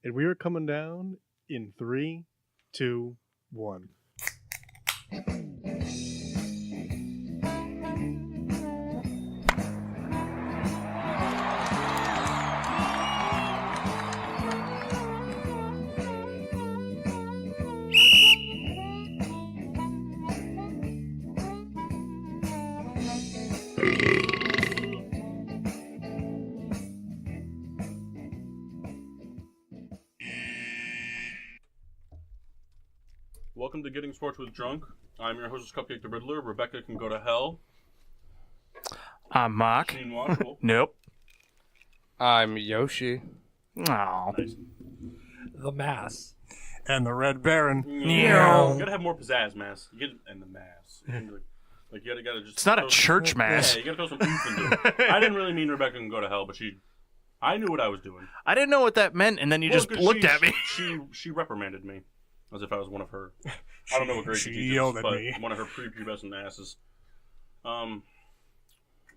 And we are coming down in 3, 2, 1. Welcome to Getting Sports with Drunk. I'm your hostess, Cupcake the Riddler. Rebecca can go to hell. I'm Mark. Shane Washable. Nope. I'm Yoshi. Oh. Nice. The Mass. And the Red Baron. Yeah. You gotta have more pizzazz, mass. You get and the mass. Like you gotta just. It's not a church mass. Yeah, you gotta throw some oomph into it. I didn't really mean Rebecca can go to hell, but I knew what I was doing. I didn't know what that meant, and then you just looked at me. She reprimanded me as if I was one of her. I don't know what grade she teaches, yelled at but me. one of her prepubescent asses. So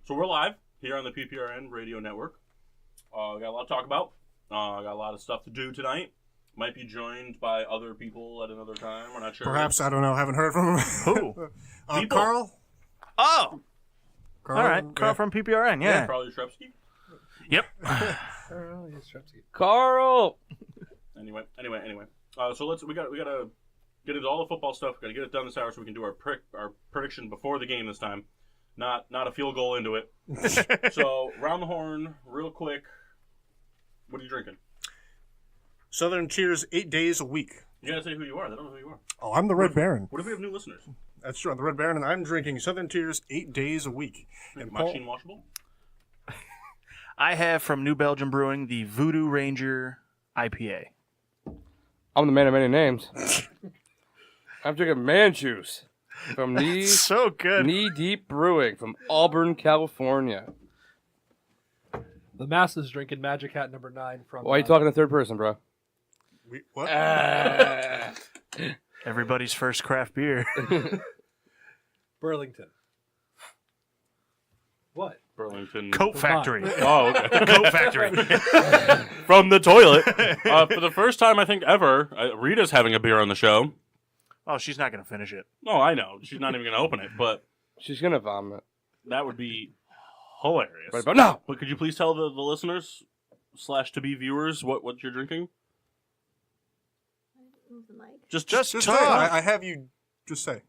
we're live here on the PPRN Radio Network. Got a lot to talk about. Got a lot of stuff to do tonight. Might be joined by other people at another time. We're not sure. Perhaps, I don't know. Haven't heard from him. Who? People. Carl? Oh. Carl? All right. Carl from PPRN, yeah. Carl Yashevsky. Yep. Carl! Anyway. So we gotta get into all the football stuff. Gotta get it done this hour so we can do our prediction before the game this time. Not a field goal into it. So round the horn, real quick. What are you drinking? Southern Cheers 8 days a week. You gotta say who you are. They don't know who you are. Oh, I'm the Red Baron. What if we have new listeners? That's true. I'm the Red Baron, and I'm drinking Southern Tears 8 days a week. And Machine washable? I have from New Belgium Brewing the Voodoo Ranger IPA. I'm the man of many names. I'm drinking man juice from So good. Knee Deep Brewing from Auburn, California. The Mass is drinking Magic Hat number 9 from... Why are you talking in third person, bro? What? Everybody's first craft beer. Burlington. What? Burlington. Coat Factory. Oh, okay. Coat Factory. From the toilet. For the first time, I think, ever, Rita's having a beer on the show. Oh, she's not going to finish it. No, I know. She's not even going to open it, but She's going to vomit. that would be hilarious. Right, but no! But could you please tell the listeners / to be viewers what you're drinking? Move the mic. Just Say, talk. I have you just say.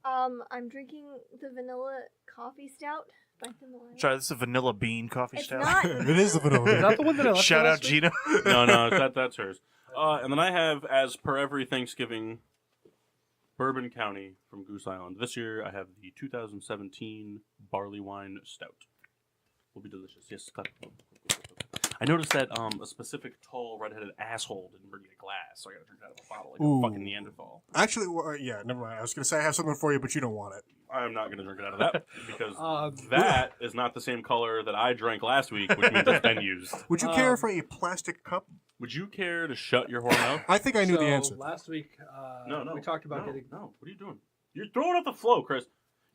I'm drinking the vanilla coffee stout by Himalaya. Sorry, this is a vanilla bean coffee It's stout. not. It is the Is vanilla. that the one that I left Shout you out last week? Gina. No, that's hers. And then I have, as per every Thanksgiving, Bourbon County from Goose Island. This year I have the 2017 Barley Wine Stout. Will be delicious. Yes, clap. I noticed that a specific tall redheaded asshole didn't bring me a glass, so I gotta drink out of a bottle like Ooh. a fucking Neanderthal. Actually, yeah, never mind. I was going to say I have something for you, but you don't want it. I'm not gonna drink it out of that because that is not the same color that I drank last week, which means it's been used. Would you care for a plastic cup? Would you care to shut your whore mouth? I think I knew the answer. Last week, No. we talked about getting... No, what are you doing? You're throwing off the flow, Chris.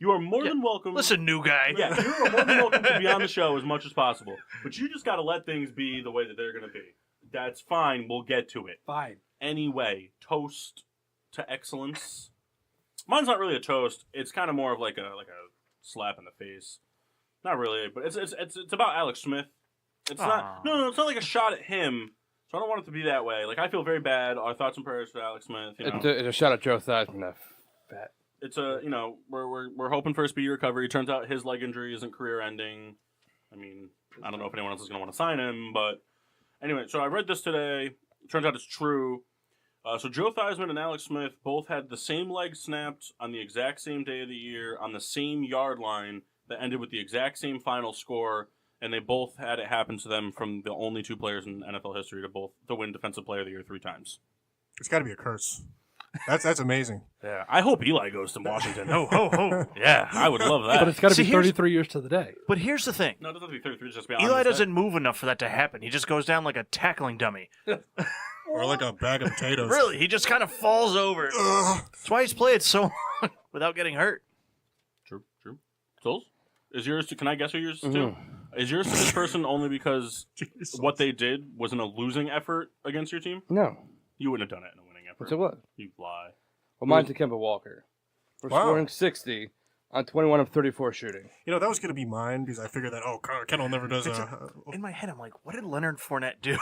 You are more than welcome. Listen, new guy. Yeah, you are more than welcome to be on the show as much as possible. But you just got to let things be the way that they're going to be. That's fine. We'll get to it. Fine. Anyway, toast to excellence. Mine's not really a toast. It's kind of more of like a slap in the face. Not really, but it's about Alex Smith. It's not. No, it's not like a shot at him. So I don't want it to be that way. Like I feel very bad. Our thoughts and prayers for Alex Smith. You know. It's a shot at Joe Theismann, that fat. It's we're hoping for a speedy recovery. Turns out his leg injury isn't career ending. I mean, I don't know if anyone else is going to want to sign him, but anyway. So I read this today. Turns out it's true. So Joe Theismann and Alex Smith both had the same leg snapped on the exact same day of the year on the same yard line that ended with the exact same final score, and they both had it happen to them from the only two players in NFL history to win Defensive Player of the Year 3 times. It's got to be a curse. That's amazing. Yeah, I hope Eli goes to Washington. Ho, ho, ho. Yeah, I would love that. But it's got to See, be here's- 33 years to the day. But here's the thing. No, it doesn't have to be 33. Just be Eli honest. doesn't move enough for that to happen. He just goes down like a tackling dummy. Or like a bag of potatoes. Really, he just kind of falls over. That's why he's played so long without getting hurt. True. Souls? Is yours too? Can I guess who yours is too? Is yours to this person only because what they did was in a losing effort against your team? No. You wouldn't have done it in a winning effort. So what? You lie. Well, mine's to Kemba Walker. We're scoring 60 on 21 of 34 shooting. You know, that was going to be mine because I figured that, Kendall never does In my head, I'm like, what did Leonard Fournette do?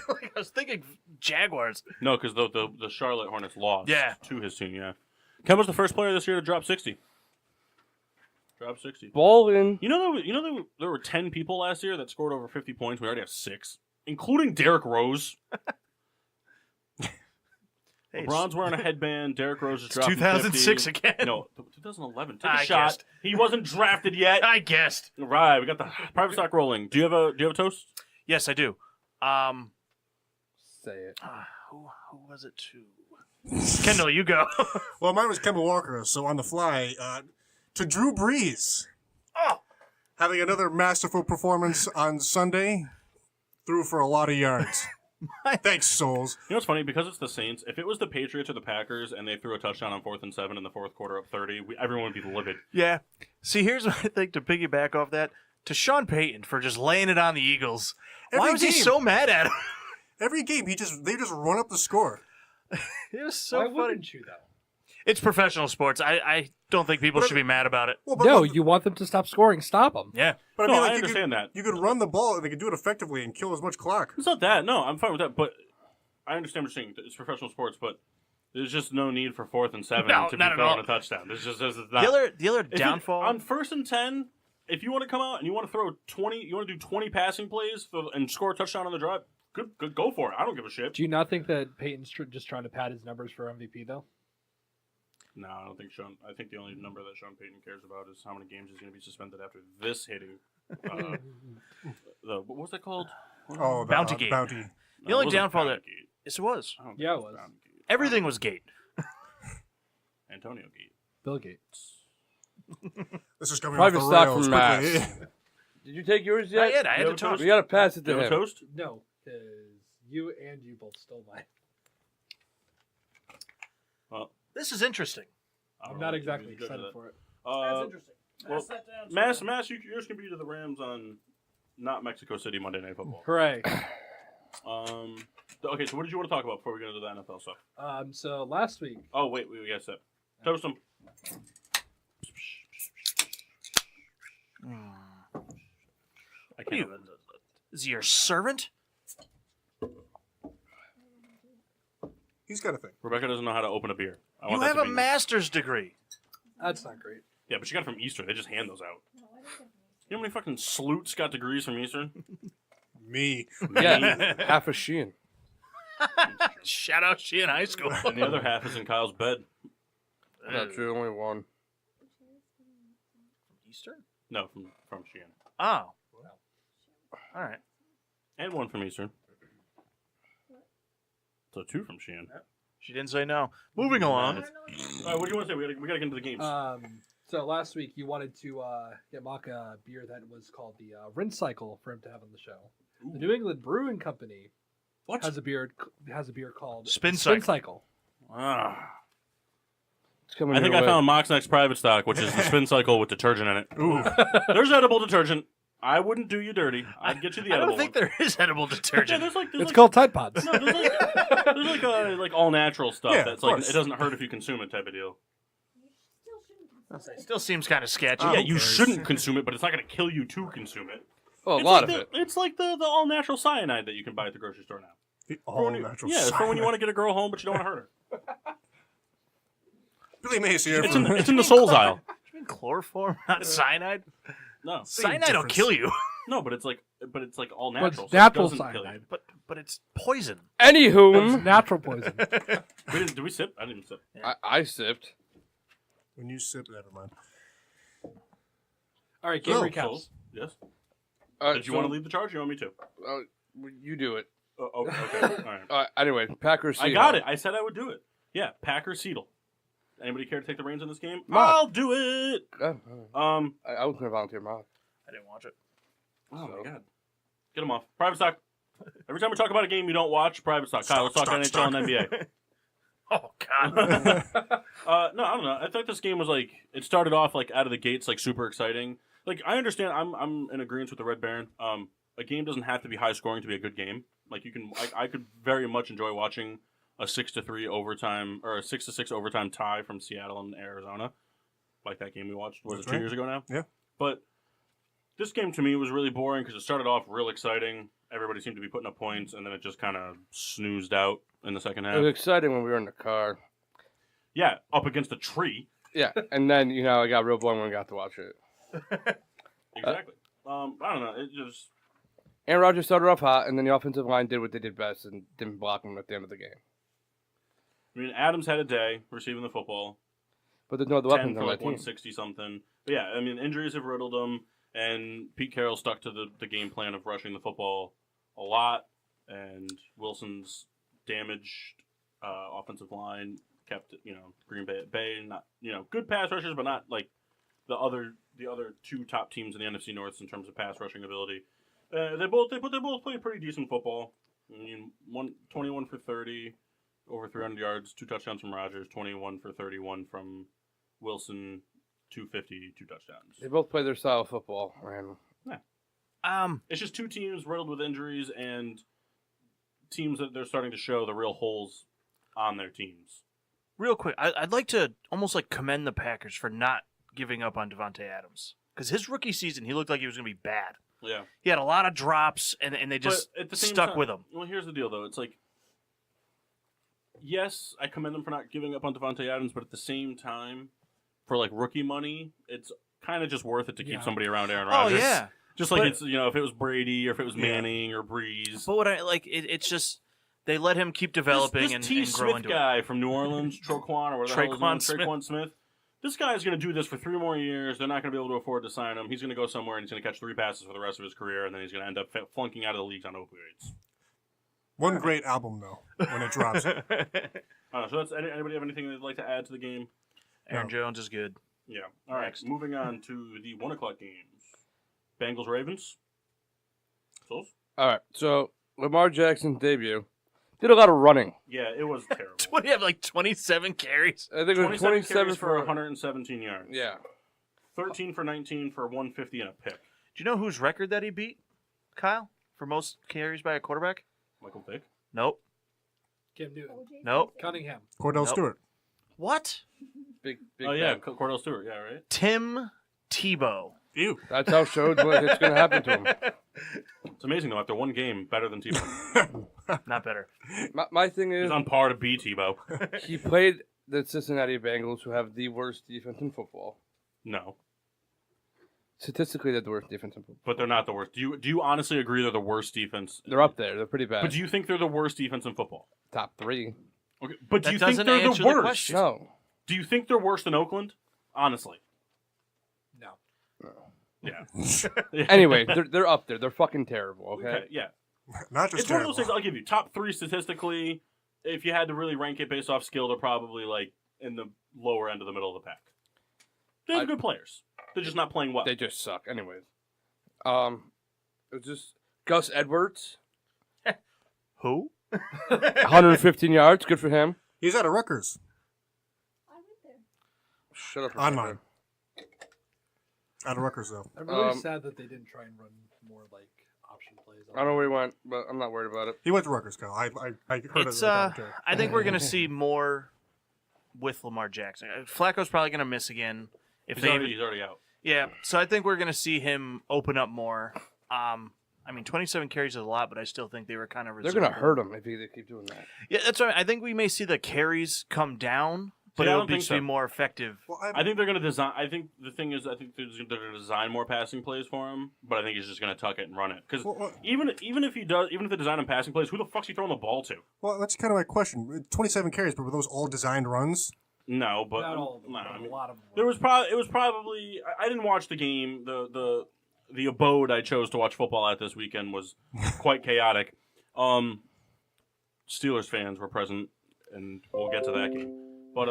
Like, I was thinking Jaguars. No, because the Charlotte Hornets lost to his team, yeah. Kemba's the first player this year to drop 60. Drop 60. Ballin'. You know there were 10 people last year that scored over 50 points. We already have 6, including Derrick Rose. Hey, LeBron's wearing a headband. Derrick Rose is dropping 2006 50. again. No, 2011. Take a I shot. guessed. He wasn't drafted yet. I guessed. Right, we got the private stock rolling. Do you have a toast? Yes, I do. Say it. Who was it to? Kendall, you go. Well, mine was Kemba Walker, so on the fly, to Drew Brees. Oh. Having another masterful performance on Sunday, threw for a lot of yards. Thanks, Souls. You know what's funny? Because it's the Saints, if it was the Patriots or the Packers and they threw a touchdown on 4th and 7 in the fourth quarter up 30, everyone would be livid. Yeah. See, here's what I think to piggyback off that. To Sean Payton for just laying it on the Eagles. Why was he so mad at him? Every game, they just run up the score. It was so Why funny. wouldn't you, though? It's professional sports. I don't think people should be mad about it. Well, No, you want them to stop scoring. Stop them. Yeah. But No, I you understand that. You could run the ball, and they could do it effectively and kill as much clock. It's not that. No, I'm fine with that. But I understand what you're saying. It's professional sports, but there's just no need for 4th and 7 No, to be not at throwing all. a touchdown. There's just it's not. The other If it- downfall. on 1st and 10, if you want to come out and you want to throw 20, you want to do 20 passing plays and score a touchdown on the drive, good, go for it. I don't give a shit. Do you not think that Peyton's just trying to pad his numbers for MVP, though? No, I don't think Sean. I think the only number that Sean Payton cares about is how many games he's going to be suspended after this hitting. What was that called? Oh, the Bounty gate. Bounty. The only it wasn't downfall Bounty that- Gate. Yes, it was. I don't think Yeah, it was was. Bounty Gate. Everything was gate. Antonio Gate. Bill Gates. This is coming Private off the stock rails from quickly. Mass. Did you take yours yet? Not yet. I had You to have a toast. toast? We gotta pass it You to have a him. toast? No, because you both stole mine. Well, This is interesting. I don't I'm know not if exactly he's good excited at for it. that. interesting. Well, Mass, yours can be to the Rams on not Mexico City Monday Night Football. Hooray. Okay, so what did you want to talk about before we get into the NFL stuff? So last week, Oh, wait, we got that. Toast them. I What are you, can't. is he your servant? He's got a thing. Rebecca doesn't know how to open a beer. I You want that have to a be known. master's degree. that's not great. Yeah, but she got it from Eastern. They just hand those out. You know how many fucking sleuts got degrees from Eastern? Me. Yeah, half a Sheehan. Shout out she in high school. And the other half is in Kyle's bed. Not true, only one. Eastern? No, from Sheehan. Oh. All right. And one from Eastern. So 2 from Sheehan. She didn't say no. Moving along. All right, what do you want to say? We gotta get into the games. So last week you wanted to get Mock a beer that was called the Rinse Cycle for him to have on the show. The New England Brewing Company What? has a beer called Spin Cycle. Cycle. Ah. It's coming I think your I way. found Mock's next private stock, which is the spin cycle with detergent in it. Ooh. There's edible detergent. I wouldn't do you dirty. I'd get you the I edible don't think one. there is edible Yeah, detergent. there's It's called Tide Pods. No, there's like all natural stuff Yeah, that's of like course. it doesn't hurt if you consume it type of deal. It still seems kind of sketchy. Yeah, you cares? shouldn't consume it, but it's not going to kill you to consume it. Oh, a It's lot like of it. It's like the all natural cyanide that you can buy at the grocery store now. The For all when you- natural. Yeah, it's for when you cyanide. want to get a girl home, but you don't want to hurt her. Billy Mays here. It's from- in the Souls aisle. You mean chloroform, not cyanide? No, Cyanide will difference. kill you, no, but it's like all But natural. it's so it natural doesn't kill you. cyanide. but it's poison. It's Anywho, natural poison. Did we sip? I didn't even sip. I sipped. When you sip, never mind. All right, game Oh, recaps. Souls? Yes. All right, Did you want to lead the charge? Or you want me to? You do it. Okay. All right. Anyway, Packers. I got it. I said I would do it. Yeah, Packers Seattle. Anybody care to take the reins in this game? Mark. I'll do it. I Um. was going to volunteer, Mark. I didn't watch it. Oh my So? god. Get them off. Private stock. Every time we talk about a game you don't watch, private stock. Kyle, let's talk NHL stock. and NBA. Oh God. No, I don't know. I thought this game was like it started off like out of the gates like super exciting. like I understand. I'm in agreement with the Red Baron. A game doesn't have to be high scoring to be a good game. Like you can, I could very much enjoy watching a 6-3 overtime or a 6-6 overtime tie from Seattle and Arizona, like that game we watched. Was That's it 2 right. years ago now? Yeah. But this game to me was really boring because it started off real exciting. Everybody seemed to be putting up points, and then it just kind of snoozed out in the second It half. was exciting when we were in the car. Yeah, up against a tree. Yeah, and then it got real boring when we got to watch it. Exactly. I don't know. It just Aaron Rodgers started off hot, and then the offensive line did what they did best and didn't block him at the end of the game. I mean, Adams had a day receiving the football. But there's no other 10 weapons for on like that team. 160 something. But yeah, I mean, injuries have riddled him, and Pete Carroll stuck to the game plan of rushing the football a lot, and Wilson's damaged offensive line kept Green Bay at bay. Not good pass rushers, but not like the other two top teams in the NFC North in terms of pass rushing ability. They both played pretty decent football. I mean, 21 for 30, over 300 yards, 2 touchdowns from Rodgers, 21 for 31 from Wilson, 250, 2 touchdowns. They both play their style of football, and It's just two teams riddled with injuries and teams that they're starting to show the real holes on their teams. Real quick, I'd like to almost like commend the Packers for not giving up on Devontae Adams. Because his rookie season, he looked like he was going to be bad. Yeah. He had a lot of drops, and they just But at the same stuck time, with him. Well, here's the deal, though. It's like, yes, I commend them for not giving up on Devontae Adams, but at the same time, for like rookie money, it's kind of just worth it to keep Yeah. somebody around Aaron Oh, Rodgers. yeah. Just like But- it's, if it was Brady or if it was Manning or Breeze. But what I like, it's just they let him keep developing this T. and grow Smith into guy from New Orleans, Troquan or whatever the hell his name is, Traquan Traquan Smith. This guy's going to do this for 3 more years. They're not going to be able to afford to sign him. He's going to go somewhere and he's going to catch 3 passes for the rest of his career, and then he's going to end up flunking out of the leagues on opioids. One great album though when it drops. So that's anybody have anything they'd like to add to the game? Aaron Jones is good. Yeah. All right. Next. Moving on to the 1:00 games. Bengals Ravens. Souls? all right. So Lamar Jackson's debut did a lot of running. Yeah, it was terrible. What do you have, like 27 carries? I think it was 27 carries for for 117 yards. Yeah, 13 for 19 for 150 and a pick. Do you know whose record that he beat, Kyle, for most carries by a quarterback? Michael Vick. Nope. Cam Newton. OJ Nope. Cunningham. Cordell Nope. Stewart. What? big. Oh yeah, man. Cordell Stewart. Yeah, right. Tim Tebow. Ew. That's how showed what it's going to happen to him. It's amazing though. After one game, better than Tebow. Not better. My thing He's is, on par to beat Tebow. he played the Cincinnati Bengals, who have the worst defense in football. No, Statistically, they're the worst defense in football. but they're not the worst. Do you honestly agree they're the worst defense? They're up there. They're pretty bad. But do you think they're the worst defense in football? Top 3. Okay, but do That you think doesn't they're answer the the worst? question. No. Do you think they're worse than Oakland? Honestly. No. Yeah. Anyway, they're up there. They're fucking terrible. Okay. Okay, yeah. Not just It's one of terrible. those things I'll give you. Top 3 statistically, if you had to really rank it based off skill, they're probably like in the lower end of the middle of the pack. They have good players. They're just not playing well. They just suck. Anyways, it was just Gus Edwards, Who? 115 yards. Good for him. He's out of Rutgers. I went there. Shut up. On mine. Out of Rutgers though. I'm really Um, sad that they didn't try and run more like option plays. I don't know where he went, but I'm not worried about it. He went to Rutgers, Kyle. I heard It's of the commentary. I think we're gonna see more with Lamar Jackson. Flacco's probably gonna miss again. If he's they already out. Yeah, so I think we're going to see him open up more. I mean, 27 carries is a lot, but I still think they were kind of They're reserved. gonna hurt him if they keep doing that. Yeah, that's right. I think we may see the carries come down, but See, I it'll don't think be so. more effective. Well, I think they're going to design. I think the thing is, I think they're going to design more passing plays for him. But I think he's just going to tuck it and run it. Because Well, even if he does, even if they design him passing plays, who the fuck's he throwing the ball to? well, that's kind of my question. 27 carries, but were those all designed runs? No, but Not all of them, no, but I mean, a lot of them. there was probably it was probably. I didn't watch the game. The abode I chose to watch football at this weekend was quite chaotic. Steelers fans were present, and we'll get to that game. But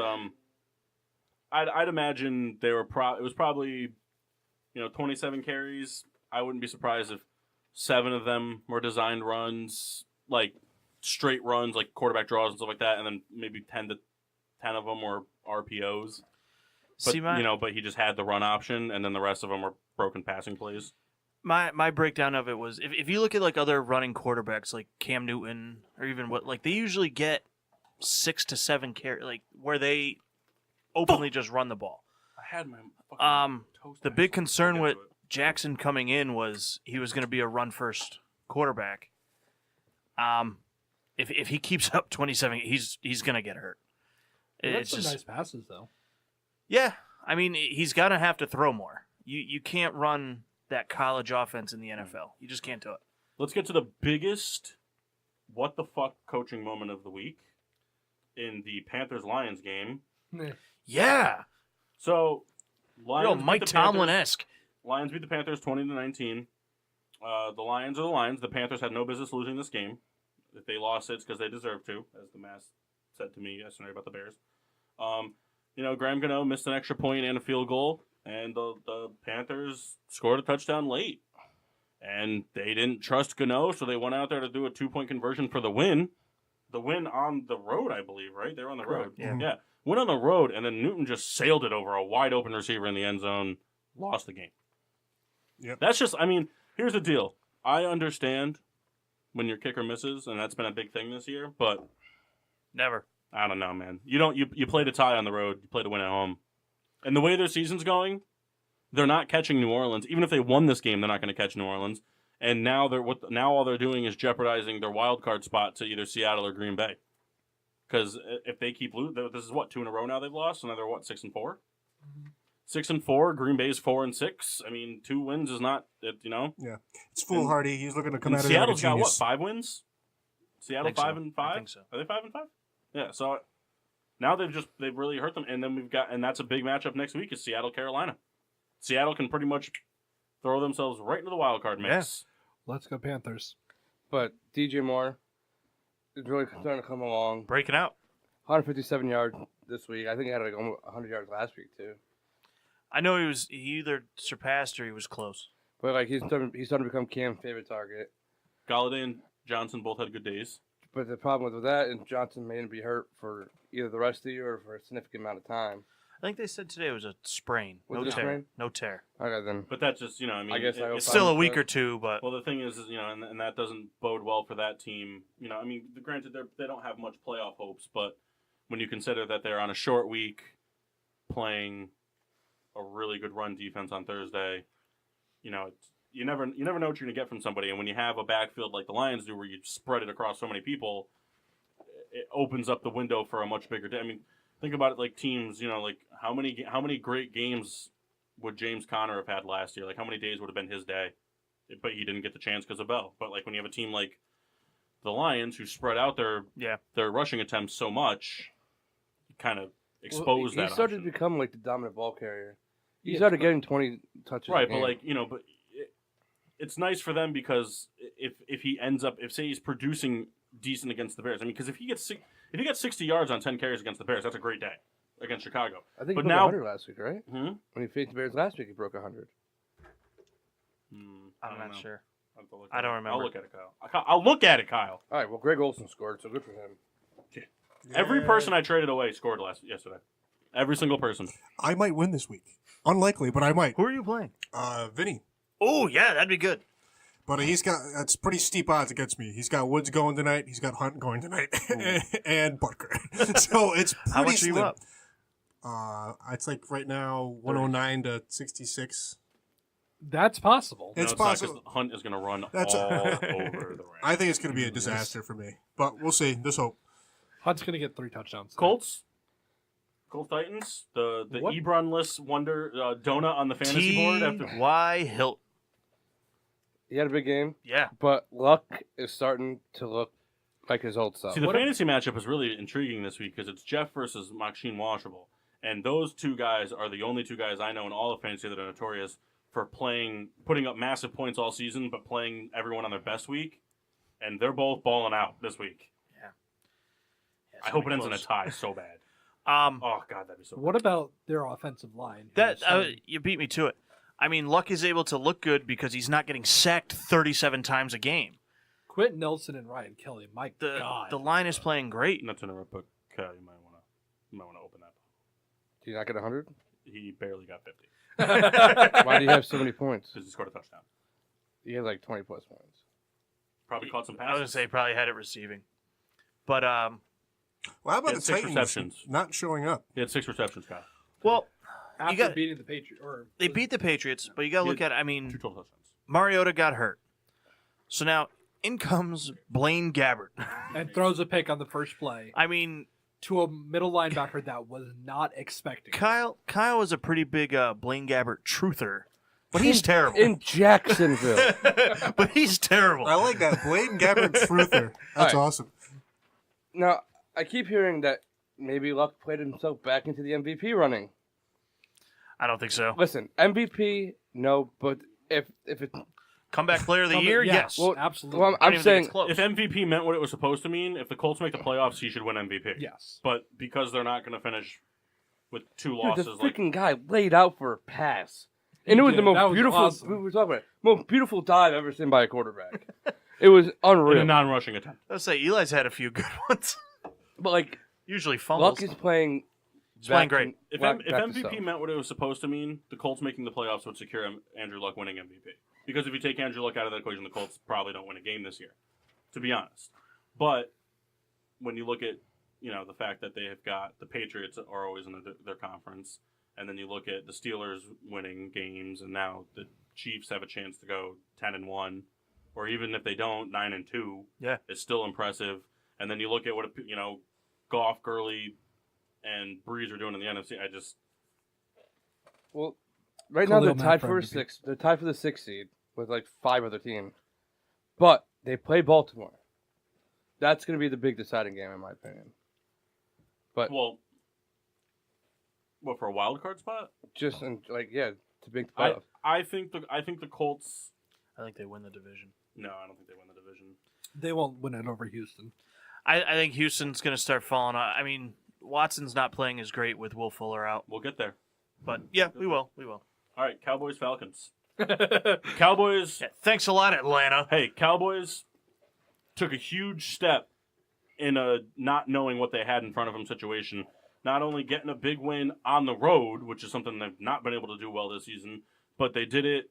I'd imagine they were it was probably 27 carries. I wouldn't be surprised if 7 of them were designed runs, like straight runs, like quarterback draws and stuff like that, and then maybe 10 of them were RPOs. But See, but he just had the run option, and then the rest of them were broken passing plays. my breakdown of it was if you look at like other running quarterbacks like Cam Newton or even they usually get 6 to 7 carry where they openly just run the ball. I had my fucking toast The back, big so I concern forgot with to do it. Jackson coming in was he was going to be a run first quarterback. If he keeps up 27, he's going to get hurt. That's some nice passes though. Yeah, I mean he's going to have to throw more. You can't run that college offense in the NFL. You just can't do it. Let's get to the biggest what the fuck coaching moment of the week in the Panthers-Lions game. Yeah, So, Lions real beat Mike the Tomlin-esque. Lions beat the Panthers 20-19. The Lions are the Lions. The Panthers had no business losing this game. If they lost, it's because they deserve to, as the Mass said to me yesterday about the Bears. Graham Gano missed an extra point and a field goal, and the Panthers scored a touchdown late. And they didn't trust Gano, so they went out there to do a 2-point conversion for the win. The win on the road, I believe, right? They were on the road. Yeah. Went on the road, and then Newton just sailed it over a wide-open receiver in the end zone, lost the game. Yep. That's just, here's the deal. I understand when your kicker misses, and that's been a big thing this year, but Never. I don't know, man. You play to tie on the road, you play to win at home. And the way their season's going, they're not catching New Orleans. Even if they won this game, they're not going to catch New Orleans. And now all they're doing is jeopardizing their wild card spot to either Seattle or Green Bay. Because if they keep losing, this is 2 in a row now they've lost. So now they're 6-4. 6-4. Green Bay's 4-6. 2 wins is not Yeah, it's foolhardy. He's looking to come And out of there like a Seattle's got genius. 5 wins. Seattle Think so. 5-5. I think so. Are they 5-5? Yeah. So now they've really hurt them, and then that's a big matchup next week is Seattle Carolina. Seattle can pretty much throw themselves right into the wild card mix. Let's go Panthers. But DJ Moore is really starting to come along. Breaking out. 157 yards this week. I think he had almost 100 yards last week too. I know he either surpassed or he was close. But he's starting to become Cam's favorite target. Galladay and Johnson both had good days. But the problem with that is Johnson may be hurt for either the rest of the year or for a significant amount of time. I think they said today it was a sprain. Was No it a tear. sprain? No tear. Okay, then. But that's just I guess I hope it's Still a Fine. week or two, but well, the thing is and that doesn't bode well for that team. Granted, they don't have much playoff hopes, but when you consider that they're on a short week playing a really good run defense on Thursday, you never know what you're going to get from somebody. And when you have a backfield like the Lions do where you spread it across so many people, it opens up the window for a much bigger day. Think about it like teams, how many great games would James Conner have had last year? How many days would have been his day? But he didn't get the chance because of Bell. But when you have a team like the Lions who spread out their rushing attempts so much, you kind of expose that. He started option. to become the dominant ball carrier. He Yeah, started getting 20 touches. Right, a game. but it's nice for them because if he ends up, say he's producing decent against the Bears, because if he gets 60 yards on 10 carries against the Bears, that's a great day against Chicago. I think but he broke now- 100 last week, right? Hmm? When he faced the Bears last week, he broke 100. I I'm don't not know. sure. I'll have to look I at don't it. remember. I'll look at it, Kyle. I'll look at it, Kyle. All right, well, Greg Olson scored, so good for him. Every person I traded away scored yesterday. Every single person. I might win this week. Unlikely, but I might. Who are you playing? Vinny. Oh, yeah, that'd be good. But that's pretty steep odds against me. He's got Woods going tonight. He's got Hunt going tonight, and Butker. So it's pretty How much are you slim. up? It's right now 109 to 66. That's possible. It's not, 'cause possible. Hunt is going to run That's all over the Rams. I think it's going to be a disaster for me, but we'll see. There's hope. Hunt's gonna get 3 touchdowns. tonight. Colts Titans, the What? Ebron-less wonder donut on the fantasy board after T.Y. Hilton. He had a big game, Yeah. but Luck is starting to look like his old self. See, the fantasy matchup is really intriguing this week because it's Jeff versus Maxine Washable. And those two guys are the only two guys I know in all of fantasy that are notorious for putting up massive points all season, but playing everyone on their best week. And they're both balling out this week. Yeah, I hope it ends in a tie so bad. Um, Oh, God, that'd be so What about their offensive line? you beat me to it. Luck is able to look good because he's not getting sacked 37 times a game. Quentin Nelson and Ryan Kelly. My The God. the line is playing great. Not to interrupt, but Kyle, you might want to open that. Did you not get 100? he barely got 50 Why do you have so many points? because he scored a touchdown. He had like 20 plus points. Probably caught some I was gonna passes. say probably had it receiving, but Well, how about He the had 6 Titans receptions. not showing up? He had 6 receptions, Kyle. well, After got- beating the Patriots, or they beat the Patriots, but you got to He look had at it. I 2 mean, total touchdowns. Mariota got hurt, so now in comes Blaine Gabbert. and throws a pick on the first play I mean, to a middle linebacker that was not expecting. Kyle is a pretty big Blaine Gabbert truther, but he's terrible. In Jacksonville. But he's terrible. I like that. Blaine Gabbert Truther. That's All right. awesome. Now, I keep hearing that maybe Luck played himself back into the MVP running. I don't think so. Listen, MVP, no, but if it, Comeback player of the Comeback- year, yeah. yes. well, Absolutely. well, I don't I'm even think saying it's close. If MVP meant what it was supposed to mean, if the Colts make the playoffs, he should win MVP. Yes. But because they're not going to finish with 2 dude, losses, the like freaking guy laid out for a pass. And it was did. the most That was beautiful. awesome. We were talking about it, most beautiful dive ever seen by a quarterback. It was in unreal. a non-rushing attempt. Let's say Eli's had a few good ones. But like, Usually fumbles. Luck is playing. He's playing back great. in- If, back if to MVP self. meant what it was supposed to mean, the Colts making the playoffs would secure Andrew Luck winning MVP. Because if you take Andrew Luck out of the equation, the Colts probably don't win a game this year, to be honest. But when you look at, the fact that they have got the Patriots are always in their conference, and then you look at the Steelers winning games, and now the Chiefs have a chance to go 10-1, or even if they don't, 9-2. Yeah. It's still impressive. And then you look at what Goff, Gurley, and Breeze are doing in the NFC. Well, right now Khalil they're Mack tied for MVP. six. They're tied for the 6th seed with like 5 other teams, but they play Baltimore. That's going to be the big deciding game, in my opinion. But Well, what, for a wild card spot? just to make the I playoffs. I think the Colts. I think they win the division. No, I don't think they win the division. They won't win it over Houston. I think Houston's going to start falling off. I mean, Watson's not playing as great with Will Fuller out. We'll get there. But, yeah, we will. We will. All right, Cowboys Falcons. Cowboys. Yeah, thanks a lot, Atlanta. Hey, Cowboys took a huge step in a not knowing what they had in front of them situation. Not only getting a big win on the road, which is something they've not been able to do well this season, but they did it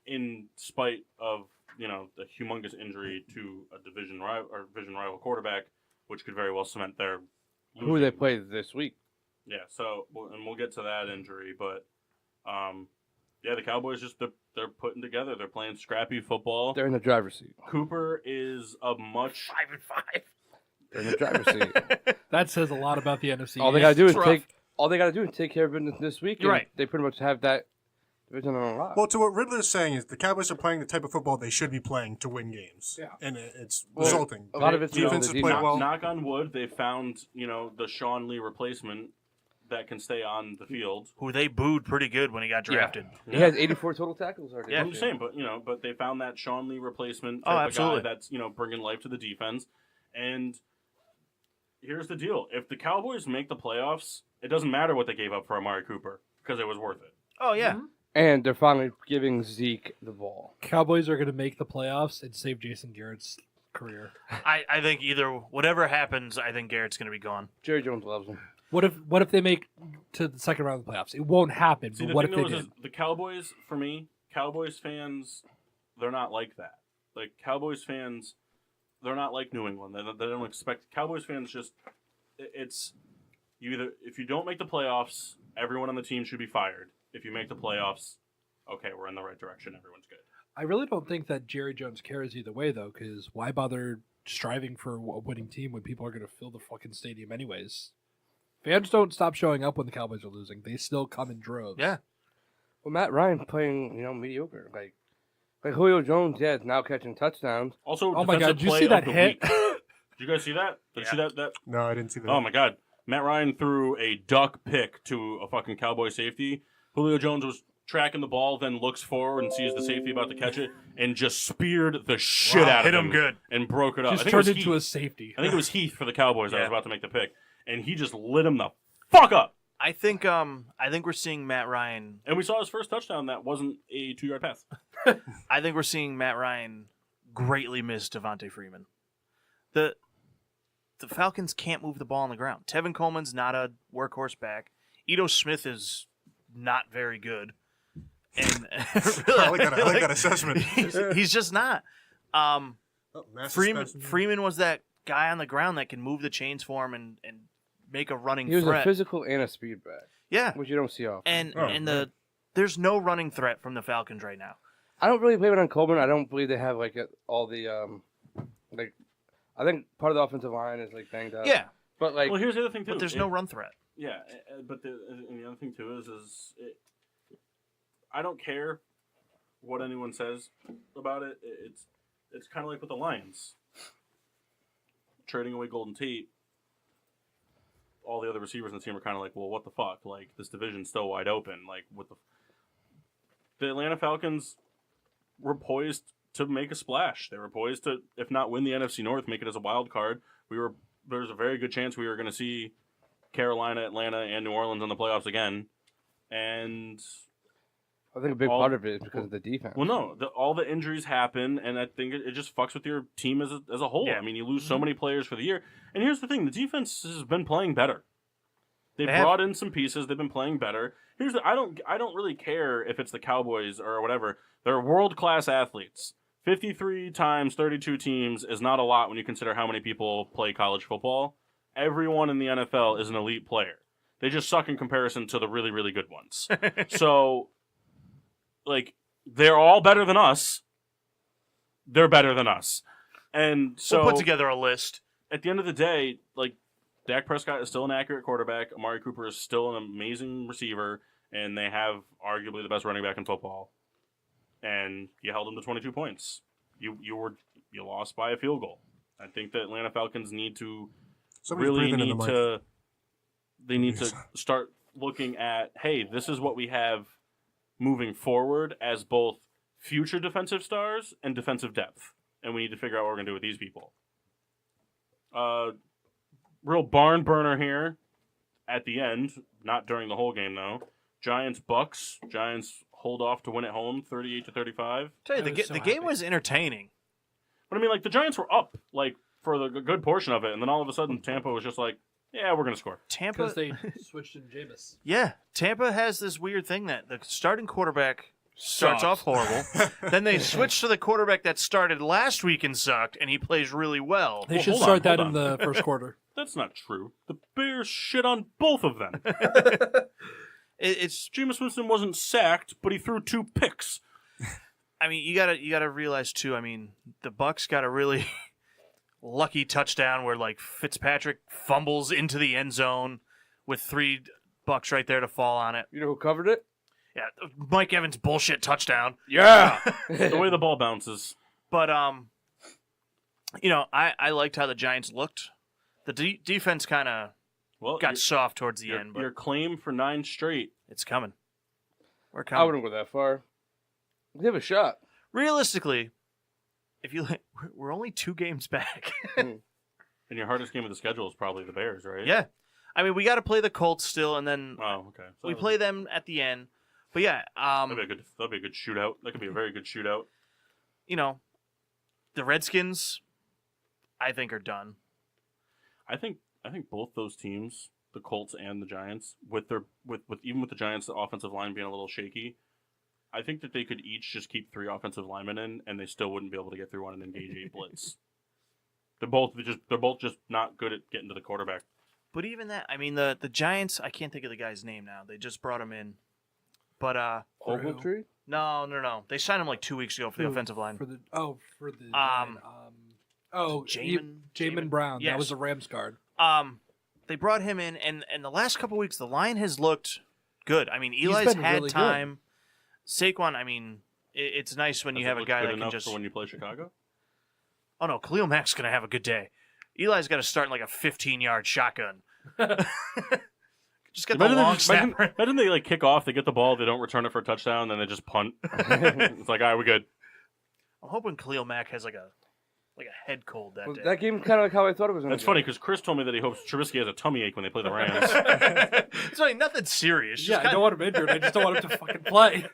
in spite of the humongous injury to a division rival quarterback, which could very well cement their losing. Who they play this week? Yeah, so we'll get to that injury, but the Cowboys they're putting together. They're playing scrappy football. They're in the driver's seat. Cooper is a much 5-5. They're in the driver's seat. That says a lot about the NFC. All they gotta do is rough. take care of business this week. You're and right. They pretty much have that division on lock. Well, to what Riddler's saying is the Cowboys are playing the type of football they should be playing to win games. Yeah. And it's Well, resulting. a lot of it's Defense on has the played defense. well. knock on wood. They found the Sean Lee replacement that can stay on the field. Who they booed pretty good when he got drafted. He has 84 total tackles already. Yeah. I'm just saying, but they found that Sean Lee replacement Oh, type of absolutely. guy that's bringing life to the defense. And here's the deal: if the Cowboys make the playoffs, it doesn't matter what they gave up for Amari Cooper because it was worth it. Oh, yeah. Mm-hmm. And they're finally giving Zeke the ball. Cowboys are going to make the playoffs and save Jason Garrett's career. I think whatever happens, I think Garrett's going to be gone. Jerry Jones loves him. What if they make to the second round of the playoffs? It won't happen. See, but the what if thing they though did? is the Cowboys, for me, Cowboys fans, they're not like that. Like Cowboys fans, they're not like New England. They don't expect Cowboys fans. It's you either if you don't make the playoffs, everyone on the team should be fired. If you make the playoffs, okay, we're in the right direction. Everyone's good. I really don't think that Jerry Jones cares either way, though, because why bother striving for a winning team when people are going to fill the fucking stadium anyways? Fans don't stop showing up when the Cowboys are losing. They still come in droves. Yeah. Well, Matt Ryan playing, mediocre. Like Julio Jones, is now catching touchdowns. Also, Oh my God! defensive Did you play see of that the hit? week. Did you guys see that? Did you see that? No, I didn't see that. Oh my God! Matt Ryan threw a duck pick to a fucking Cowboy safety. Julio Jones was tracking the ball, then looks forward and sees the safety about to catch it, and just speared the shit out of hit him. him good. And broke it up. Just I think turned it was into a Heath. safety. I think it was Heath for the Cowboys that Yeah. was about to make the pick, and he just lit him the fuck up. I think we're seeing Matt Ryan. And we saw his first touchdown that wasn't a 2-yard pass. I think we're seeing Matt Ryan greatly miss Devontae Freeman. The Falcons can't move the ball on the ground. Tevin Coleman's not a workhorse back. Ito Smith is not very good. And I like that assessment. he's just not. Massive Freeman specimen. was that guy on the ground that can move the chains for him and make a running He was threat. a physical and a speed back, Yeah, which you don't see often. and there's no running threat from the Falcons right now. I don't really blame it on Coleman. I don't believe they have all the like. I think part of the offensive line is like banged up. Yeah, but like, Well, here's the other thing too. but there's no run threat. Yeah, but the other thing too is I don't care what anyone says about it. It's kind of like with the Lions trading away Golden Tate. All the other receivers in the team are kind of like, well, what the fuck? Like, this division's still wide open. Like, what the Atlanta Falcons were poised to make a splash. They were poised to, if not win the NFC North, make it as a wild card. There's a very good chance we were going to see Carolina, Atlanta, and New Orleans in the playoffs again. And I think a big part of it is because of the defense. well, no, all the injuries happen, and I think it just fucks with your team as a whole. Yeah. I mean, you lose so many players for the year. And here's the thing: the defense has been playing better. They They have. brought in some pieces. They've been playing better. I don't really care if it's the Cowboys or whatever. They're world-class athletes. 53 times 32 teams is not a lot when you consider how many people play college football. Everyone in the NFL is an elite player. They just suck in comparison to the really, really good ones. So, like, they're all better than us. They're better than us. And so We'll put together a list. at the end of the day, like, Dak Prescott is still an accurate quarterback. Amari Cooper is still an amazing receiver, and they have arguably the best running back in football. And you held them to 22 points. You lost by a field goal. I think the Atlanta Falcons need to they need to start looking at, hey, this is what we have moving forward as both future defensive stars and defensive depth, and we need to figure out what we're going to do with these people. Real barn burner here at the end, not during the whole game though. Giants-Bucks. Giants hold off to win at home, 38-35. Tell you, I the was so game happy. was entertaining. But I mean, like, the Giants were up, like, for the good portion of it, and then all of a sudden Tampa was just like, yeah, we're going to score. Tampa, Because they switched in Jameis. yeah, Tampa has this weird thing that the starting quarterback starts Sucks. off horrible. Then they switch to the quarterback that started last week and sucked, and he plays really well. They Well, should hold start on, that hold in the first quarter. That's not true. The Bears shit on both of them. It's, Jameis Winston wasn't sacked, but he threw 2 picks. I mean, you gotta realize too. I mean, the Bucks got a really lucky touchdown where like Fitzpatrick fumbles into the end zone with 3 Bucks right there to fall on it. You know who covered it? Yeah, Mike Evans bullshit touchdown. Yeah. The way the ball bounces. But you know, I liked how the Giants looked. The defense kind of Well, got soft towards the your, end, but your claim for 9 straight. it's coming. We're I coming. wouldn't go that far. They have a shot. Realistically, if you we're only 2 games back. And your hardest game of the schedule is probably the Bears, right? Yeah, I mean we got to play the Colts still, and then Oh, okay. So we play them at the end. But yeah, that'd be a good shootout. That could be a very good shootout. you know, the Redskins, I think are done. I think both those teams, the Colts and the Giants, with even with the Giants, the offensive line being a little shaky, I think that they could each just keep 3 offensive linemen in, and they still wouldn't be able to get through on an engage 8 blitz. They're both just not good at getting to the quarterback. But even that, I mean the Giants, I can't think of the guy's name now. They just brought him in, but Ogletree? no, they signed him like 2 weeks ago for the Who? offensive line. For the line, Jamin Brown. Yes. That was a Rams guard. They brought him in, and the last couple weeks the line has looked good. I mean, Eli's been had really good. time. Saquon, I mean, it's nice when you Does it have a look guy good that can enough just. for when you play Chicago. Oh no, Khalil Mack's gonna have a good day. Eli's got to start in like a 15-yard shotgun. Just get the long snapper. Imagine they like kick off, they get the ball, they don't return it for a touchdown, then they just punt. It's like, all right, we're good. I'm hoping Khalil Mack has like a head cold that day. That game kind of like how I thought it was going to That's funny because Chris told me that he hopes Trubisky has a tummy ache when they play the Rams. It's like nothing serious. Just Yeah, I don't want him injured. I just don't want him to fucking play.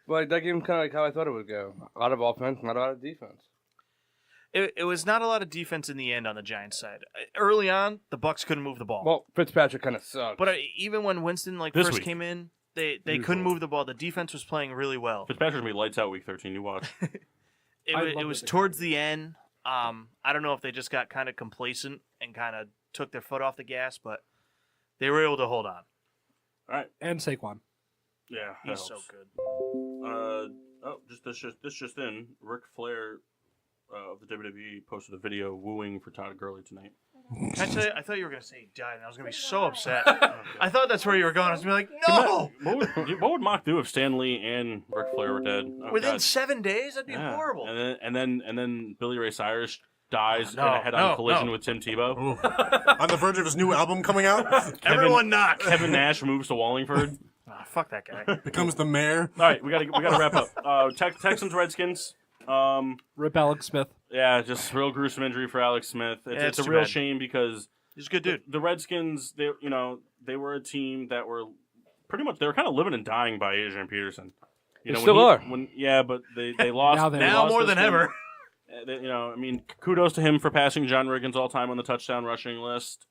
But that game kind of like how I thought it would go. A lot of offense, not a lot of defense. It was not a lot of defense in the end on the Giants side. Early on, the Bucs couldn't move the ball. Well, Fitzpatrick kind of sucks. But even when Winston This first week. came in, they couldn't move the ball. The defense was playing really well. Fitzpatrick's gonna be lights out week 13. You watch. It was towards the end. I don't know if they just got kind of complacent and kind of took their foot off the gas, but they were able to hold on. All right. And Saquon. Yeah, that He's so helps. good. This just in. Ric Flair of the WWE posted a video wooing for Todd Gurley tonight. Can I tell you, I thought you were going to say he died, and I was going to be so upset. I thought that's where you were going. I was going to be like, no! What would Mock do if Stan Lee and Ric Flair were dead? Oh, Within God. 7 days? That'd be Yeah. horrible. And then Billy Ray Cyrus dies in No, a head-on no, collision no. with Tim Tebow. Ooh. On the verge of his new album coming out, Everyone knock. Kevin Nash moves to Wallingford. Fuck that guy. becomes the mayor. All right, we gotta wrap up. Texans Redskins. Rip Alex Smith. Yeah, just real gruesome injury for Alex Smith. It's it's a too real bad. shame because He's a good dude. the Redskins, they were a team that were pretty much they were kind of living and dying by Adrian Peterson. They when still are. But they lost. Now they Now lost more this than game. ever. I mean, kudos to him for passing John Riggins all time on the touchdown rushing list.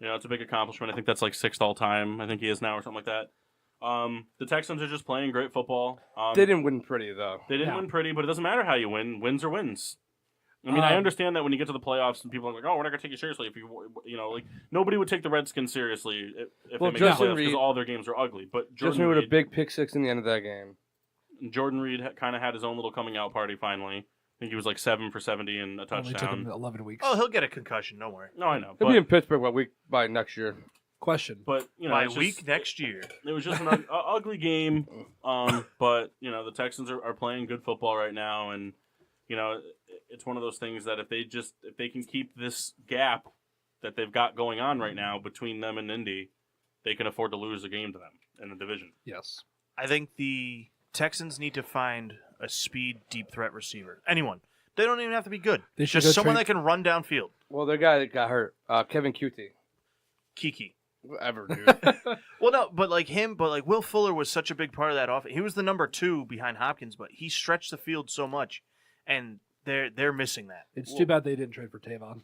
It's a big accomplishment. I think that's like 6th all time. I think he is now or something like that. The Texans are just playing great football. They didn't win pretty, though. They didn't No. win pretty, but it doesn't matter how you win. Wins are wins. I mean, I understand that when you get to the playoffs and people are like, "Oh, we're not gonna take you seriously." If like nobody would take the Redskins seriously if Well, they make the Justin playoffs because Reed- all their games are ugly. But Jordan Just with a Reed, big pick six in the end of that game. Jordan Reed kind of had his own little coming out party finally. I think he was like 7 for 70 and a Only took him touchdown. 11 weeks. Oh, he'll get a concussion. Don't worry. No, I know, He'll be in but Pittsburgh by next year. Question. By it's week just- next year. It was just an ugly game, but the Texans are playing good football right now, and it's one of those things that if they can keep this gap that they've got going on right now between them and Indy, they can afford to lose a game to them in the division. Yes. I think the Texans need to find a speed deep threat receiver. Anyone. They don't even have to be good. They should Just go someone trade- that can run downfield. Well, their guy that got hurt, Kevin Cutie. Kiki. Whatever, dude. Well, no, but like Will Fuller was such a big part of that offense. He was the number 2 behind Hopkins, but he stretched the field so much, and they're missing that. It's too bad they didn't trade for Tavon.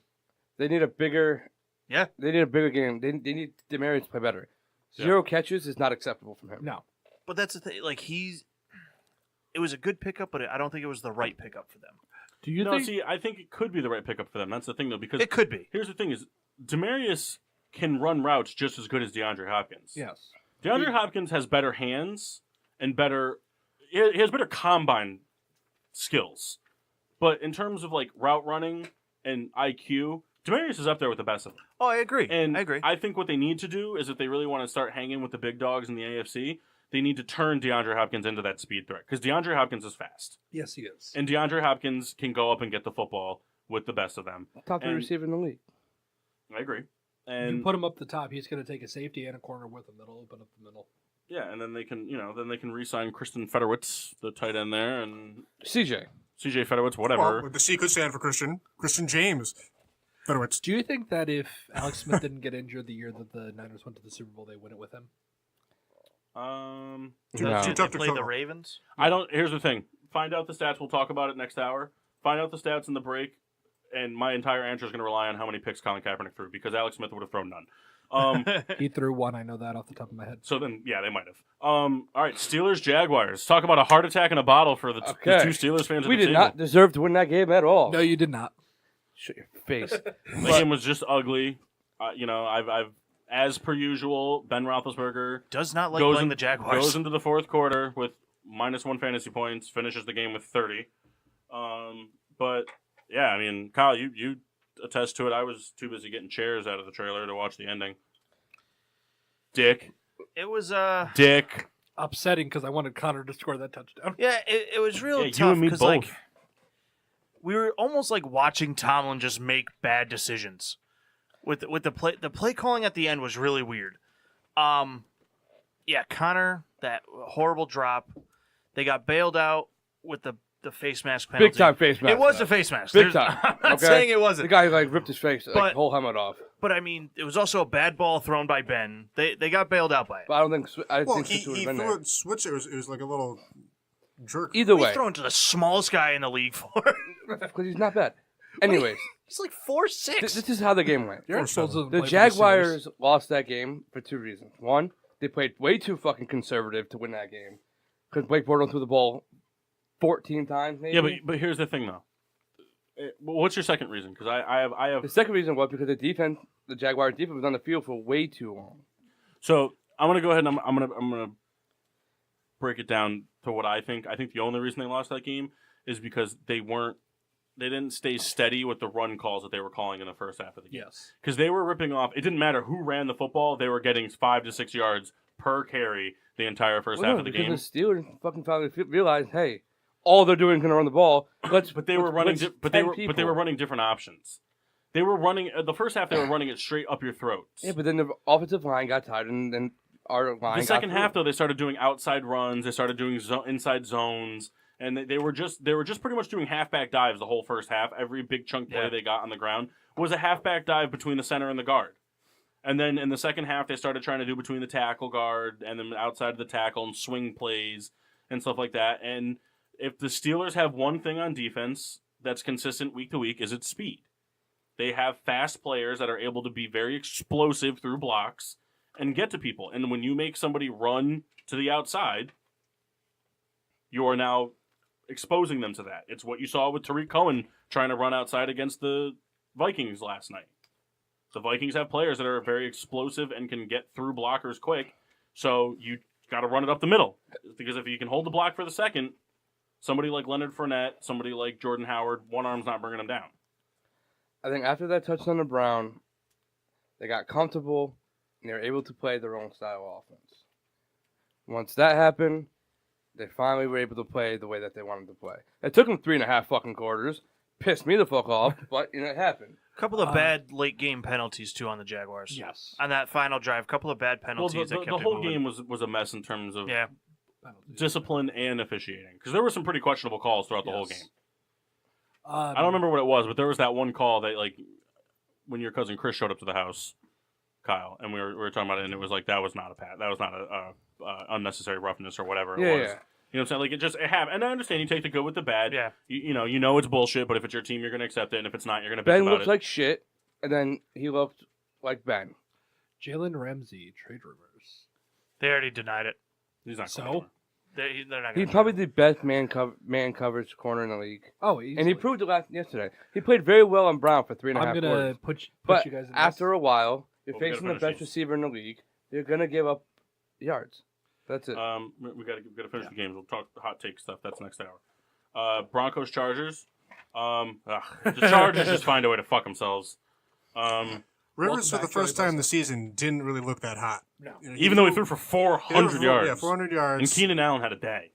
They need a bigger. Yeah. They need a bigger game. They need Demarius to play better. 0 catches is not acceptable from him. No. But that's the thing. Like it was a good pickup, but I don't think it was the right pickup for them. Do you No, think? see, I think it could be the right pickup for them. That's the thing, though, because It could be. here's the thing: is Demarius can run routes just as good as DeAndre Hopkins. Yes. DeAndre Hopkins has better hands and he has better combine skills. But in terms of like route running and IQ, Demarius is up there with the best of them. Oh, I agree. And I agree. I think what they need to do is if they really want to start hanging with the big dogs in the AFC, they need to turn DeAndre Hopkins into that speed threat because DeAndre Hopkins is fast. Yes, he is. And DeAndre Hopkins can go up and get the football with the best of them. Top 3 And- receiver in the league. I agree. You And put him up the top, he's going to take a safety and a corner with him. That'll open up the middle. yeah, and then they can re-sign Kristen Federwitz, the tight end there, and CJ. CJ Federwitz, whatever. Well, the C could stand for Christian James. Fedorowicz. Do you think that if Alex Smith didn't get injured the year that the Niners went to the Super Bowl, they win it with him? No. They Tough to play the fill. Ravens. I don't. Here's the thing. Find out the stats. We'll talk about it next hour. Find out the stats in the break, and my entire answer is going to rely on how many picks Colin Kaepernick threw because Alex Smith would have thrown none. He threw one. I know that off the top of my head. So then, yeah, they might have. All right, Steelers Jaguars. Talk about a heart attack in a bottle for the Okay. 2 Steelers fans. We at the did table. not deserve to win that game at all. No, you did not. Shut your face. The game was just ugly. I've as per usual, Ben Roethlisberger Does not like goes playing in- the Jaguars. goes into the fourth quarter with -1 fantasy points, finishes the game with 30. But yeah, I mean, Kyle, you attest to it. I was too busy getting chairs out of the trailer to watch the ending. Dick. It was Dick. Upsetting because I wanted Connor to score that touchdown. yeah, it was real Yeah, you tough and me because both. like we were almost like watching Tomlin just make bad decisions with the play calling at the end was really weird. Yeah, Connor, that horrible drop. They got bailed out with the face mask penalty. Big time face mask. It was a face mask. Big There's- time. I'm not Okay? saying it The wasn't. guy like ripped his face, But- like whole helmet off. But I mean, it was also a bad ball thrown by Ben. They got bailed out by it. But I don't think Well, think he Switzer would have been threw there. it switch. It was like a little jerk. Either We way, thrown to the smallest guy in the league for. because he's not bad. Anyways, He's like 4'6". this is how the game went. Derek Schultz doesn't The play for Jaguars Steelers. lost that game for 2 reasons. One, they played way too fucking conservative to win that game. Because Blake Bortles threw the ball 14 times, maybe. Yeah, but here's the thing though. What's your second reason? Because I have. The second reason was because the Jaguars defense was on the field for way too long. So I'm gonna go ahead and I'm gonna break it down to what I think. I think the only reason they lost that game is because they didn't stay steady with the run calls that they were calling in the first half of the game. Yes. Because they were ripping off. It didn't matter who ran the football; they were getting 5 to 6 yards per carry the entire first half of the game. Because the Steelers fucking finally realized, hey, all they're doing is going to run the ball. But they were running different options. They were running the first half. They were running it straight up your throats. Yeah, but then the offensive line got tired, and then our line. The second half, though, they started doing outside runs. They started doing inside zones, and they were just pretty much doing halfback dives the whole first half. Every big chunk play they got on the ground was a halfback dive between the center and the guard. And then in the second half, they started trying to do between the tackle guard and then outside of the tackle and swing plays and stuff like that. And if the Steelers have one thing on defense that's consistent week to week, is its speed. They have fast players that are able to be very explosive through blocks and get to people. And when you make somebody run to the outside, you are now exposing them to that. It's what you saw with Tariq Cohen trying to run outside against the Vikings last night. The Vikings have players that are very explosive and can get through blockers quick, so you got to run it up the middle. Because if you can hold the block for the second, somebody like Leonard Fournette, somebody like Jordan Howard, one arm's not bringing them down. I think after that touchdown to Brown, they got comfortable and they were able to play their own style of offense. Once that happened, they finally were able to play the way that they wanted to play. It took them 3.5 fucking quarters. Pissed me the fuck off, but it happened. A couple of bad late game penalties too on the Jaguars. Yes. On that final drive, a couple of bad penalties that kept the it whole moving. game was a mess in terms of Penalties. discipline and officiating. Because there were some pretty questionable calls throughout the whole Yes. game. I don't remember what it was, but there was that one call that, like, when your cousin Chris showed up to the house, Kyle, and we were talking about it, and it was like that was not a unnecessary roughness or whatever it was. Yeah. You know what I'm saying? Like, it happened. And I understand you take the good with the bad. Yeah. You know it's bullshit, but if it's your team, you're going to accept it, and if it's not, you're going to bitch Ben about looked it. like shit, and then he looked like Ben. Jalen Ramsey trade rumors. They already denied it. He's not So? going They're not. He's Gonna probably the best man coverage corner in the league. Oh, And he proved it yesterday. He played very well on Brown for 3.5 I'm gonna quarters. put But you guys in after a while, you're Well, we gotta facing the finish best these. receiver in the league. You're going to give up yards. That's it. We got to finish the games. We'll talk the hot take stuff. That's next hour. Broncos Chargers. The Chargers just find a way to fuck themselves. Rivers, Welcome for the back, first Joey time this season, didn't really look that hot. No. You know, Even though he threw for 400 yards. Yeah, 400 yards. And Keenan Allen had a day.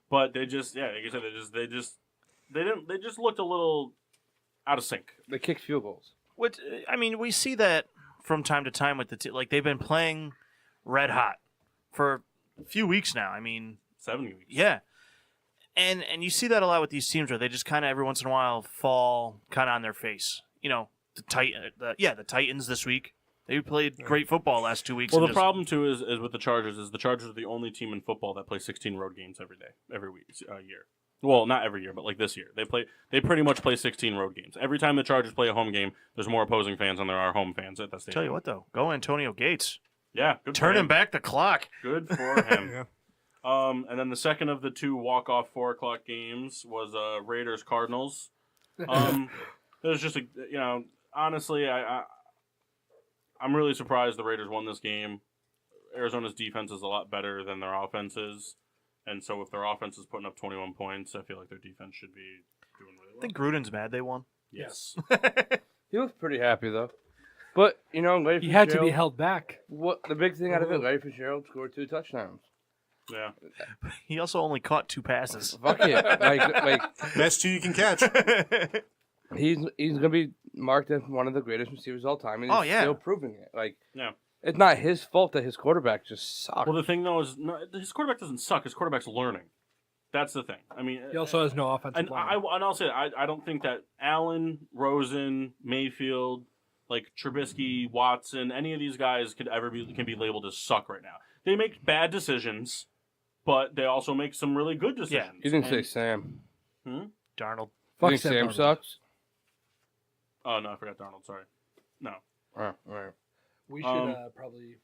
But they just, like I said, they just looked a little out of sync. They kicked field goals. What I mean, we see that from time to time with the team. Like they've been playing red hot for a few weeks now. I mean, 7 weeks. yeah, and you see that a lot with these teams where they just kind of every once in a while fall kind of on their face. You know, the Titans this week. They played great football last 2 weeks. Well, and the just- problem too is with the Chargers is the Chargers are the only team in football that plays 16 road games every week, year. Well, not every year, but like this year, they pretty much play 16 road games. Every time the Chargers play a home game, there's more opposing fans than there are home fans at that stadium. Tell you what though, go Antonio Gates, Yeah, good for turning him. back the clock. Good for him. Yeah. And then the second of the two walk-off 4:00 games was Raiders Cardinals. It was just honestly, I'm really surprised the Raiders won this game. Arizona's defense is a lot better than their offense is, and so if their offense is putting up 21 points, I feel like their defense should be doing really well. I think Gruden's mad they won. Yes. He was pretty happy, though. But, Larry He had to be Fitzgerald- held back. What the big thing out of it, Larry Fitzgerald scored 2 touchdowns. Yeah. He also only caught 2 passes. Fuck it. like Best two you can catch. he's gonna be marked as one of the greatest receivers of all time, and Oh, he's yeah. still proving it. Like, Yeah. it's not his fault that his quarterback just sucks. Well, the thing though is, his quarterback doesn't suck. His quarterback's learning. That's the thing. I mean, He also has no offensive and line. I'll say I don't think that Allen, Rosen, Mayfield, like Trubisky, Watson, any of these guys can be labeled as suck right now. They make bad decisions, but they also make some really good decisions. You didn't say And- Sam. Darnold. Fuck think Sam Darnold. sucks? Oh no, I forgot Darnold. Sorry. No. Oh, all right. We should probably.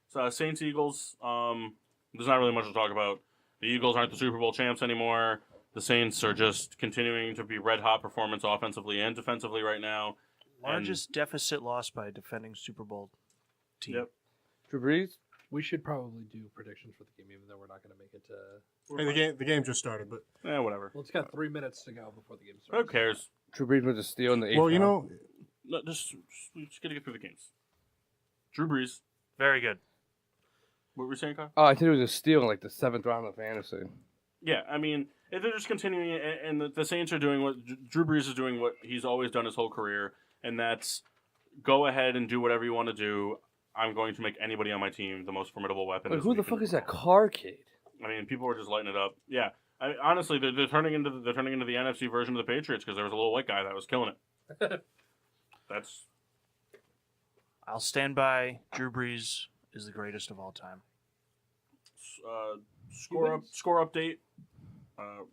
So Saints Eagles. There's not really much to talk about. The Eagles aren't the Super Bowl champs anymore. The Saints are just continuing to be red hot performance offensively and defensively right now. Largest deficit lost by a defending Super Bowl team. Yep. Drew Brees? We should probably do predictions for the game, even though we're not going to make it to. Hey, the game just started, but Whatever. Well, it's got 3 minutes to go before the game Who starts. cares? Drew Brees was a steal in the 8th well, you round. know, No, we just got to get through the games. Drew Brees. Very good. What were we saying, Kyle? Oh, I think it was a steal in like the 7th round of fantasy. Yeah, I mean, if they're just continuing, and the Saints are doing what Drew Brees is doing, what he's always done his whole career, and that's go ahead and do whatever you want to do. I'm going to make anybody on my team the most formidable weapon. Wait, this who the week fuck in is that football. car kid? I mean, people were just lighting it up. Yeah, honestly, they're turning into the NFC version of the Patriots because there was a little white guy that was killing it. That's I'll stand by. Drew Brees is the greatest of all time. score update.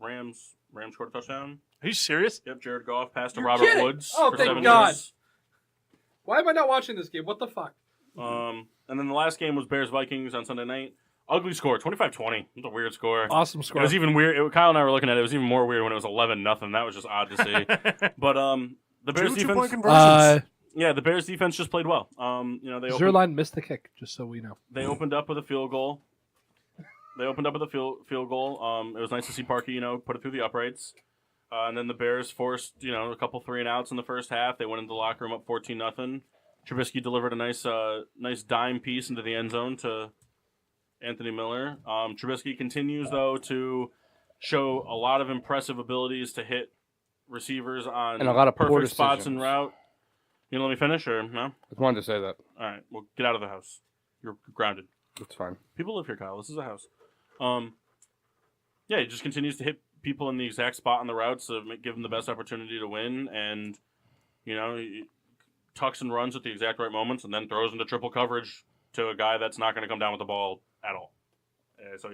Rams scored a touchdown. Are you serious? Yep, Jared Goff passed to You're Robert kidding! Woods Oh, for thank 7 God. yards. Why am I not watching this game? What the fuck? And then the last game was Bears-Vikings on Sunday night. Ugly score, 25-20. It's a weird score. Awesome It score. was even weird. Kyle and I were looking at it. It was even more weird when it was 11-0. That was just odd to see. But the Bears two-point defense, conversions. yeah, the Bears defense just played well. They Zerline missed the kick, just so we know. they opened up with a field goal. It was nice to see Parkey, put it through the uprights. And then the Bears forced, a couple 3-and-outs in the first half. They went into the locker room up 14-0. Trubisky delivered a nice dime piece into the end zone to Anthony Miller. Trubisky continues, though, to show a lot of impressive abilities to hit receivers on And a lot of poor perfect spots en decisions. route. You gonna let me finish, or no? I just wanted to say that. All right, well, get out of the house. You're grounded. It's fine. People live here, Kyle. This is a house. Yeah, he just continues to hit people in the exact spot on the routes to give them the best opportunity to win, and he tucks and runs at the exact right moments, and then throws into triple coverage to a guy that's not going to come down with the ball at all. So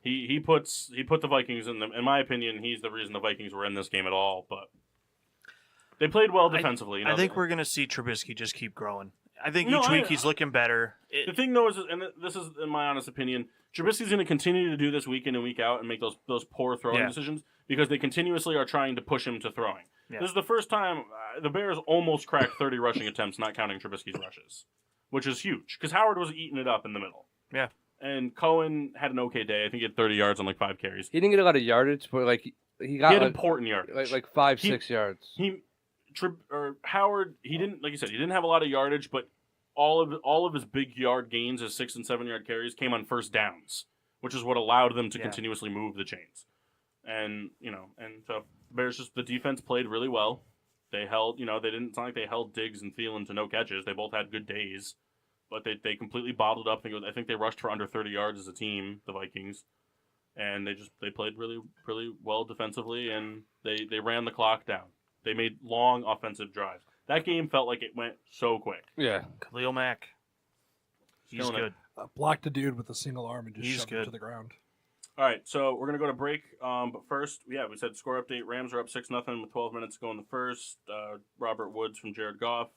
he put the Vikings in them. In my opinion, he's the reason the Vikings were in this game at all. But they played well defensively. I think we're going to see Trubisky just keep growing. I think No, each week he's looking better. The thing, though, is, and this is in my honest opinion, Trubisky's going to continue to do this week in and week out and make those poor throwing decisions because they continuously are trying to push him to throwing. Yeah. This is the first time the Bears almost cracked 30 rushing attempts, not counting Trubisky's rushes, which is huge because Howard was eating it up in the middle. Yeah. And Cohen had an okay day. I think he had 30 yards on like 5 carries. He didn't get a lot of yardage, but like he got He had like, important yardage. like 5-6 yards. Howard, he didn't, like you said, he didn't have a lot of yardage, but all of his big yard gains, his 6 and 7 yard carries, came on first downs, which is what allowed them to continuously move the chains. And so the defense played really well. They held, it's not like they held Diggs and Thielen to no catches. They both had good days, but they completely bottled up. I think they rushed for under 30 yards as a team, the Vikings, and they played really, really well defensively, and they ran the clock down. They made long offensive drives. That game felt like it went so quick. Yeah. Khalil Mack. He's Killing it. good. Blocked a dude with a single arm and just He's shoved him good. to the ground. All right, so we're going to go to break. But first, we said score update. Rams are up 6-0 with 12 minutes to go in the first. Robert Woods from Jared Goff.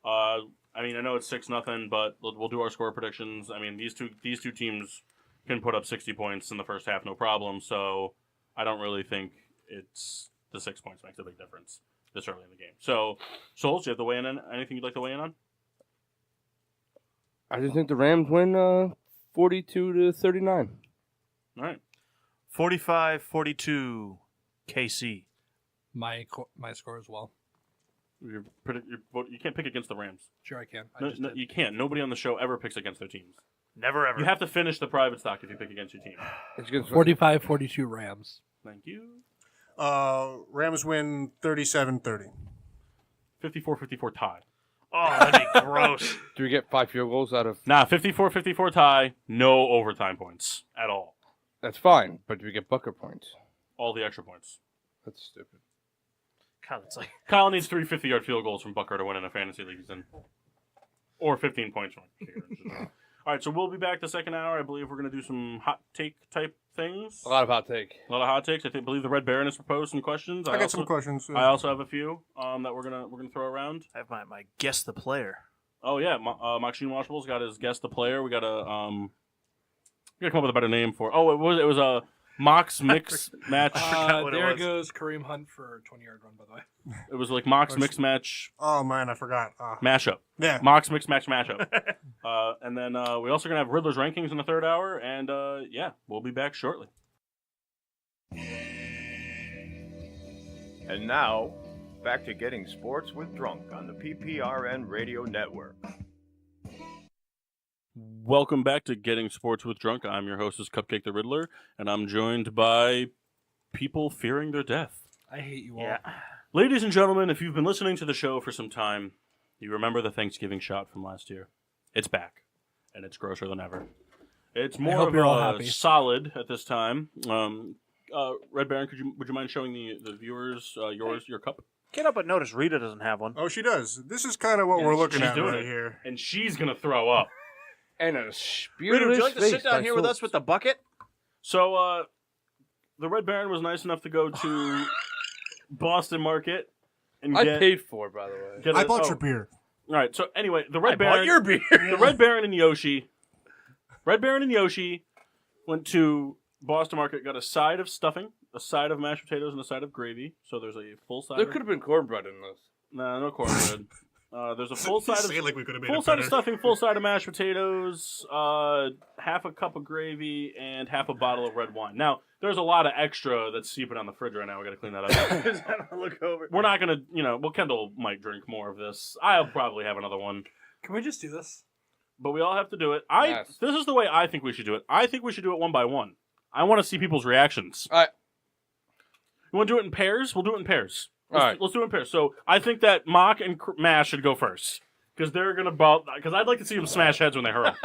I know it's 6-0, but we'll do our score predictions. I mean, these two teams can put up 60 points in the first half, no problem. So I don't really think it's the 6 points makes a big difference this early in the game. So, Souls, you have to weigh in on anything you'd like to weigh in on? I just think the Rams win 42-39. All right. 45-42 KC. My score as well. You can't pick against the Rams. Sure, I can. No, you can't. Nobody on the show ever picks against their teams. Never ever. You have to finish the private stock if you pick against your team. It's against 45-42 Rams. Thank you. Rams win 37-30. 54-54 tie. Oh, that'd be gross. Do we get 5 field goals out of? Nah, 54-54 tie. No overtime points at all. That's fine, but do we get Bucker points? All the extra points. That's stupid. God, it's like Kyle needs 3 50-yard field goals from Bucker to win in a fantasy league he's in. Or 15 points from kicker. All All right, so we'll be back the second hour. I believe we're going to do some hot take type things. A lot of hot take. A lot of hot takes. I believe the Red Baron has proposed some questions. I got some questions. I also have a few that we're gonna throw around. I have my guess the player. Oh yeah, Maxine Washable's got his guess the player. We got to come up with a better name for. Oh, it was a Mox mix match. There goes Kareem Hunt for a 20-yard run, by the way. It was like Mox mix match Oh man, I forgot. mashup. Yeah. Mox mix match mashup. And then we also gonna have Riddler's rankings in the third hour, and yeah, we'll be back shortly. And now, back to Getting Sports with Drunk on the PPRN Radio Network. Welcome back to Getting Sports with Drunk. I'm your hostess, Cupcake the Riddler, and I'm joined by people fearing their death. I hate you all. Yeah. Ladies and gentlemen, if you've been listening to the show for some time, you remember the Thanksgiving shot from last year. It's back, and it's grosser than ever. It's more hope of you're all a happy. solid at this time. Red Baron, would you mind showing the viewers your cup? Can't help but notice Rita doesn't have one. Oh, she does. This is kind of what Yeah, we're looking she's at doing right it. here. And she's gonna throw up. And a Rita, spiritless would you like to face sit down by here with Schultz. us with the bucket? So, the Red Baron was nice enough to go to Boston Market and I get. paid for, by the way. get I a- bought oh, your beer. All right. So anyway, the I Red Baron. bought your beer. The Red Baron and Yoshi. Red Baron and Yoshi went to Boston Market, got a side of stuffing, a side of mashed potatoes, and a side of gravy. So there's a full side. There could have been cornbread in this. Nah, no cornbread. There's a full side Say of like we could have made full it side better. of stuffing, full side of mashed potatoes, half a cup of gravy, and half a bottle of red wine. Now, there's a lot of extra that's seeping on the fridge right now. We got to clean that up. Look over. We're not gonna, well, Kendall might drink more of this. I'll probably have another one, Can we just do this? but we all have to do it. Yes. This is the way I think we should do it. I think we should do it one by one. I want to see people's reactions. All right. You want to do it in pairs? We'll do it in pairs. All right. Let's do it in pairs. So I think that Mock and Mash should go first. Because they're going to because I'd like to see them smash heads when they hurl.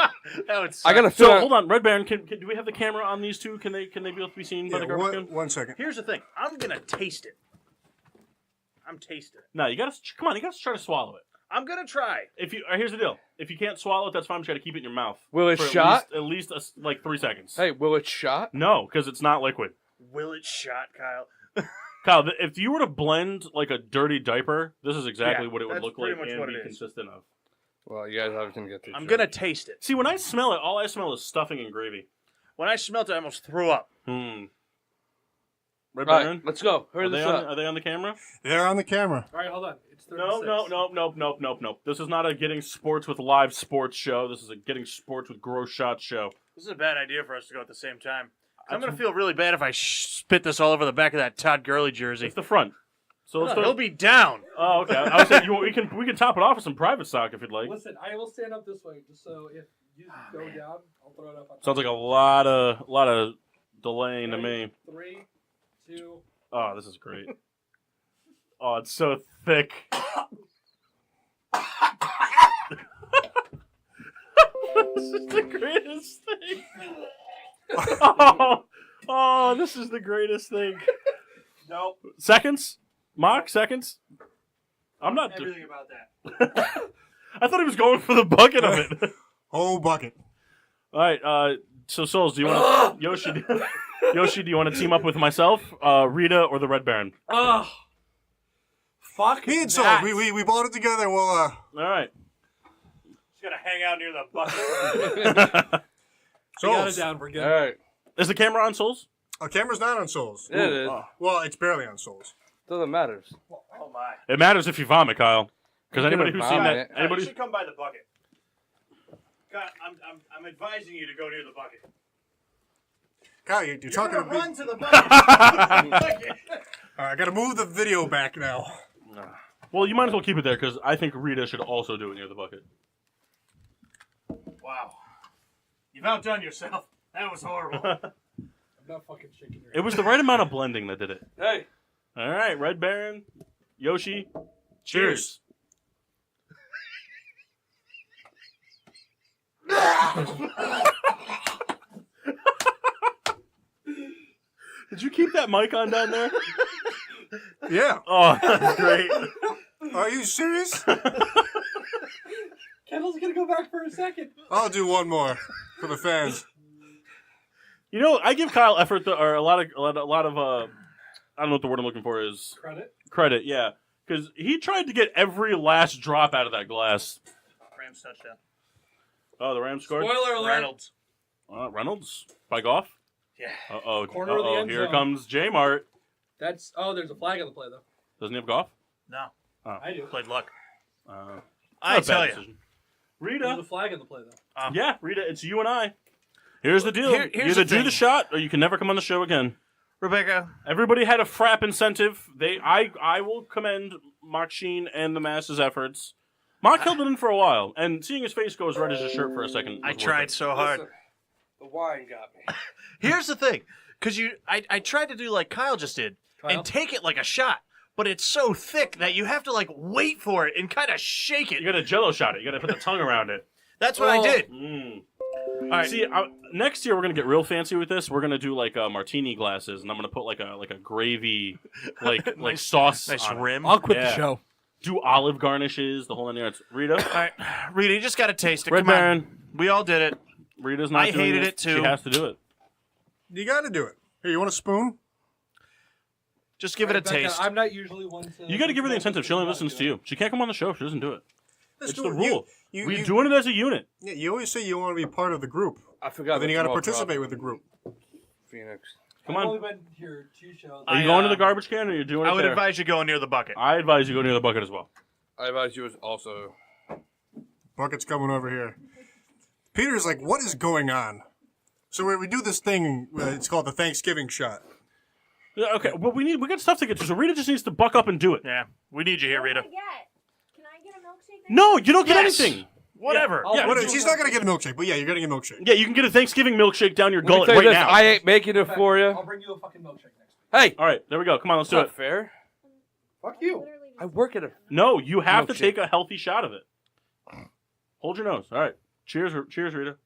That would I gotta So feel. hold on, Red Baron. Do we have the camera on these two? Can they be able to be seen by the Yeah, garbage can? one second. Here's the thing. I'm gonna taste it. I'm tasting it. No, you got to come on. You got to try to swallow it. I'm gonna try. Here's the deal. If you can't swallow it, that's fine. But you got to keep it in your mouth. Will it for shot? At least like 3 seconds. Hey, will it shot? No, because it's not liquid. Will it shot, Kyle? Kyle, if you were to blend like a dirty diaper, this is exactly Yeah, what it would that's look pretty like much and what be it is. consistent of. Well, you guys obviously didn't get this. I'm gonna taste it. See, when I smell it, all I smell is stuffing and gravy. When I smelled it, I almost threw up. Red All Baron, right, let's go. Hurry are they this on? up. Are they on the camera? They're on the camera. All right, hold on. It's 36. No. This is not a Getting Sports with Live Sports show. This is a Getting Sports with Gross Shots show. This is a bad idea for us to go at the same time. I'm gonna feel really bad if I spit this all over the back of that Todd Gurley jersey. It's the front. So let's He'll be down. Oh, okay. I was saying we can top it off with some private stock if you'd like. Listen, I will stand up this way, just so if you go down, I'll throw it up on top. Sounds like a lot of delaying to me. 3, 2. Oh, this is great. Oh, it's so thick. This is the greatest thing. Oh, this is the greatest thing. Nope. Seconds? Mock, seconds? I'm not. Everything about that. I thought he was going for the bucket of it. Whole bucket. All right, so Souls, do you want to... Yoshi, do you want to team up with myself, Rita, or the Red Baron? Oh, fuck. Me and Soul, that. we bought it together. Well, All right. Just gotta hang out near the bucket. We got it Souls. down. We're good. All right. Is the camera on, Souls? Our camera's not on Souls. It is. Oh. Well, it's barely on Souls. Doesn't matter. Oh my. It matters if you vomit, Kyle. Because You anybody can who's seen vomit. that... You Anybody... should come by the bucket. God, I'm advising you to go near the bucket. Kyle, you're talking You're to gonna me. run to the bucket. All right, I got to move the video back now. Well, you might as well keep it there, because I think Rita should also do it near the bucket. Wow. You've outdone yourself. That was horrible. I'm not fucking shaking your It was the right amount of blending that did it. Hey. All right, Red Baron, Yoshi, cheers. Did you keep that mic on down there? Yeah. Oh, that's great. Are you serious? Kendall's gonna go back for a second. I'll do one more for the fans. You know, I give Kyle effort, or a lot of I don't know what the word I'm looking for is. Credit, yeah. Because he tried to get every last drop out of that glass. Rams touchdown. Oh, the Rams scored? Spoiler alert. Reynolds. Reynolds? By Goff? Yeah. Uh-oh. Corner of the end Here zone. comes J-Mart. There's a flag on the play though. Doesn't he have Goff? No. Oh. I do. Played luck. Not I a bad tell you. decision. There's Rita. a flag on the play though. Yeah, Rita, it's you and I. Here's the deal. Here's you either the do thing. the shot, or you can never come on the show again. Rebecca. Everybody had a frap incentive. I will commend Mock Sheen and the Mass's efforts. Mock held it in for a while, and seeing his face go as red as his shirt for a second. I was worth tried it. so hard. Listen, the wine got me. Here's the thing. Because I tried to do like Kyle just did Kyle? and take it like a shot. But it's so thick that you have to like wait for it and kind of shake it. You got to Jello shot it. You got to put the tongue around it. That's what I did. All right. See, next year we're gonna get real fancy with this. We're gonna do like martini glasses, and I'm gonna put like a gravy, like sauce. Nice on it. rim. I'll quit Yeah. the show. Do olive garnishes, the whole 9 yards. Rita, All right, Rita, you just got to taste it. Red Come on. Baron. We all did it. Rita's not. I doing hated it, too. She has to do it. You got to do it. Here, you want a spoon? Just give it a Rebecca, taste. I'm not usually one to. You got to give her the incentive. She only listens to you. She can't come on the show if she doesn't do it. Let's It's do the it. rule. You We're doing it as a unit. Yeah, you always say you want to be part of the group, I forgot. but then you that got to small participate drop. with the group. Phoenix. Come I've on. only been here 2 shows. Are you I, going to the garbage can, or are you doing it I would there? advise you going near the bucket. I advise you go near the bucket as well. I advise you also. Bucket's coming over here. Peter's like, what is going on? So we do this thing. It's called the Thanksgiving Shot. Yeah, okay, well we got stuff to get to, so Rita just needs to buck up and do it. Yeah, we need you here, Rita. What do I get? Can I get a milkshake? then? No, you don't get Yes. anything. Whatever. I'll Yeah, bring What, you she's a- not gonna get a milkshake, but yeah, you're getting a milkshake. Yeah, you can get a Thanksgiving milkshake down your Let me gullet tell you right this, now. I ain't making it for you. I'll bring you a fucking milkshake next week. Hey, All right, there we go. Come on, let's do not it. fair. Fuck you. Literally just- I work at a. No, you have to Milkshake. take a healthy shot of it. Hold your nose. All right. Cheers, Rita.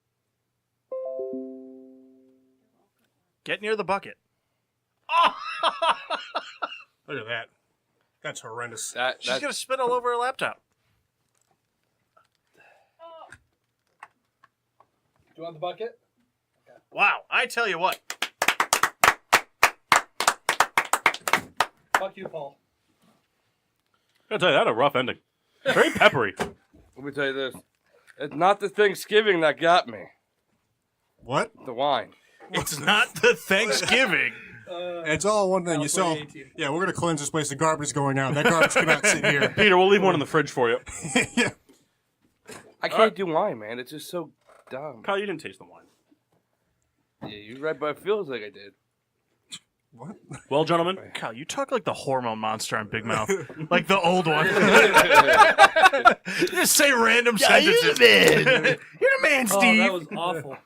Get near the bucket. Look at that. That's horrendous. That She's gonna spit all over her laptop. Do you want the bucket? Wow, I tell you what. Fuck you, Paul. I gotta tell you, that had a rough ending. Very peppery. Let me tell you this. It's not the Thanksgiving that got me. What? The wine. It's not the Thanksgiving. It's all one thing. You sell. 2018. Yeah, we're gonna cleanse this place. The garbage is going out. That garbage cannot sit here. Peter, we'll leave one in the fridge for you. Yeah. I can't do wine, man. It's just so dumb. Kyle, you didn't taste the wine. Yeah, you're right, but it feels like I did. What? Well, gentlemen, Kyle, you talk like the hormone monster on Big Mouth. Like the old one. Just say random sentences. You're the man, Oh, Steve. that was awful.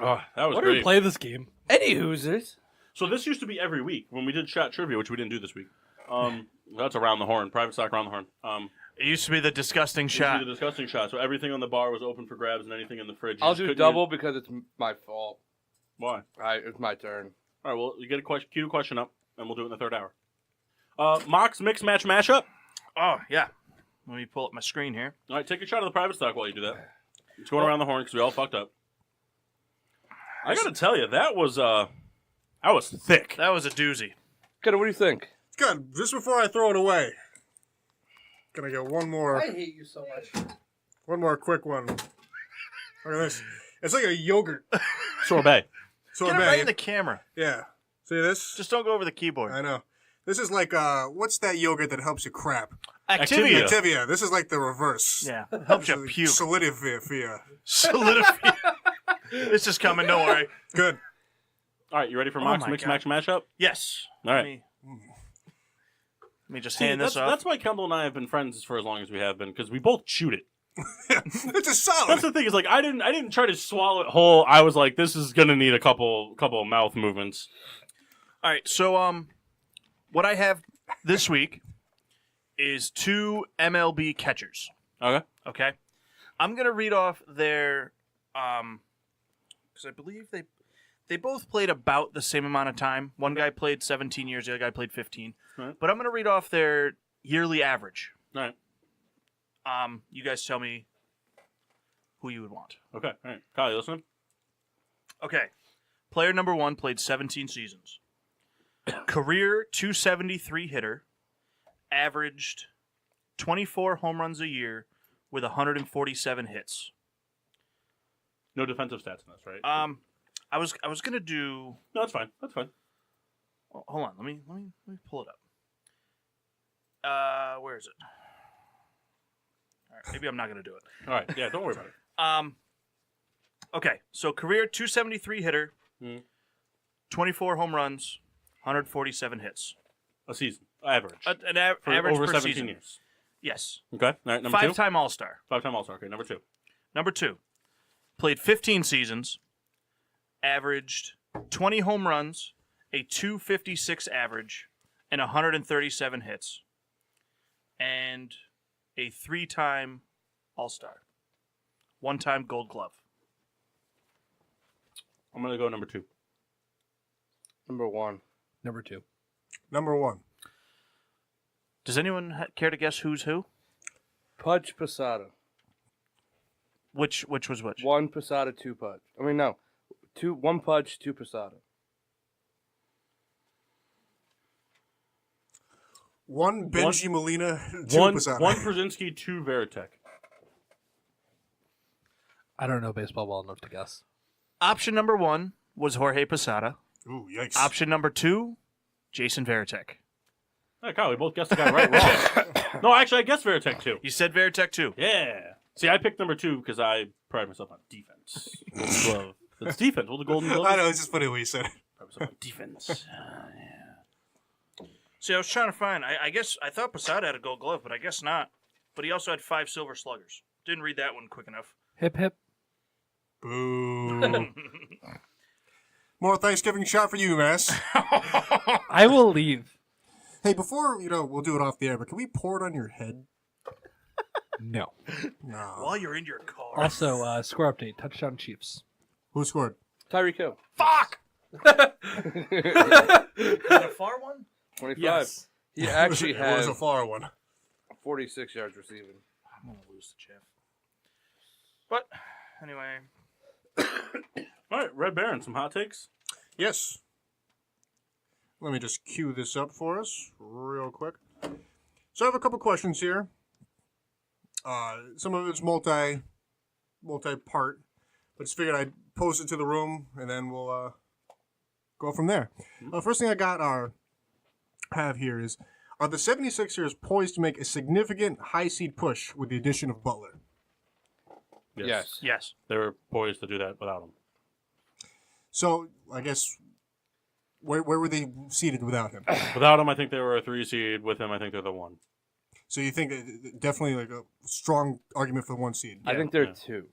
oh, that was Why do we great. play this game? Any hoosers. So this used to be every week when we did shot trivia, which we didn't do this week. That's around the horn, private stock around the horn. It used to be the disgusting It shot. was the disgusting shot. So everything on the bar was open for grabs, and anything in the fridge. you I'll just do couldn't double get- because it's my fault. Why? It's my turn. All right. Well, you get a question, cue a question up, and we'll do it in the third hour. Mox mix match mashup. Oh, yeah. Let me pull up my screen here. All right, take a shot of the private stock while you do that. It's going around the horn because we all fucked up. I gotta tell you, that was thick. That was a doozy. Kenny, what do you think? Good. Just before I throw it away, gonna get one more. I hate you so much. One more quick one. Look at this. It's like a yogurt Sorbet. Get it right sorbet. in the camera. Yeah. See this? Just don't go over the keyboard. I know. This is like what's that yogurt that helps you crap? Activia. Activia. Activia. This is like the reverse. Yeah. Helps you puke. Solidifia. Solidify. This is coming, don't worry. Good. All right, you ready for Oh Mox my mix God. match mashup? Yes. All right. Let me just See, hand this off. that's why Kendall and I have been friends for as long as we have been, because we both chewed it. It's a solid. That's the thing, is like I didn't try to swallow it whole. I was like, this is gonna need a couple mouth movements. All right, so what I have this week is 2 MLB catchers. Okay. Okay, I'm gonna read off their because I believe they both played about the same amount of time. One guy played 17 years, the other guy played 15. Right. But I'm gonna read off their yearly average. All right. You guys tell me who you would want. Okay, all right. Kyle, you listening? Okay. Player number 1 played 17 seasons. Career 273 hitter. Averaged 24 home runs a year with 147 hits. No defensive stats in this, right? I was gonna do. No, that's fine. That's fine. Oh, hold on. Let me pull it up. Where is it? All right, maybe I'm not gonna do it. All right. Yeah, don't worry about it. Okay. So career 273 hitter, Hmm. 24 home runs, 147 hits. A season. Average. An For average over per 17 season. years. Yes. Okay. All right, number 2. 5-time All-Star. 5-time All-Star. Okay, number 2. Number 2, played 15 seasons, averaged 20 home runs, a 256 average, and 137 hits, and a 3-time All-Star, 1-time Gold Glove. I'm going to go number 2. Number 1. Number 2. Number 1. Does anyone care to guess who's who? Pudge Posada. Which was which? 1 Posada, 2 Pudge. I mean, no. 1 Pudge, 2 Posada. 1 Benji Molina, 2 One Posada. Brzezinski, 2 Veritek. I don't know baseball well enough to guess. Option number 1 was Jorge Posada. Ooh, yikes. Option number 2, Jason Veritek. Hey, Kyle, we both guessed the guy right wrong. No, actually, I guessed Veritek, too. You said Veritek too. Yeah. See, I picked number 2 because I pride myself on defense. Golden Glove. It's defense. Well, the Golden Glove. I know, it's just funny when you said it. Pride myself on defense. See, I was trying to find. I guess I thought Posada had a Gold Glove, but I guess not. But he also had 5 Silver Sluggers. Didn't read that one quick enough. Hip hip. Boo. More Thanksgiving shot for you, Mass. I will leave. Hey, before, we'll do it off the air, but can we pour it on your head? No. No. While you're in your car. Also, score update. Touchdown Chiefs. Who scored? Tyreek Hill. Fuck! Is that a far one? 25. Yes. He actually It was had a far one. 46 yards receiving. I'm going to lose the chaff. But, anyway. All right, Red Baron, some hot takes? Yes. Let me just cue this up for us real quick. So I have a couple questions here. Some of it's multi-part, but just figured I'd post it to the room, and then we'll go from there. First thing I have here is, are the 76ers poised to make a significant high seed push with the addition of Butler? Yes. Yes. They were poised to do that without him. So I guess where were they seated without him? Without him, I think they were a 3 seed. With him, I think they're the 1. So you think definitely like a strong argument for the 1 seed? I think they're yeah. 2.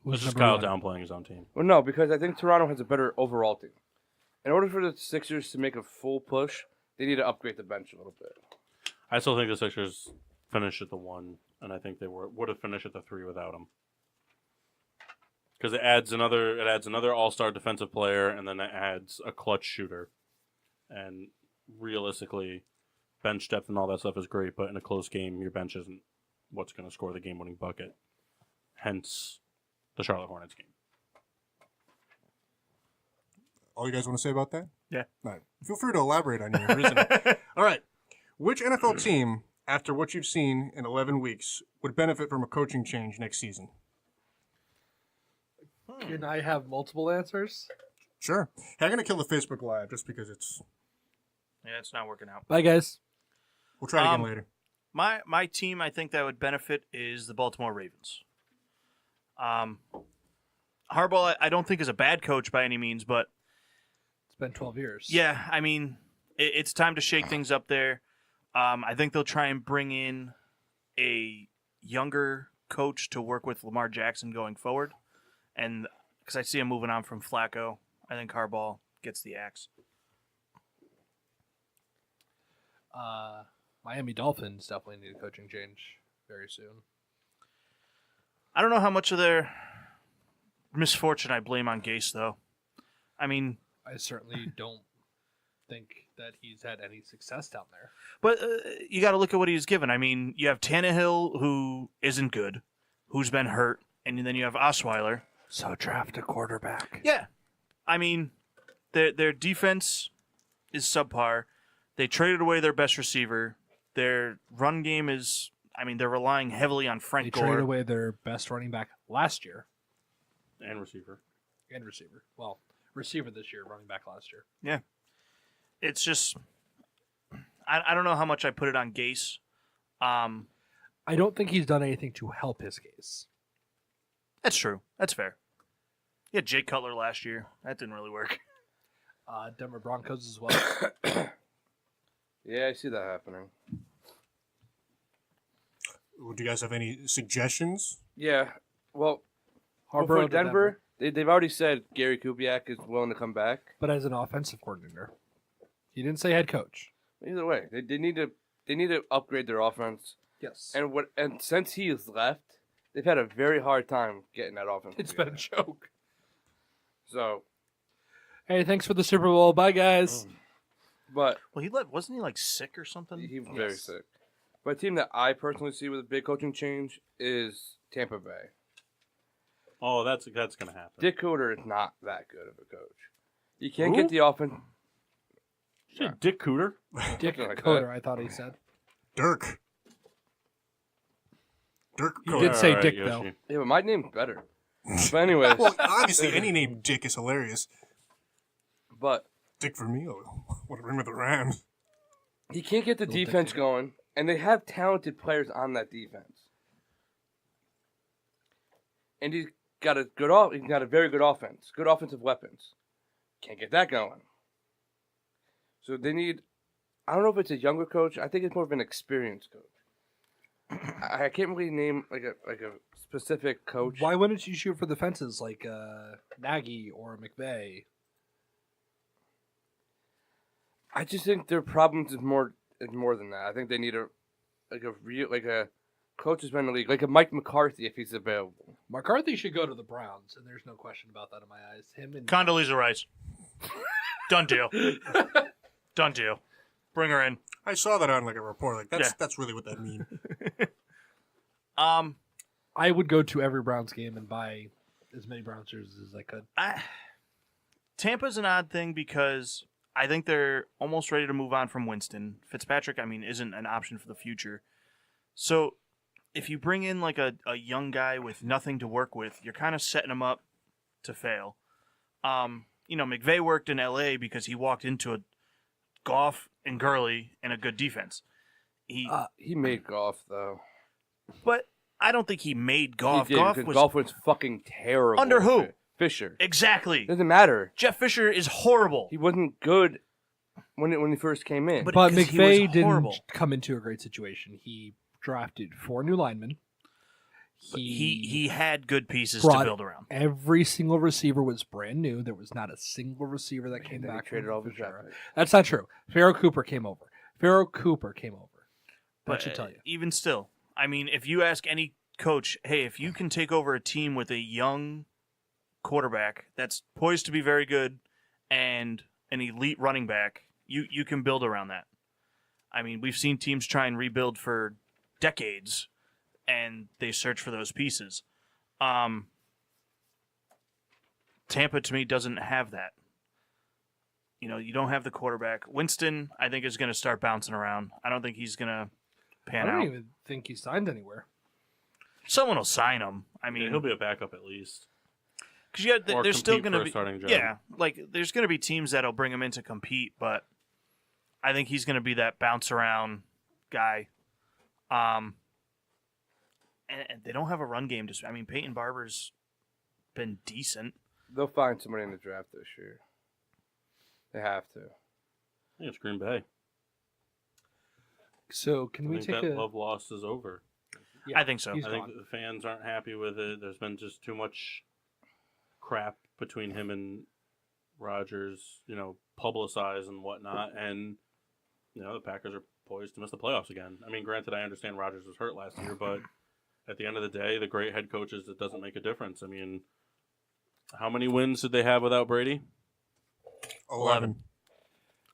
This is number Kyle 1? downplaying his own team. Well, no, because I think Toronto has a better overall team. In order for the Sixers to make a full push, they need to upgrade the bench a little bit. I still think the Sixers finish at the 1, and I think they would have finished at the 3 without him. Because it adds another all-star defensive player, and then it adds a clutch shooter. And realistically, bench depth and all that stuff is great, but in a close game, your bench isn't what's going to score the game-winning bucket. Hence, the Charlotte Hornets game. All you guys want to say about that? Yeah. All right. Feel free to elaborate on your reasoning. All right. Which NFL team, after what you've seen in 11 weeks, would benefit from a coaching change next season? Can I have multiple answers? Sure. Hey, I'm going to kill the Facebook Live just because Yeah, it's not working out. Bye, guys. we'll try it again later. My team, I think that would benefit is the Baltimore Ravens. Harbaugh, I don't think is a bad coach by any means, but It's been 12 years. yeah, I mean, it's time to shake things up there. I think they'll try and bring in a younger coach to work with Lamar Jackson going forward, and because I see him moving on from Flacco, I think Harbaugh gets the axe. Miami Dolphins definitely need a coaching change very soon. I don't know how much of their misfortune I blame on Gase, though. I mean, I certainly don't think that he's had any success down there. But you got to look at what he's given. I mean, you have Tannehill, who isn't good, who's been hurt, and then you have Osweiler. So draft a quarterback. Yeah. I mean, their defense is subpar. They traded away their best receiver. Their run game is, I mean, they're relying heavily on Frank They Gore. traded away their best running back last year. And receiver. And receiver. Well, receiver this year, running back last year. Yeah. It's just, I don't know how much I put it on Gase. I don't think he's done anything to help his case. That's true. That's fair. Yeah, Jay Cutler last year. That didn't really work. Denver Broncos as well. Yeah, I see that happening. Do you guys have any suggestions? Yeah, well, Harbaugh for to Denver, they've already said Gary Kubiak is willing to come back. but as an offensive coordinator. He didn't say head coach. Either way, they need to upgrade their offense. Yes. And since he has left, they've had a very hard time getting that offense. It's been a together. joke. So, Hey, thanks for the Super Bowl. Bye, guys. but Well, he left. Wasn't he like sick or something? he was very Yes. sick. But a team that I personally see with a big coaching change is Tampa Bay. Oh, that's going to happen. Dick Cooter is not that good of a coach. You can't Who? get the offense. You said Dick Cooter? Dick Something like Coder, I thought he said. Dirk. Dirk You Coder. did say Alright, Dick, Yoshi. though. Yeah, but my name's better. But anyways, Well, obviously, any name Dick is hilarious. but Dick Vermeil. What a ring with the Rams. he can't get the Little Dick defense Cooter. going, and they have talented players on that defense. And he's got a very good offense, good offensive weapons. Can't get that going. So they need. I don't know if it's a younger coach. I think it's more of an experienced coach. I can't really name like a specific coach. Why wouldn't you shoot for the fences like Nagy or McVay? I just think their problems is more than that. I think they need a coach who's been in the league, like a Mike McCarthy if he's available. McCarthy should go to the Browns, and there's no question about that in my eyes. Him and Condoleezza Rice. Done deal. Done deal. Bring her in. I saw that on like a report. Like that's really what that means. I would go to every Browns game and buy as many Browns jerseys as I could. Tampa's an odd thing because I think they're almost ready to move on from Winston. Fitzpatrick, I mean, isn't an option for the future. So if you bring in like a young guy with nothing to work with, you're kind of setting him up to fail. McVay worked in L.A. because he walked into a Goff and Gurley and a good defense. He made Goff though. But I don't think he made Goff. He did, because Goff was fucking terrible. Under who? Fisher. Exactly. Doesn't matter. Jeff Fisher is horrible. He wasn't good when he first came in. But But because he McVay was didn't horrible. come into a great situation. He drafted 4 new linemen. He had good pieces to brought build around. Every single receiver was brand new. There was not a single receiver that came Then he back. traded from all the Fisher. draft picks. That's not true. Pharaoh Cooper came over. That But should tell you. even still, I mean, if you ask any coach, hey, if you can take over a team with a young quarterback that's poised to be very good and an elite running back, you can build around that. I mean, we've seen teams try and rebuild for decades, and they search for those pieces. Tampa, to me, doesn't have that. You don't have the quarterback. Winston, I think, is going to start bouncing around. I don't think he's going to I pan don't out. even think he signed anywhere. Someone will sign him. I I mean, mean, he'll be a backup at least. because Or there's still compete going to for a be starting job. yeah, like there's going to be teams that'll bring him in to compete, but I think he's going to be that bounce around guy. And they don't have a run game. I mean, Peyton Barber's been decent. They'll find somebody in the draft this year. They have to. I think it's Green Bay. So can I we think take that a? love loss is over. Yeah, I think so. he's I think gone. the fans aren't happy with it. There's been just too much crap between him and Rodgers, publicized and whatnot. And, the Packers are poised to miss the playoffs again. I mean, granted, I understand Rodgers was hurt last year, but at the end of the day, the great head coaches, it doesn't make a difference. I mean, how many wins did they have without Brady? 11.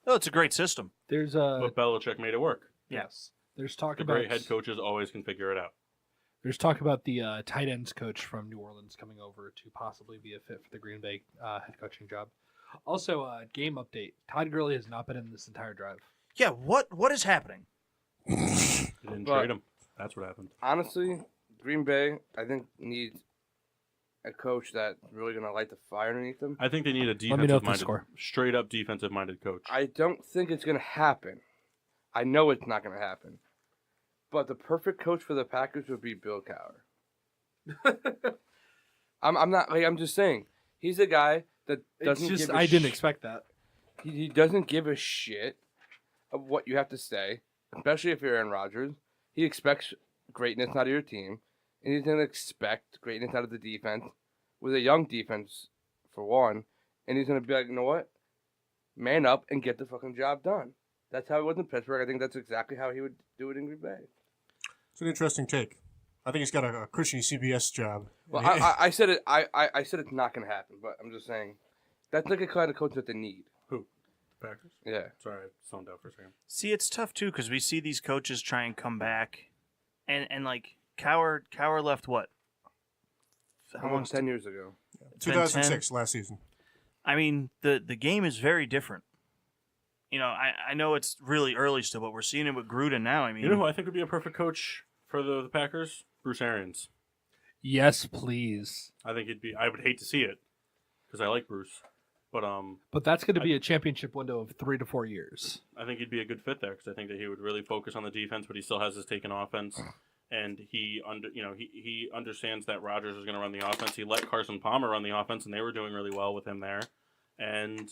Oh, it's a great system. There's But Belichick made it work. yes. There's talk The about great head coaches always can figure it out. There's talk about the tight ends coach from New Orleans coming over to possibly be a fit for the Green Bay head coaching job. Also, game update. Todd Gurley has not been in this entire drive. Yeah, what is happening? They didn't But- trade him. That's what happened. Honestly, Green Bay, I think, needs a coach that's really going to light the fire underneath them. I think they need a Let me know if they defensive-minded, score. straight up defensive-minded coach. I don't think it's going to happen. I know it's not going to happen. But the perfect coach for the Packers would be Bill Cowher. I'm just saying. He's a guy that doesn't give a I didn't sh- expect that. He doesn't give a shit of what you have to say, especially if you're Aaron Rodgers. He expects greatness out of your team, and he's going to expect greatness out of the defense with a young defense, for one. And he's going to be like, you know what? Man up and get the fucking job done. That's how it was in Pittsburgh. I think that's exactly how he would do it in Green Bay. It's an interesting take. I think he's got a cushy CBS job. Well, I said it. I said it's not going to happen, but I'm just saying that's like a kind of coach that they need. Who? The Packers? Yeah. Sorry, I zoned out for a second. See, it's tough too because we see these coaches try and come back, and like Cowher left what? How long? Almost 10 years ago. It's been 2006, last season. I mean, the game is very different. You know, I know it's really early still, but we're seeing it with Gruden now. I mean, You know who I think would be a perfect coach for the Packers? Bruce Arians. Yes, please. I think he'd be. I would hate to see it because I like Bruce, but But that's going to be a championship window of 3 to 4 years. I think he'd be a good fit there because I think that he would really focus on the defense, but he still has his take in offense, and he understands that Rodgers is going to run the offense. He let Carson Palmer run the offense, and they were doing really well with him there, and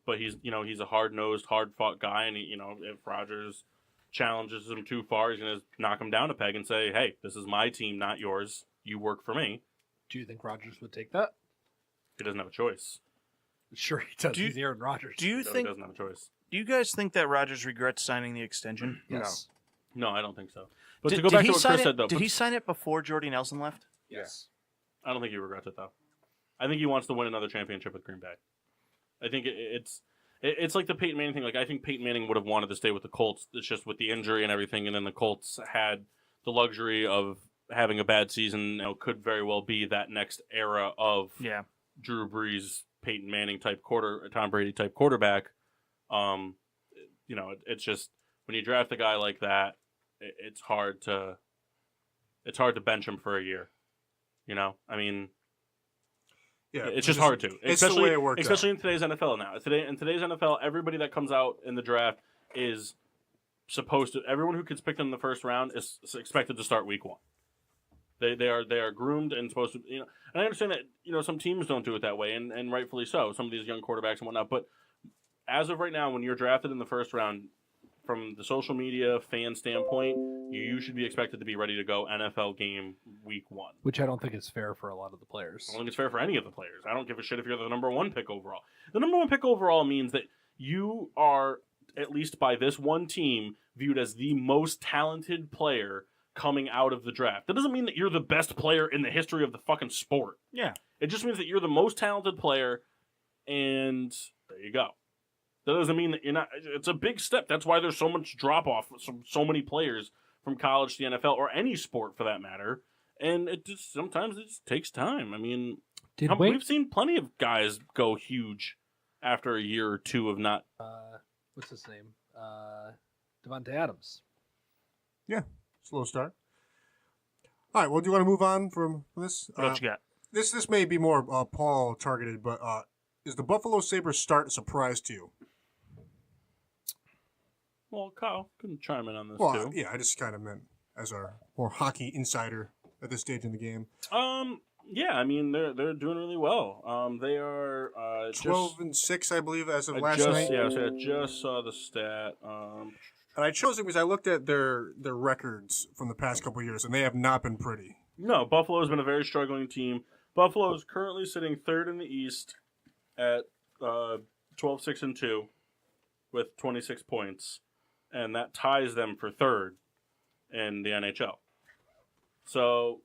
but he's a hard-nosed, hard-fought guy, and if Rodgers challenges him too far, he's going to knock him down a peg and say, "Hey, this is my team, not yours. You work for me." Do you think Rodgers would take that? He doesn't have a choice. Sure, he does. Do you- He's Aaron Rodgers. do you No, he think? doesn't have a choice? Do you guys think that Rodgers regrets signing the extension? Yes. No, I don't think so. But Did, to go did back he to what sign Chris it? said, though, Did he sign it before Jordy Nelson left? Yes. I don't think he regrets it, though. I think he wants to win another championship with Green Bay. I think it's like the Peyton Manning thing. Like, I think Peyton Manning would have wanted to stay with the Colts. It's just with the injury and everything, and then the Colts had the luxury of having a bad season. Could very well be that next era of Yeah. Drew Brees, Peyton Manning type Tom Brady type quarterback. It's just when you draft a guy like that, it's hard to bench him for a year. I mean, Yeah, it's just hard to. It's the way it works. Especially in today's NFL now. In today's NFL, everybody that comes out in the draft is supposed to. Everyone who gets picked in the first round is expected to start week 1. They are groomed and supposed to. And I understand that some teams don't do it that way, and rightfully so. Some of these young quarterbacks and whatnot. But as of right now, when you're drafted in the first round, from the social media fan standpoint, you should be expected to be ready to go NFL game week 1. Which I don't think is fair for a lot of the players. I don't think it's fair for any of the players. I don't give a shit if you're the number 1 pick overall. The number 1 pick overall means that you are, at least by this one team, viewed as the most talented player coming out of the draft. That doesn't mean that you're the best player in the history of the fucking sport. Yeah. It just means that you're the most talented player, and there you go. That doesn't mean that you're not. It's a big step. That's why there's so much drop off from so many players from college to the NFL or any sport for that matter. And sometimes it just takes time. I mean, we've seen plenty of guys go huge after a year or two of not. What's his name? Devontae Adams. Yeah, slow start. All right, well, do you want to move on from this? What else you got? This may be more Paul targeted, but is the Buffalo Sabres start a surprise to you? Well, Kyle can chime in on this Well, too. yeah, I just kind of meant as our more hockey insider at this stage in the game. Yeah, I mean they're doing really well. They are 12-6, I believe, as of last night. night. Yeah, I just saw the stat. And I chose it because I looked at their records from the past couple of years, and they have not been pretty. No, Buffalo's been a very struggling team. Buffalo is currently sitting 3rd in the East at 12-6-2 with 26 points, and that ties them for 3rd in the NHL. So,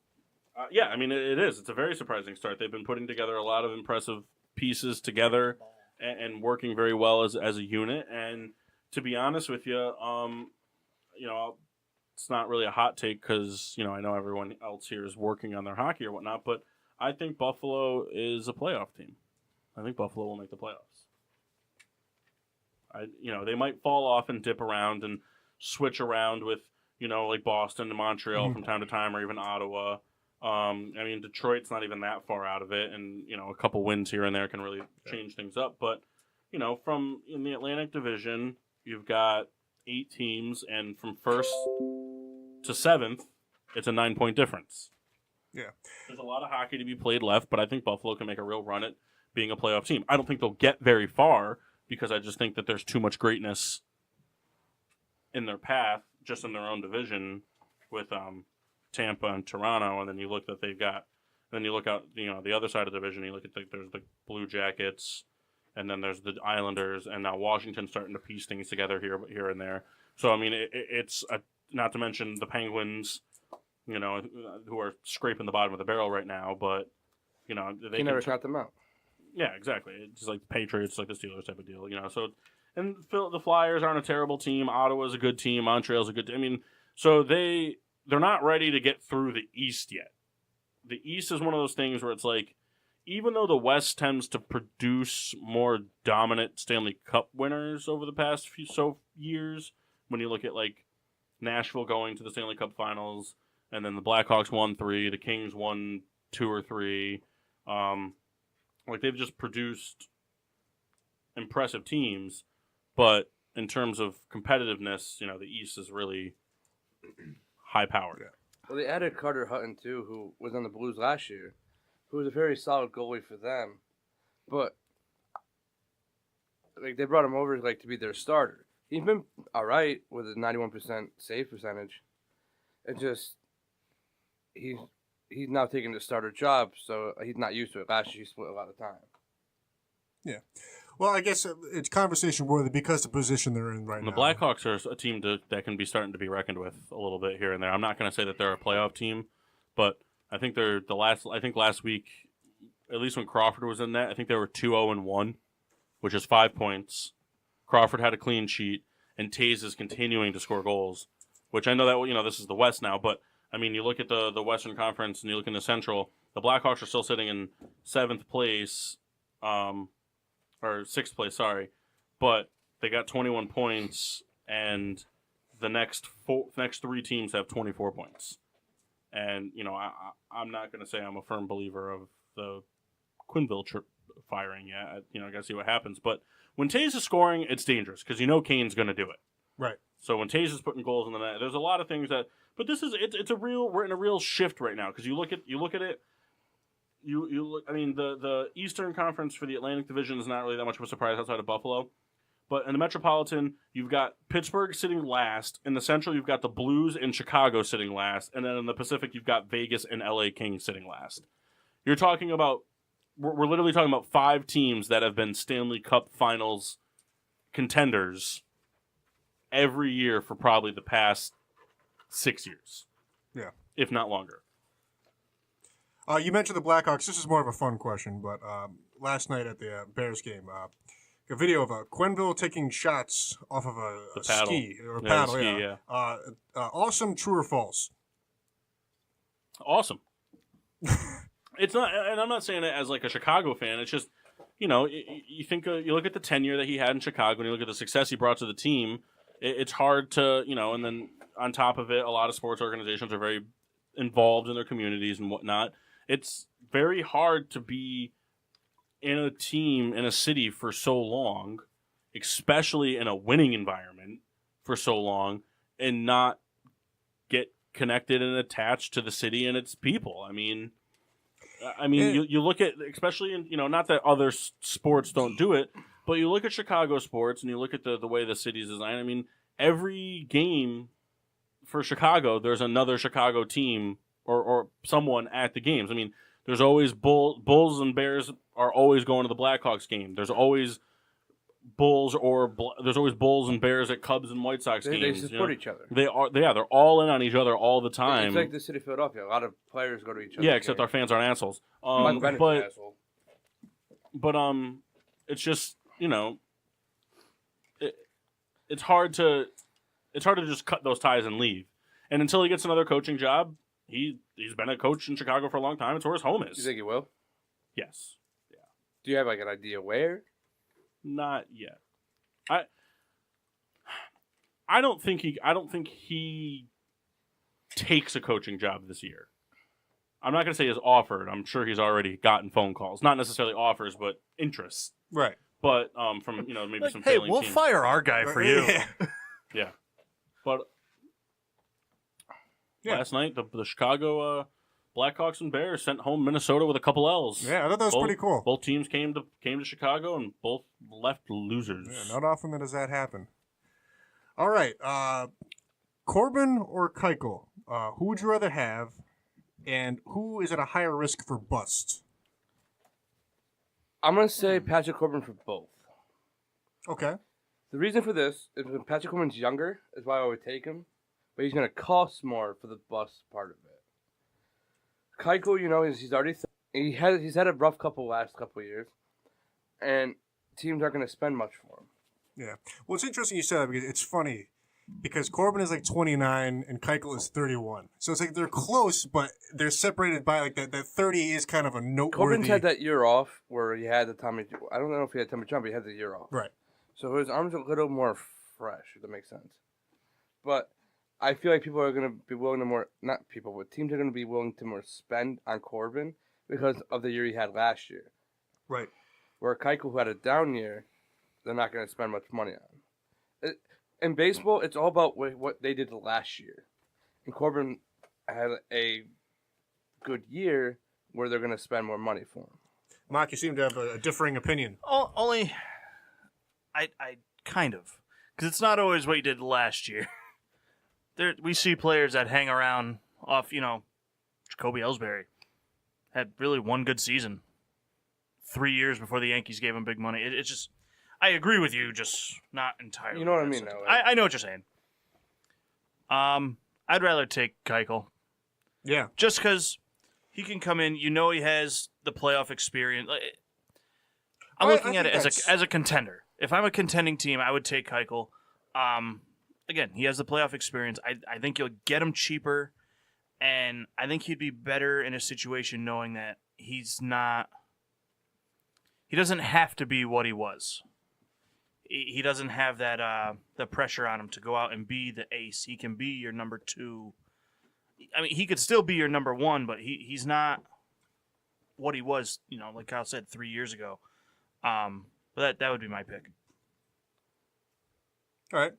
yeah, I mean, it is. It's a very surprising start. They've been putting together a lot of impressive pieces together, and working very well as a unit. And to be honest with you, it's not really a hot take because I know everyone else here is working on their hockey or whatnot, but I think Buffalo is a playoff team. I think Buffalo will make the playoffs. They might fall off and dip around and switch around with, like Boston and Montreal from time to time, or even Ottawa. Detroit's not even that far out of it, and a couple wins here and there can really change things up. But from in the Atlantic Division, you've got 8 teams, and from first to 7th, it's a 9-point difference. Yeah, there's a lot of hockey to be played left, but I think Buffalo can make a real run at being a playoff team. I don't think they'll get very far because I just think that there's too much greatness in their path, just in their own division, with Tampa and Toronto, and then you look that they've got. Then you look out, the other side of the division. You look at there's the Blue Jackets, and then there's the Islanders, and now Washington's starting to piece things together here and there. So it's not to mention the Penguins, who are scraping the bottom of the barrel right now, but they can never count them out. Yeah, exactly. It's like the Patriots, like the Steelers type of deal, So, and the Flyers aren't a terrible team. Ottawa's a good team. Montreal's a good team. So they're not ready to get through the East yet. The East is one of those things where it's like, even though the West tends to produce more dominant Stanley Cup winners over the past few years, when you look at like Nashville going to the Stanley Cup Finals, and then the Blackhawks won 3, the Kings won 2 or 3. They've just produced impressive teams, but in terms of competitiveness, the East is really high-powered. Yeah. Well, they added Carter Hutton, too, who was on the Blues last year, who was a very solid goalie for them. But they brought him over to be their starter. He's been all right with a 91% save percentage. It just he's now taking the starter job, so he's not used to it. Last year, he split a lot of time. Yeah. Well, I guess it's conversation worthy because the position they're in right now. The Blackhawks are a team that can be starting to be reckoned with a little bit here and there. I'm not going to say that they're a playoff team, but I think they're last week, at least when Crawford was in that, I think they were 2-0-1, which is 5 points. Crawford had a clean sheet, and Taze is continuing to score goals, which I know that this is the West now, but you look at the Western Conference and you look in the Central, the Blackhawks are still sitting in 7th place, or 6th place, sorry, but they got 21 points, and the next 3 teams have 24 points. And, I'm not going to say I'm a firm believer of the Quinville firing yet. I got to see what happens. But when Taze is scoring, it's dangerous because Kane's going to do it. Right. So when Taze is putting goals in the net, there's a lot of things that. But we're in a real shift right now because you look at it. The Eastern Conference for the Atlantic Division is not really that much of a surprise outside of Buffalo. But in the Metropolitan, you've got Pittsburgh sitting last. In the Central, you've got the Blues and Chicago sitting last. And then in the Pacific, you've got Vegas and LA Kings sitting last. You're talking about, we're literally talking about 5 teams that have been Stanley Cup Finals contenders every year for probably the past 6 years. Yeah. If not longer. You mentioned the Blackhawks. This is more of a fun question, but last night at the Bears game, a video of Quenneville taking shots off of a ski or a paddle. Ski, yeah. Awesome, true or false? Awesome. It's not, and I'm not saying it as like a Chicago fan. It's just, you look at the tenure that he had in Chicago, and you look at the success he brought to the team. It's hard to, and then on top of it, a lot of sports organizations are very involved in their communities and whatnot. It's very hard to be in a team in a city for so long, especially in a winning environment for so long, and not get connected and attached to the city and its people. You look at, especially in, not that other sports don't do it, but you look at Chicago sports and you look at the way the city's designed. Every game for Chicago, there's another Chicago team or someone at the games. There's always Bulls and Bears are always going to the Blackhawks game. There's always Bulls and Bears at Cubs and White Sox games. They support each other. They're all in on each other all the time. It's like the city of Philadelphia. A lot of players go to each other. Yeah, except our fans aren't assholes. Michael Bennett's an asshole. But it's just, it's hard to just cut those ties and leave. And until he gets another coaching job, he's been a coach in Chicago for a long time. It's where his home Do is. you think he will? Yes. Do you have like an idea where? Not yet. I don't think he takes a coaching job this year. I'm not going to say he's offered. I'm sure he's already gotten phone calls. Not necessarily offers, but interest. Right. But from maybe Like, some hey, failing we'll teams. fire our guy for you. Yeah. But Yeah. last night the Chicago Blackhawks and Bears sent home Minnesota with a couple L's. Yeah, I thought that was pretty cool. Both teams came to Chicago and both left losers. Yeah, not often does that happen. All right. Corbin or Keuchel? Who would you rather have? And who is at a higher risk for bust? I'm gonna say Patrick Corbin for both. Okay. The reason for this is when Patrick Corbin's younger, is why I would take him, but he's gonna cost more for the bust part of it. Keuchel, he's already he's had a rough last couple years, and teams aren't gonna spend much for him. Yeah. Well, it's interesting you said that because it's funny because Corbin is like 29 and Keuchel is 31. So it's like they're close, but they're separated by like that 30 is kind of a noteworthy. Corbin's had that year off where he had the Tommy. I don't know if he had Tommy John, but he had the year off. Right. So his arms are a little more fresh, if that makes sense. But I feel like people are going to be willing to but teams are going to be willing to more spend on Corbin because of the year he had last year. Right. Where Keuchel, who had a down year, they're not going to spend much money on. In baseball, it's all about what they did last year. And Corbin had a good year where they're going to spend more money for him. Mark, you seem to have a differing opinion. Only, I kind of, because it's not always what you did last year. We see players that hang around off, Jacoby Ellsbury had really one good season 3 years before the Yankees gave him big money. It's just, I agree with you, just not entirely. You know what I mean, though. I know what you're saying. I'd rather take Keuchel. Yeah. Just because he can come in, he has the playoff experience. I'm looking at it as a contender. If I'm a contending team, I would take Keuchel. Again, he has the playoff experience. I think you'll get him cheaper, and I think he'd be better in a situation knowing that he doesn't have to be what he was. He doesn't have that the pressure on him to go out and be the ace. He can be your number two. I mean, he could still be your number one, but he's not what he was, like Kyle said 3 years ago. But that would be my pick. All right.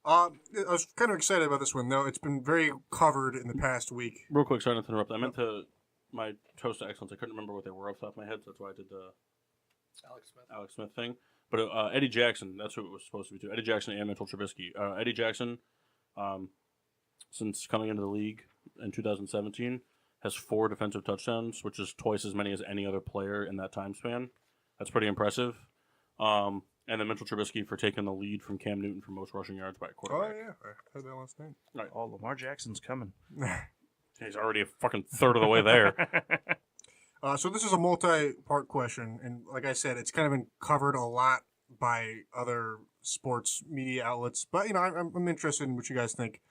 I was kind of excited about this one, though. It's been very covered in the past week. Real quick, sorry to interrupt. I meant my toast to excellence. I couldn't remember what they were off the top of my head, so that's why I did the Alex Smith thing. But Eddie Jackson, that's who it was supposed to be too. Eddie Jackson and Mitchell Trubisky. Eddie Jackson, since coming into the league in 2017, has 4 defensive touchdowns, which is twice as many as any other player in that time span. That's pretty impressive. And then Mitchell Trubisky for taking the lead from Cam Newton for most rushing yards by a quarterback. Oh, yeah. I heard that last night. Right. Oh, Lamar Jackson's coming. He's already a fucking third of the way there. So this is a multi-part question, and like I said, it's kind of been covered a lot by other sports media outlets. But I'm interested in what you guys think.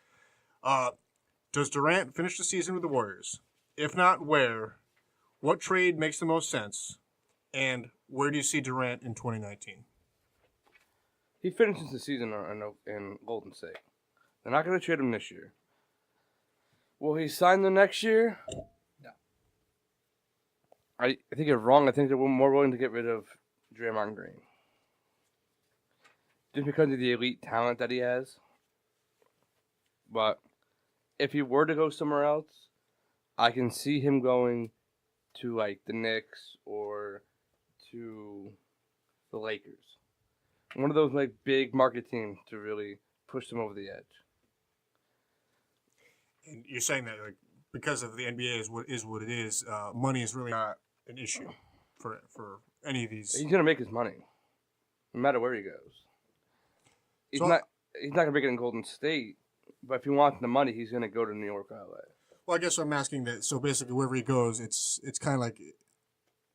Does Durant finish the season with the Warriors? If not, where? What trade makes the most sense? And where do you see Durant in 2019? He finishes the season in Golden State. They're not going to trade him this year. Will he sign the next year? No. I think you're wrong. I think they're more willing to get rid of Draymond Green. Just because of the elite talent that he has. But if he were to go somewhere else, I can see him going to like the Knicks or to the Lakers. One of those like big market teams to really push them over the edge. And you're saying that because of the NBA is what it is, money is really not an issue for any of these. He's gonna make his money, no matter where he goes. He's not gonna make it in Golden State, but if he wants the money, he's gonna go to New York or LA. Well, I guess I'm asking that. So basically, wherever he goes, it's kind of like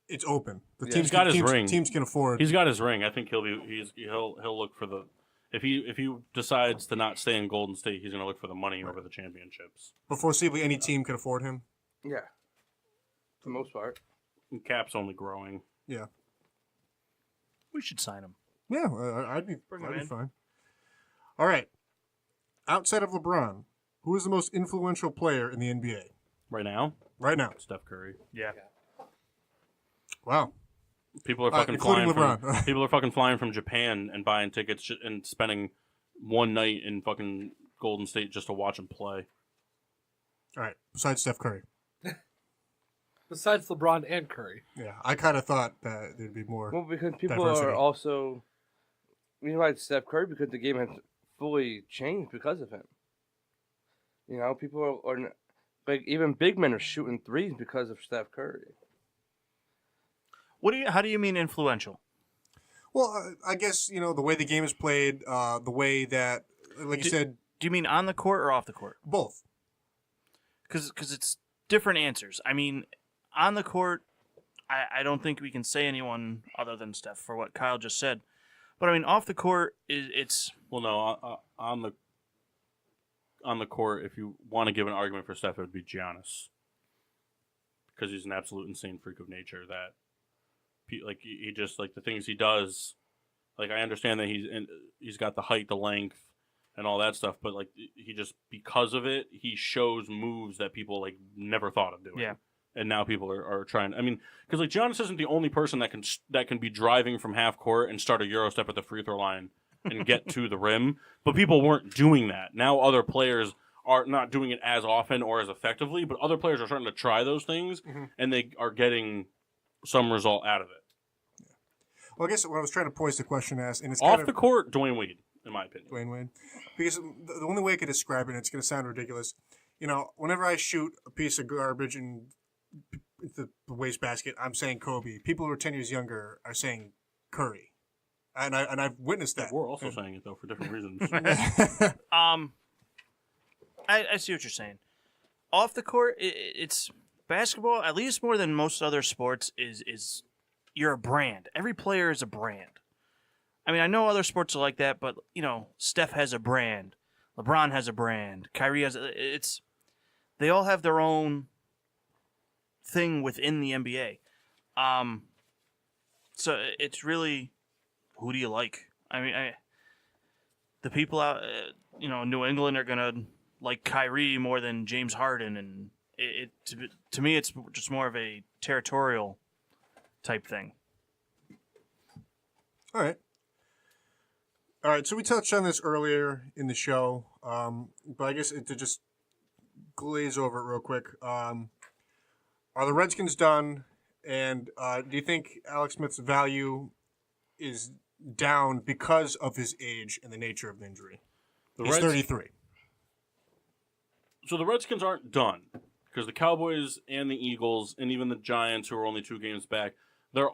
it's open. The Yeah. teams He's got his teams, ring. Teams can afford. He's got his ring. I think he'll look for the if he decides to not stay in Golden State, he's going to look for the money over the championships. But foreseeably, any team can afford him. Yeah. For the most part. And Cap's only growing. Yeah. We should sign him. Yeah, I'd be Bring him I'd be in. fine. All right. Outside of LeBron, who is the most influential player in the NBA Right now, right now? Steph Curry. Yeah. Wow. People are fucking including flying LeBron. from people are fucking flying from Japan and buying tickets and spending one night in fucking Golden State just to watch him play. All right. Besides Steph Curry. Besides LeBron and Curry. Yeah, I kind of thought that there'd be more. Well, because people Diversity. are also. We invite Steph Curry because the game has fully changed because of him. You know, people are like even big men are shooting threes because of Steph Curry. How do you mean influential? Well, I guess the way the game is played, the way that, like you said, Do you mean on the court or off the court? both. Because it's different answers. I mean, on the court, I don't think we can say anyone other than Steph for what Kyle just said. But I mean, off the court, it's Well, no, on the court, if you want to give an argument for Steph, it would be Giannis, because he's an absolute insane freak of nature. That, like, he just like the things he does. Like, I understand that he's got the height, the length, and all that stuff, but like he just because of it, he shows moves that people like never thought of doing. Yeah. And now people are trying. I mean, because like Giannis isn't the only person that can be driving from half court and start a Euro step at the free throw line and get to the rim. But people weren't doing that. Now other players are not doing it as often or as effectively. But other players are starting to try those things, and they are getting some result out of it. Well, I guess what I was trying to pose the question as, and it's Off kind the court, Dwayne Wade, in my opinion. Dwayne Wade, because the only way I could describe it, and it's going to sound ridiculous, whenever I shoot a piece of garbage and the wastebasket, I'm saying Kobe. People who are 10 years younger are saying Curry, and I've witnessed that. We're also saying it though for different reasons. I see what you're saying. Off the court, it's basketball. At least more than most other sports, is you're a brand. Every player is a brand. I mean, I know other sports are like that, but Steph has a brand, LeBron has a brand, Kyrie has. They all have their own thing within the NBA. So it's really, who do you like? I mean, the people out, in New England are gonna like Kyrie more than James Harden, and to me, it's just more of a territorial type thing. All right. So we touched on this earlier in the show, but I guess to just glaze over it real quick. Are the Redskins done? And do you think Alex Smith's value is down because of his age and the nature of the injury? He's 33. So the Redskins aren't done because the Cowboys and the Eagles and even the Giants, who are only 2 games back, they're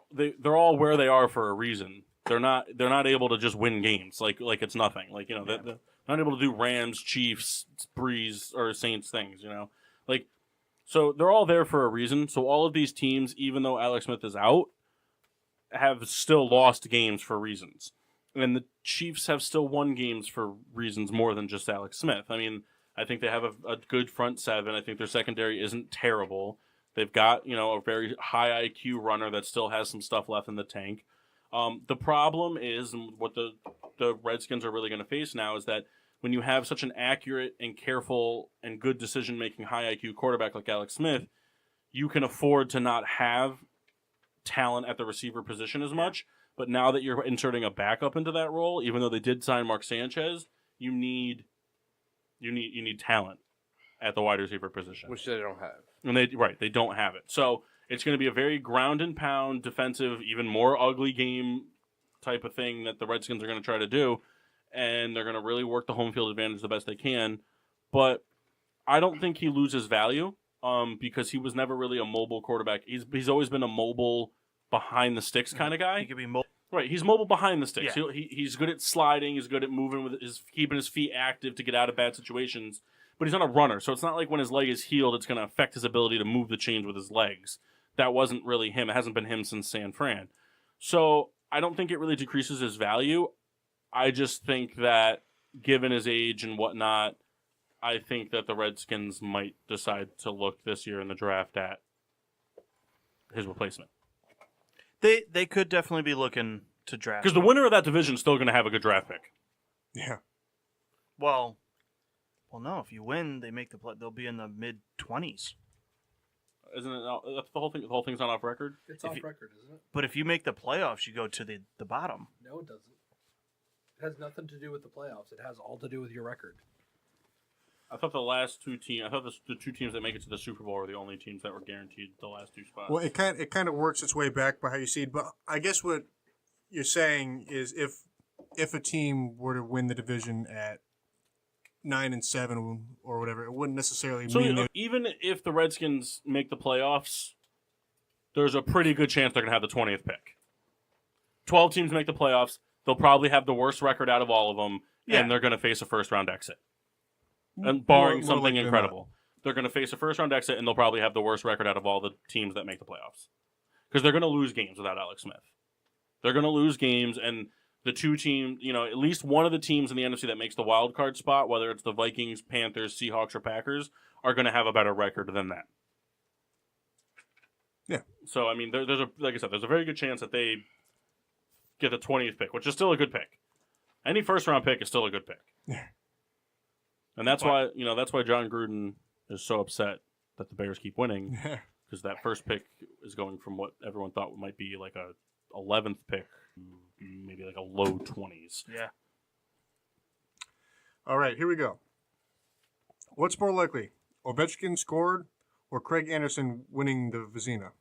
all where they are for a reason. They're not able to just win games like it's nothing. Like they're not able to do Rams, Chiefs, Breeze, or Saints things. Like. So they're all there for a reason. So all of these teams, even though Alex Smith is out, have still lost games for reasons. And the Chiefs have still won games for reasons more than just Alex Smith. I mean, I think they have a good front seven. I think their secondary isn't terrible. They've got, a very high IQ runner that still has some stuff left in the tank. The problem is, and what the Redskins are really going to face now is that when you have such an accurate and careful and good decision-making high IQ quarterback like Alex Smith, you can afford to not have talent at the receiver position as much. But now that you're inserting a backup into that role, even though they did sign Mark Sanchez, you need talent at the wide receiver position, Which they don't have. and they don't have it. So it's going to be a very ground and pound, defensive, even more ugly game type of thing that the Redskins are going to try to do. And they're going to really work the home field advantage the best they can. But I don't think he loses value because he was never really a mobile quarterback. He's always been a mobile, behind-the-sticks kind of guy. He could be mobile. Right, he's mobile behind the sticks. Yeah. He's good at sliding. He's good at moving with keeping his feet active to get out of bad situations. But he's not a runner, so it's not like when his leg is healed, it's going to affect his ability to move the chains with his legs. that wasn't really him. It hasn't been him since San Fran. So I don't think it really decreases his value. I just think that given his age and whatnot, I think that the Redskins might decide to look this year in the draft at his replacement. They could definitely be looking to draft. Because the winner of that division is still going to have a good draft pick. Yeah. Well, no. If you win, they make the play. They'll be in the mid-20s. Isn't it? That's the whole thing. The whole thing's not off record. It's off record, isn't it? But if you make the playoffs, you go to the bottom. No, it doesn't. It has nothing to do with the playoffs. It has all to do with your record. I thought the last two teams. I thought the two teams that make it to the Super Bowl are the only teams that were guaranteed the last two spots. Well, it kind of works its way back by how you see it. But I guess what you're saying is if a team were to win the division at 9-7 or whatever, it wouldn't necessarily mean even if the Redskins make the playoffs, there's a pretty good chance they're going to have the 20th pick. 12 teams make the playoffs. They'll probably have the worst record out of all of them, and they're going to face a first-round exit. And barring more something likely than incredible. They're going to face a first-round exit, and they'll probably have the worst record out of all the teams that make the playoffs. Because they're going to lose games without Alex Smith. They're going to lose games, and the two teams, at least one of the teams in the NFC that makes the wild card spot, whether it's the Vikings, Panthers, Seahawks, or Packers, are going to have a better record than that. Yeah. So, I mean, like I said, there's a very good chance that they get the 20th pick, which is still a good pick. Any first-round pick is still a good pick. Yeah. And that's why John Gruden is so upset that the Bears keep winning, Yeah. because that first pick is going from what everyone thought might be like a 11th pick, maybe like a low 20s. Yeah. All right, here we go. What's more likely, Ovechkin scored or Craig Anderson winning the Vezina?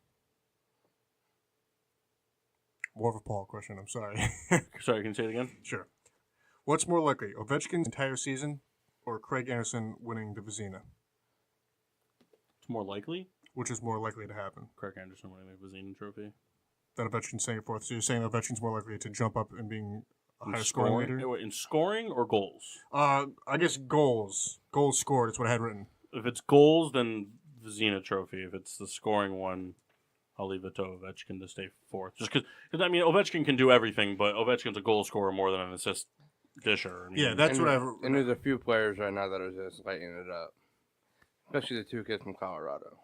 More of a Paul question, I'm sorry. Sorry, can you say it again? Sure. What's more likely, Ovechkin's entire season or Craig Anderson winning the Vezina? It's more likely Which is more likely to happen? Craig Anderson winning the Vezina Trophy. That Ovechkin's staying fourth. So you're saying Ovechkin's more likely to jump up and being a In higher scoring leader? wait, in scoring or goals? I guess goals. Goals scored is what I had written. If it's goals, then Vezina Trophy. If it's the scoring one, I'll leave it to Ovechkin to stay fourth. Just because I mean, Ovechkin can do everything, but Ovechkin's a goal scorer more than an assist disher. I mean, Yeah, that's and, what I've... And there's a few players right now that are just lighting it up. Especially the two kids from Colorado.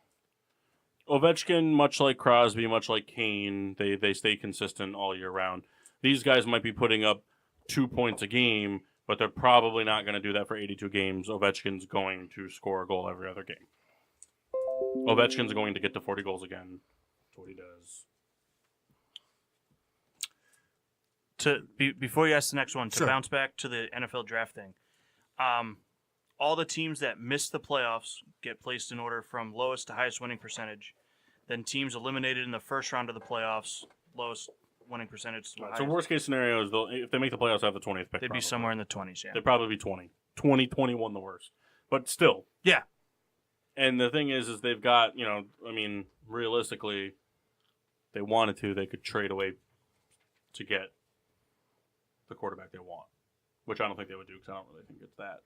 Ovechkin, much like Crosby, much like Kane, they stay consistent all year round. These guys might be putting up 2 points a game, but they're probably not going to do that for 82 games. Ovechkin's going to score a goal every other game. Ovechkin's going to get to 40 goals again. That's what he does. Before you ask the next one, to Sure. bounce back to the NFL draft thing, all the teams that miss the playoffs get placed in order from lowest to highest winning percentage. Then teams eliminated in the first round of the playoffs, lowest winning percentage. To the So highest. worst case scenario is if they make the playoffs, they have the 20th pick. They'd probably. be somewhere in the 20s, yeah. They'd probably be 20. 21 the worst. But still. Yeah. And the thing is they've got, realistically, they wanted to, they could trade away to get the quarterback they want, which I don't think they would do because I don't really think it's that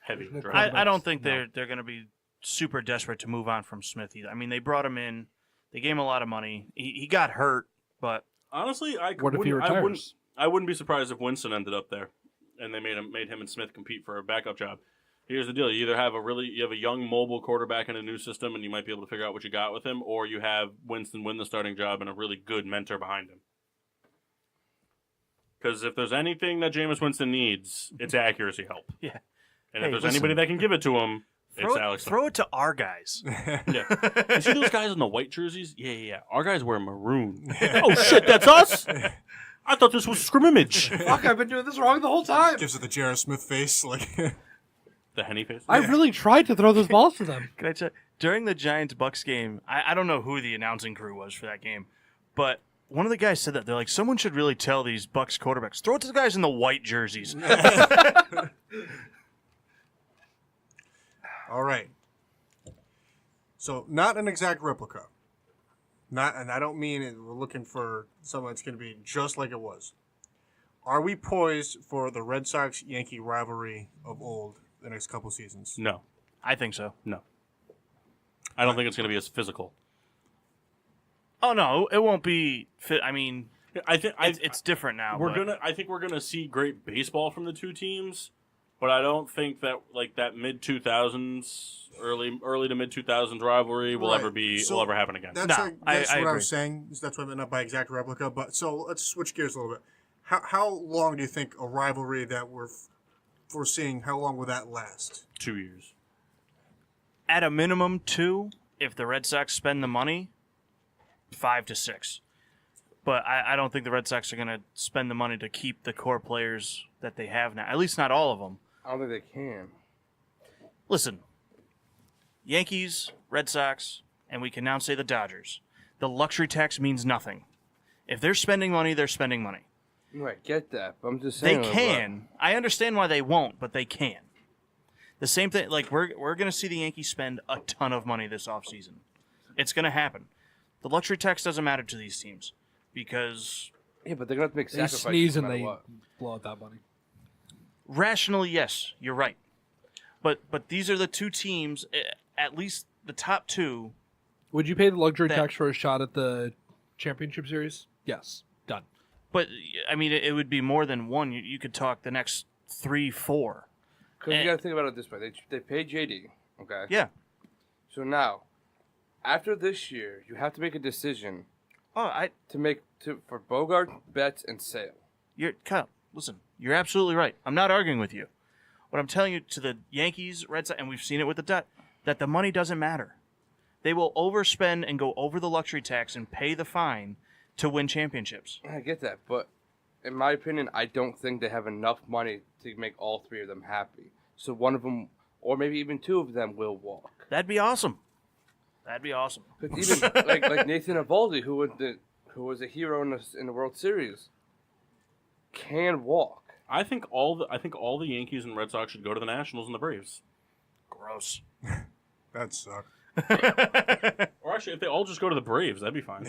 heavy. There's no draft. I don't think they're going to be super desperate to move on from Smith either. I mean, they brought him in. They gave him a lot of money. He got hurt, but Honestly, What if he retires? I wouldn't be surprised if Winston ended up there, and they made him and Smith compete for a backup job. Here's the deal: you either have you have a young mobile quarterback in a new system, and you might be able to figure out what you got with him, or you have Winston win the starting job and a really good mentor behind him. Because if there's anything that Jameis Winston needs, it's accuracy help. Yeah. And Hey, if there's listen. anybody that can give it to him, it's Alex. throw it to our guys. Yeah. You see those guys in the white jerseys? Yeah. Our guys wear maroon. Oh, shit, that's us? I thought this was scrimmage. Fuck, I've been doing this wrong the whole time. Gives it the J.R. Smith face. Like, The Henny face? I really tried to throw those balls to them. Can I tell during the Giants-Bucks game, I don't know who the announcing crew was for that game, but one of the guys said that. They're like, someone should really tell these Bucks quarterbacks, throw it to the guys in the white jerseys. all right. So, not an exact replica. And I don't mean we're looking for something that's going to be just like it was. Are we poised for the Red Sox-Yankee rivalry of old the next couple seasons? No. I think so. No. I don't think it's going to be as physical. Oh no, it won't be fit. I mean, I think it's different now. but- I think we're gonna see great baseball from the two teams, but I don't think that like that mid 2000s, early to mid 2000s rivalry will Right. will ever happen again. That's, No, that's I what I agree. was saying. That's what I meant, not by exact replica. But so let's switch gears a little bit. How long do you think a rivalry that we're foreseeing, how long will that last? 2 years. At a minimum, 2. If the Red Sox spend the money, 5 to 6. But I don't think the Red Sox are going to spend the money to keep the core players that they have now. At least not all of them. I don't think they can. Listen, Yankees, Red Sox, and we can now say the Dodgers. The luxury tax means nothing. If they're spending money, they're spending money. Right, get that. But I'm just They saying. can. I understand why they won't, but they can. The same thing, like, we're going to see the Yankees spend a ton of money this offseason. It's going to happen. The luxury tax doesn't matter to these teams because Yeah, but they're going to have to make They sacrifices. sneeze and no matter they what. blow out that money. rationally, yes, you're right. But these are the two teams, at least the top two. Would you pay the luxury That- tax for a shot at the championship series? Yes. Done. But, I mean, it would be more than one. You could talk the next 3, 4. Because you got to think about it this way: they paid JD, okay? Yeah. So now, after this year, you have to make a decision Oh, for Bogart, Betts, and Sale. Kyle, listen, you're absolutely right. I'm not arguing with you. What I'm telling you to the Yankees, Red Sox, and we've seen it with the that the money doesn't matter. They will overspend and go over the luxury tax and pay the fine to win championships. I get that, but in my opinion, I don't think they have enough money to make all three of them happy. So one of them, or maybe even two of them, will walk. That'd be awesome. That'd be awesome. But even like Nathan Eovaldi, who was a hero in the World Series, can walk. I think all the Yankees and Red Sox should go to the Nationals and the Braves. Gross. That sucks. Or actually, if they all just go to the Braves, that'd be fine.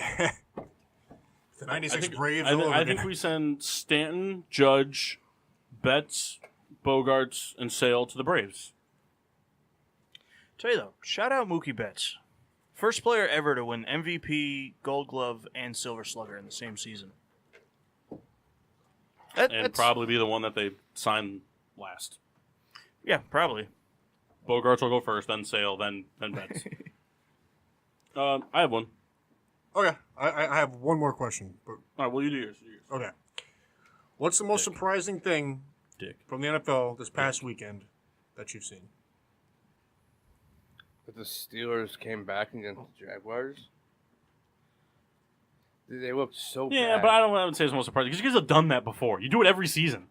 The 96 think, Braves. I, all thi- over I again. think we send Stanton, Judge, Betts, Bogarts, and Sale to the Braves. Tell you though, shout out Mookie Betts. First player ever to win MVP, Gold Glove, and Silver Slugger in the same season. And That's- probably be the one that they sign last. Yeah, probably. Bogarts will go first, then Sale, then Betts. I have one. Okay, I have one more question. But All right, well, you do yours. okay, what's the most surprising thing Dick. from the NFL this past weekend that you've seen? That the Steelers came back against the Jaguars. They looked so bad. Yeah, but I would say it's most surprising because you guys have done that before. You do it every season.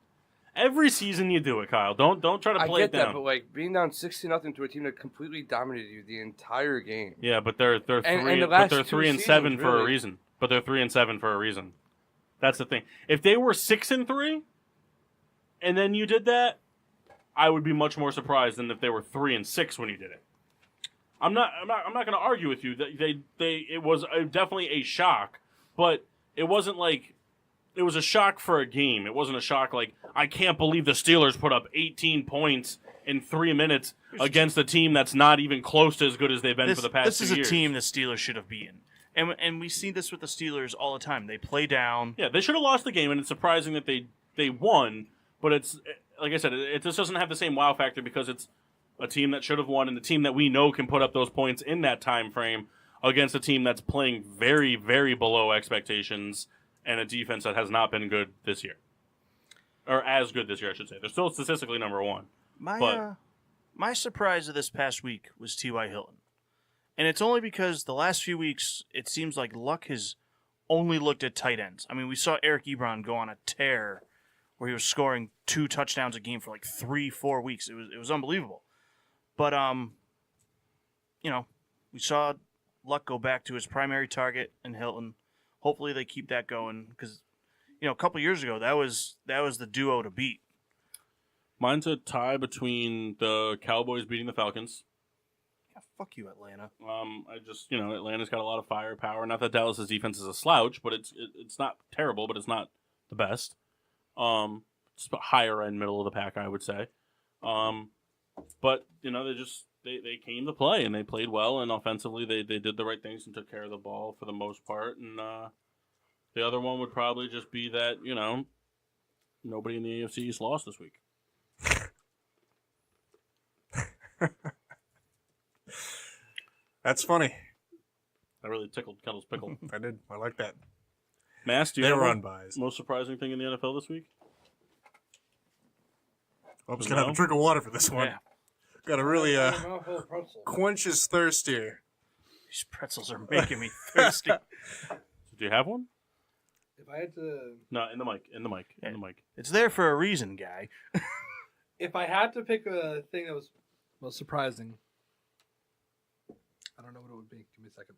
Every season you do it, Kyle. Don't try to I play get it down. that, but like being down 60-0 to a team that completely dominated you the entire game. Yeah, but they're And three, the but last they're two 3 and 7 seasons, for a really. reason. But they're 3 and 7 for a reason. That's the thing. If they were 6 and 3, and then you did that, I would be much more surprised than if they were 3 and 6 when you did it. I'm not going to argue with you that it was definitely a shock, but it wasn't like it was a shock for a game. It wasn't a shock like I can't believe the Steelers put up 18 points in 3 minutes against a team that's not even close to as good as they've been for the past 2 This is years. a team the Steelers should have beaten. And we see this with the Steelers all the time. They play down. Yeah, they should have lost the game, and it's surprising that they won. But it's like I said, it just doesn't have the same wow factor because it's a team that should have won and the team that we know can put up those points in that time frame against a team that's playing very, very below expectations and a defense that has not been good this year, or as good this year, I should say. They're still statistically number one. My surprise of this past week was T.Y. Hilton. And it's only because the last few weeks, it seems like Luck has only looked at tight ends. I mean, we saw Eric Ebron go on a tear where he was scoring 2 touchdowns a game for like 3-4 weeks. It was unbelievable. But, we saw Luck go back to his primary target in Hilton. Hopefully they keep that going because, a couple years ago, that was the duo to beat. Mine's a tie between the Cowboys beating the Falcons. Yeah, fuck you, Atlanta. Atlanta's got a lot of firepower. Not that Dallas's defense is a slouch, but it's not terrible, but it's not the best. It's higher end, middle of the pack, I would say. But they they came to play, and they played well, and offensively they did the right things and took care of the ball for the most part. And the other one would probably just be that, nobody in the AFC East lost this week. That's funny. That really tickled Kettle's pickle. I did. I like that. Mass, do you They have were one? on buys. Most surprising thing in the NFL this week? I'm just going to have a drink of water for this one. Yeah. Got to really quench his thirst here. These pretzels are making me thirsty. So do you have one? If I had to, No, in the mic. It's there for a reason, guy. if I had to pick a thing that was most surprising, I don't know what it would be. Give me a second.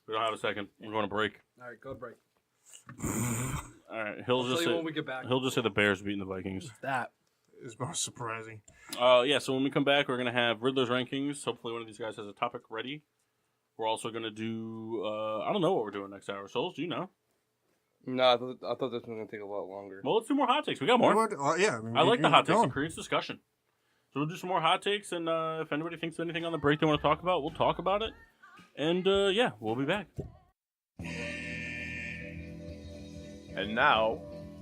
We don't have a second. We're going to break. All right, go to break. All right, he'll I'll just tell you say when we get back. he'll just say the Bears beating the Vikings. That. Is most surprising. Yeah, so when we come back, we're going to have Riddler's rankings. Hopefully one of these guys has a topic ready. We're also going to do, I don't know what we're doing next hour. Souls, do you know? No, I thought this was going to take a lot longer. Well, let's do more hot takes. We got more. Yeah. I like the hot takes. going. It creates discussion. So we'll do some more hot takes, and if anybody thinks of anything on the break they want to talk about, we'll talk about it. And, yeah, we'll be back. And now,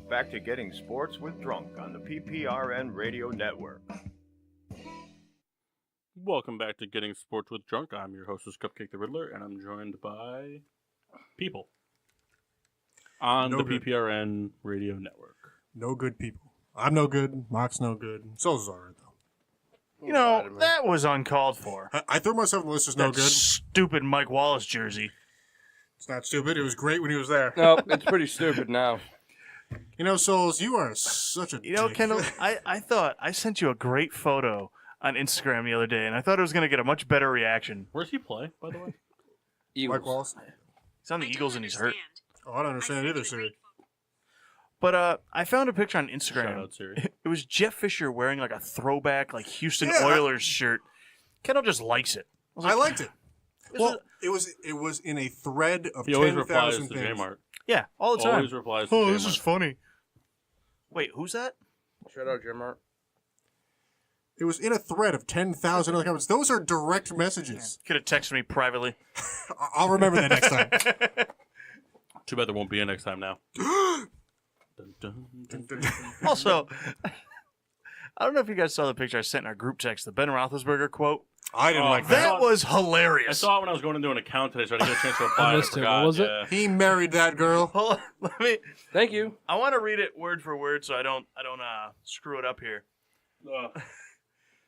back to getting sports with Drunk on the PPRN Radio Network. Welcome back to Getting Sports with Drunk. I'm your hostess, Cupcake the Riddler, and I'm joined by people on the good. PPRN Radio Network. No good people. I'm no good. Mock's no good. Souls is all right, though. You know, that was uncalled for. I threw myself on the list as no That good. stupid Mike Wallace jersey. It's not stupid. It was great when he was there. No, it's pretty stupid now. You know, Souls, you are such a You know, dick. Kendall, I thought I sent you a great photo on Instagram the other day, and I thought it was going to get a much better reaction. Where's he play, by the way? Eagles. Mike Wallace? He's on the Eagles, and he's hurt. Oh, I don't understand either, Siri. But I found a picture on Shout Instagram. out, Siri. It was Jeff Fisher wearing like a throwback, like Houston Yeah, Oilers shirt. Kendall just likes it. was I like, liked it. This Well, is- it was in a thread of He always replies 10,000 to things. J-Mart. yeah, all the time. Always replies to Oh, J-Mart. this is funny. Wait, who's that? Shout out, Jim Hart. It was in a thread of 10,000 other comments. Those are direct messages. Could have texted me privately. I'll remember that next time. Too bad there won't be a next time now. Dun, dun, dun, dun, dun. Also, I don't know if you guys saw the picture I sent in our group text, the Ben Roethlisberger quote. I didn't Oh, like that. That was I hilarious. saw it when I was going into an account today, so I didn't get a chance to reply. I missed it. forgot, What was it? yeah. He married that girl. Hold on, let me. Thank you. I want to read it word for word so I don't screw it up here.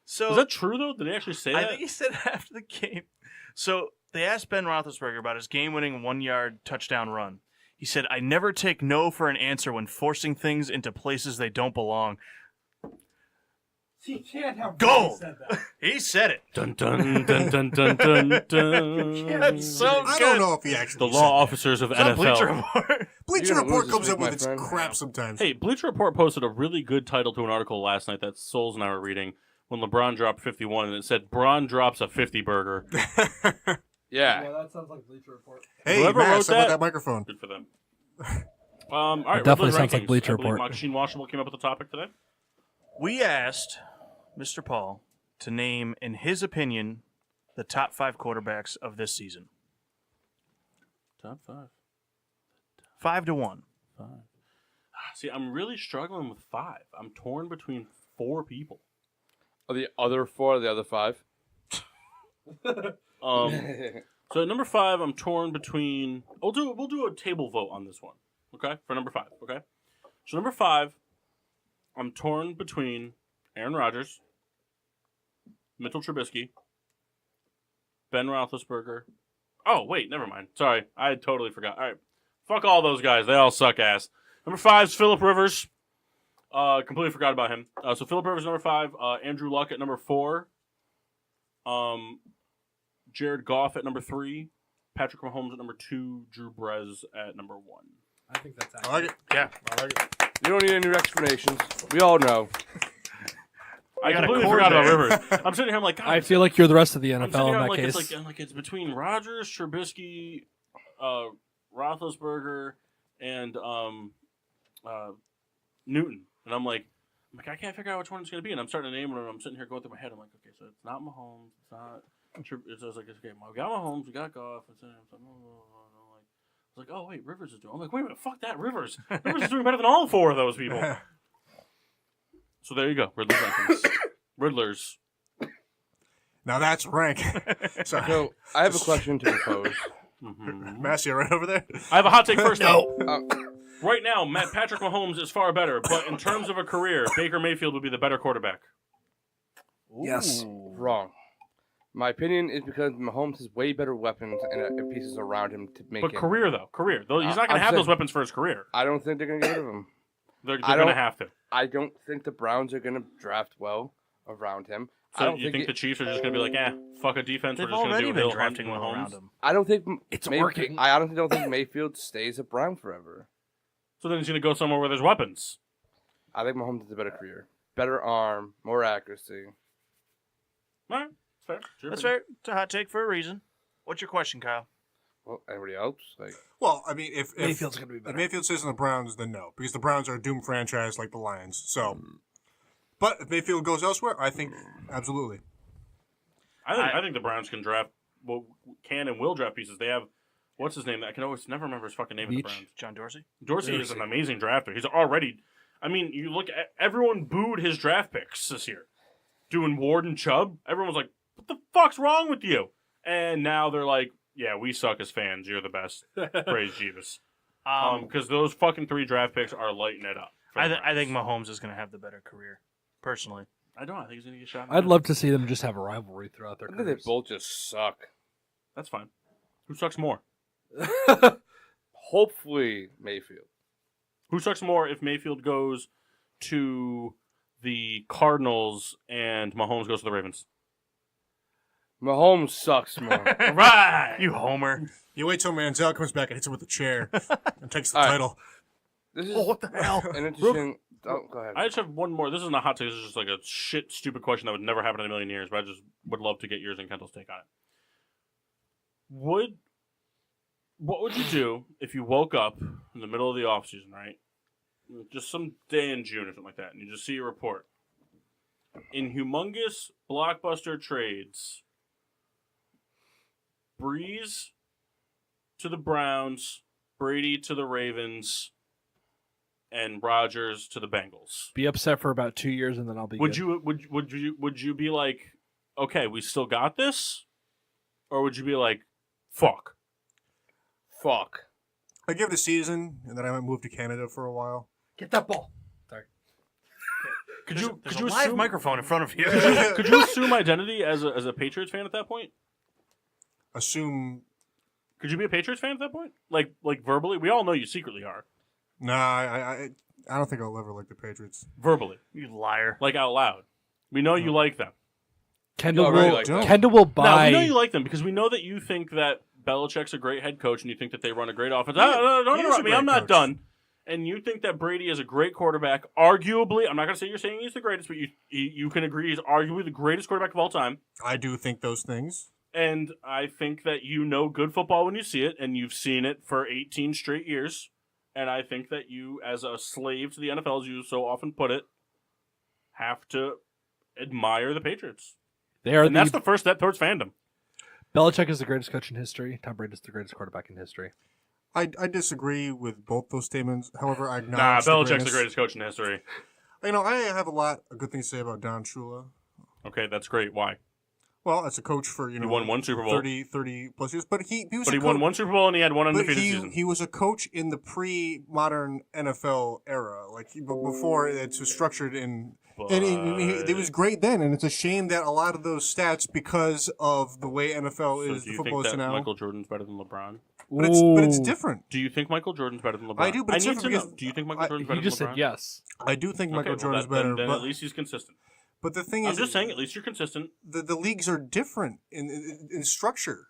So Is that true, though? Did he actually say I that? think he said after the game. So they asked Ben Roethlisberger about his game-winning 1-yard touchdown run. He said, "I never take no for an answer when forcing things into places they don't belong." He can't have Gold. said that. He said it. Dun, dun, dun, dun, dun, dun, dun. That's so I good. don't know if he actually The said law that. officers of It's on Bleacher NFL. Report. Bleacher You're gonna Report lose comes this up week, with its my friend. crap sometimes. Hey, Bleacher Report posted a really good title to an article last night that Souls and I were reading when LeBron dropped 51, and it said, "Braun drops a 50 burger." Yeah. that sounds like Bleacher Report. Hey, Whoever Max, wrote how about that- that microphone? Good for them. All right, definitely Riddler's sounds like rankings. Bleacher I believe Report. Machine Washable came up with the topic today. We asked Mr. Paul to name, in his opinion, the top 5 quarterbacks of this season. Top 5. 5-1. See, I'm really struggling with 5. I'm torn between 4 people. Are the other 4 or the other 5? So at number 5, I'm torn between. We'll do a table vote on this one. Okay, for number 5. Okay, so number 5, I'm torn between Aaron Rodgers, Mitchell Trubisky, Ben Roethlisberger. Oh wait, never mind. Sorry, I totally forgot. All right, fuck all those guys. They all suck ass. Number 5 is Phillip Rivers. Completely forgot about him. So Phillip Rivers number 5. Andrew Luck at number 4. Jared Goff at number 3. Patrick Mahomes at number 2. Drew Brees at number 1. I think that's I like accurate. it. Yeah. I like it. You don't need any explanations. We all know. I got a completely cord forgot about there. Rivers. I'm sitting here. I'm like, God, I feel like you're the rest of the I'm NFL sitting in here, that like, case. it's between Rodgers, Trubisky, Roethlisberger, and Newton, and I'm like, I'm like, I can't figure out which one it's going to be. And I'm starting to name it, and I'm sitting here going through my head. I'm like, okay, so it's not Mahomes. It's not. It's like, okay, we got Mahomes, we got Goff. I was like, oh, wait, Rivers is doing. I'm like, wait a minute, fuck that, Rivers. Rivers is doing better than all 4 of those people. So there you go, Riddler's rankings. Riddlers. Now that's rank. Sorry. So I have a question to propose. Massey, right over there. I have a hot take first. No. Right now, Patrick Mahomes is far better, but in terms of a career, Baker Mayfield would be the better quarterback. Yes. Wrong. My opinion is because Mahomes has way better weapons and pieces around him to make. But him. career, though. Career. He's not going to have those weapons for his career. I don't think they're going to get rid of him. They're going to have to. I don't think the Browns are going to draft well around him. I So don't you think the Chiefs are just going to be like, fuck a defense, They've we're just going to already do been Hill drafting hunting well around Mahomes? him. I don't think It's working. I honestly don't think Mayfield stays a Brown forever. So then he's going to go somewhere where there's weapons. I think Mahomes has a better career, better arm, more accuracy. All right. Fair. Sure. That's fair. It's a hot take for a reason. What's your question, Kyle? Well, anybody else? Well, I mean, if Mayfield's going to be if better. Mayfield stays on the Browns, then no, because the Browns are a doomed franchise like the Lions. So, but if Mayfield goes elsewhere, I think absolutely. I think the Browns can draft, and will draft pieces. They have, what's his name? I can always never remember his fucking name of the Beach? Browns. John Dorsey? Dorsey is an amazing drafter. He's already, I mean, you look at, everyone booed his draft picks this year. Doing Ward and Chubb, everyone was like, what the fuck's wrong with you? And now they're like, yeah, we suck as fans. You're the best. Praise Jeebus. Because those fucking 3 draft picks are lighting it up. I think Mahomes is going to have the better career, personally. I don't. I think he's going to get shot. I'd love to see them just have a rivalry throughout their I think they careers. both just suck. That's fine. Who sucks more? Hopefully Mayfield. Who sucks more if Mayfield goes to the Cardinals and Mahomes goes to the Ravens? Mahomes sucks more. Right. You homer. You wait till Manziel comes back and hits him with a chair and takes the All right. title. This is what the hell? an interesting. Oh, go ahead. I just have one more. This isn't a hot take. This is just like a shit, stupid question that would never happen in a million years, but I just would love to get yours and Kendall's take on it. What would you do if you woke up in the middle of the off season, right? Just some day in June or something like that, and you just see a report. In humongous blockbuster trades, Breeze to the Browns, Brady to the Ravens, and Rodgers to the Bengals. Be upset for about 2 years and then I'll be Would good. you be like, okay, we still got this? Or would you be like, fuck? Fuck. I give it a season, and then I might move to Canada for a while. Get that ball. Sorry. There's a live assume, microphone in front of you. could you assume identity as a Patriots fan at that point? Assume. Could you be a Patriots fan at that point? Like verbally? We all know you secretly are. Nah, I don't think I'll ever like the Patriots. Verbally. You liar. Like out loud. We know you like them. Kendall already will, like that. Kendall will No, buy. we know you like them because we know that you think that Belichick's a great head coach and you think that they run a great offense. Don't he is a interrupt me. great I'm not coach. done. And you think that Brady is a great quarterback. Arguably, I'm not going to say you're saying he's the greatest, but you can agree he's arguably the greatest quarterback of all time. I do think those things. And I think that you know good football when you see it, and you've seen it for 18 straight years. And I think that you, as a slave to the NFL, as you so often put it, have to admire the Patriots. They are And that's the first step towards fandom. Belichick is the greatest coach in history. Tom Brady is the greatest quarterback in history. I disagree with both those statements. However, I acknowledge Belichick's the greatest coach in history. You know, I have a lot of good things to say about Don Shula. Okay, that's great. Why? Well, as a coach for, He won one Super Bowl. 30 plus years, but he was But a he won one Super Bowl and he had one but undefeated season. he was a coach in the pre-modern NFL era, like before it was structured in. And it was great then, and it's a shame that a lot of those stats, because of the way NFL So is, do the you football think is that now. Michael Jordan's better than LeBron? But it's Ooh. different. Do you think Michael Jordan's better than LeBron? I do, but it's need to different know. because Do you think Michael Jordan's He better just than said LeBron? yes. I do think Michael Okay, Jordan's well, better, then but at least he's consistent. but the thing I'm is, just saying, at least you're consistent. the leagues are different in structure.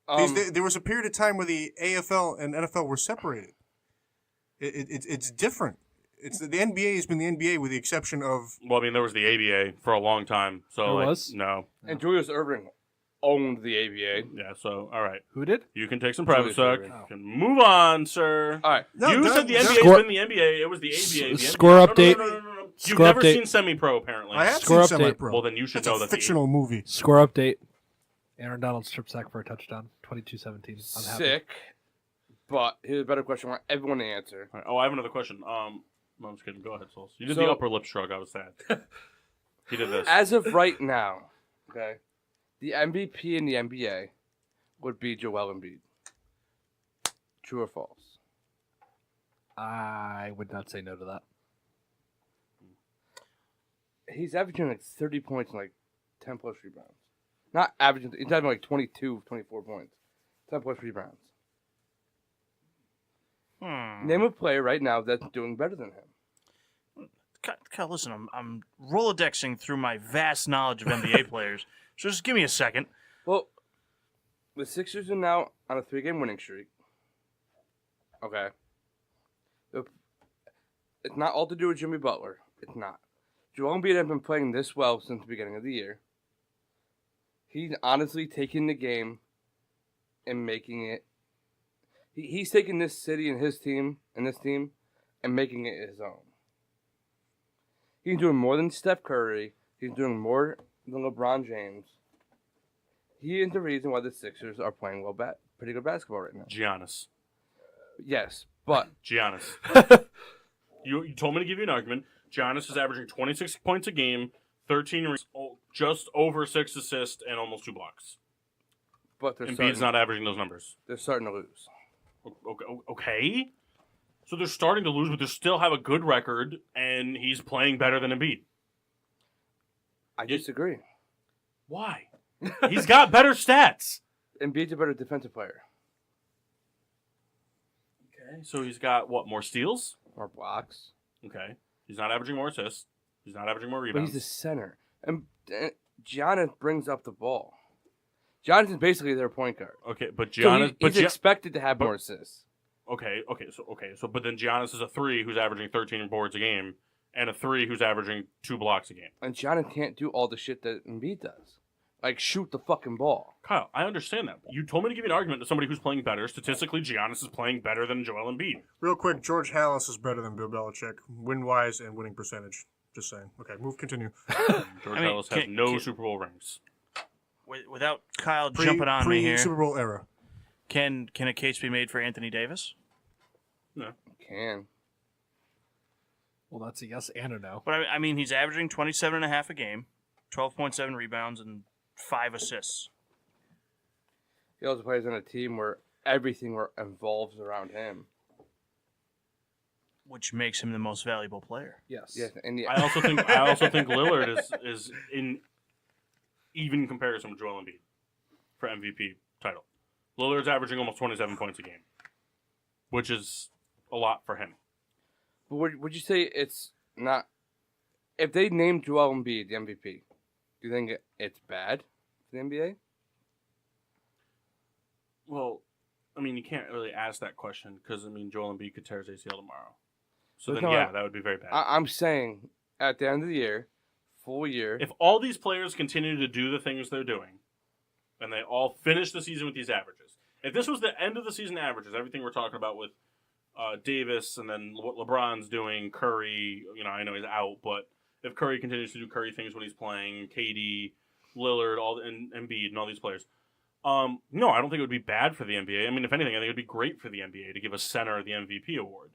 Um, There was a period of time where the AFL and NFL were separated. It's different. It's the NBA has been the NBA with the exception of. Well, I mean, there was the ABA for a long time. So There like, was? No. and Julius Erving owned the ABA. Yeah, so, all right. Who did? You can take some private Julius stock. Erving. You can move on, sir. All right. No, you no, said the no. NBA's Score- been the NBA. It was the ABA. The score NBA. update. No. You've Score never update. seen Semi-Pro, apparently. I have Score seen update. semi-pro. Well, then you should That's know a that fictional movie. Score update. Aaron Donald strip sack for a touchdown. 22-17. I'm happy. Sick. But here's a better question I want everyone to answer. Oh, I have another question. No, I'm just kidding. Go ahead, Souls. You did So- the upper lip shrug. I was sad. He did this. As of right now, okay, the MVP in the NBA would be Joel Embiid. True or false? I would not say no to that. He's averaging like 30 points and like 10 plus rebounds. Not averaging, he's having like 22, 24 points. 10 plus rebounds. Name a player right now that's doing better than him. Kyle, listen, I'm Rolodexing through my vast knowledge of NBA players. So just give me a second. Well, the Sixers are now on a 3-game winning streak. Okay. It's not all to do with Jimmy Butler. It's not. Joel Embiid has been playing this well since the beginning of the year. He's honestly taking the game and making it. He's taking this city and his team and this team and making it his own. He's doing more than Steph Curry. He's doing more than LeBron James. He is the reason why the Sixers are playing pretty good basketball right now. Giannis. Yes, but Giannis. You told me to give you an argument. Giannis is averaging 26 points a game, 13 just over 6 assists, and almost 2 blocks. they're Embiid's not averaging those numbers. They're starting to lose. Okay. So they're starting to lose, but they still have a good record, and he's playing better than Embiid. I disagree. Why? He's got better stats. Embiid's a better defensive player. Okay. So he's got, what, more steals? More blocks. Okay. He's not averaging more assists. He's not averaging more But rebounds. he's the center. And Giannis brings up the ball. Giannis is basically their point guard. Okay, but So Giannis... he's expected to have more assists. Okay, so but then Giannis is a 3 who's averaging 13 boards a game, and a 3 who's averaging 2 blocks a game. And Giannis can't do all the shit that Embiid does. Like, shoot the fucking ball. Kyle, I understand that. You told me to give you an argument to somebody who's playing better. Statistically, Giannis is playing better than Joel Embiid. Real quick, George Halas is better than Bill Belichick, win-wise and winning percentage. Just saying. Okay, continue. George I mean, Ellis has can- no can- Super Bowl rings. Without Kyle jumping on me here, Super Bowl era. can a case be made for Anthony Davis? No. Can. Well, that's a yes and a no. But I mean, he's averaging 27.5 a game, 12.7 rebounds, and 5 assists. He also plays on a team where everything involves around him. Which makes him the most valuable player. Yes. Yes, and I also think Lillard is in even comparison with Joel Embiid for MVP title. Lillard's averaging almost 27 points a game, which is a lot for him. But would you say it's not... If they named Joel Embiid the MVP, do you think it's bad for the NBA? Well, I mean, you can't really ask that question because, I mean, Joel Embiid could tear his ACL tomorrow. So But then, no, yeah, that would be very bad. I'm saying, at the end of the year, full year... If all these players continue to do the things they're doing, and they all finish the season with these averages, if this was the end of the season averages, everything we're talking about with Davis and then what LeBron's doing, Curry, I know he's out, but if Curry continues to do Curry things when he's playing, KD, Lillard, and Embiid, and all these players, no, I don't think it would be bad for the NBA. I mean, if anything, I think it would be great for the NBA to give a center the MVP award.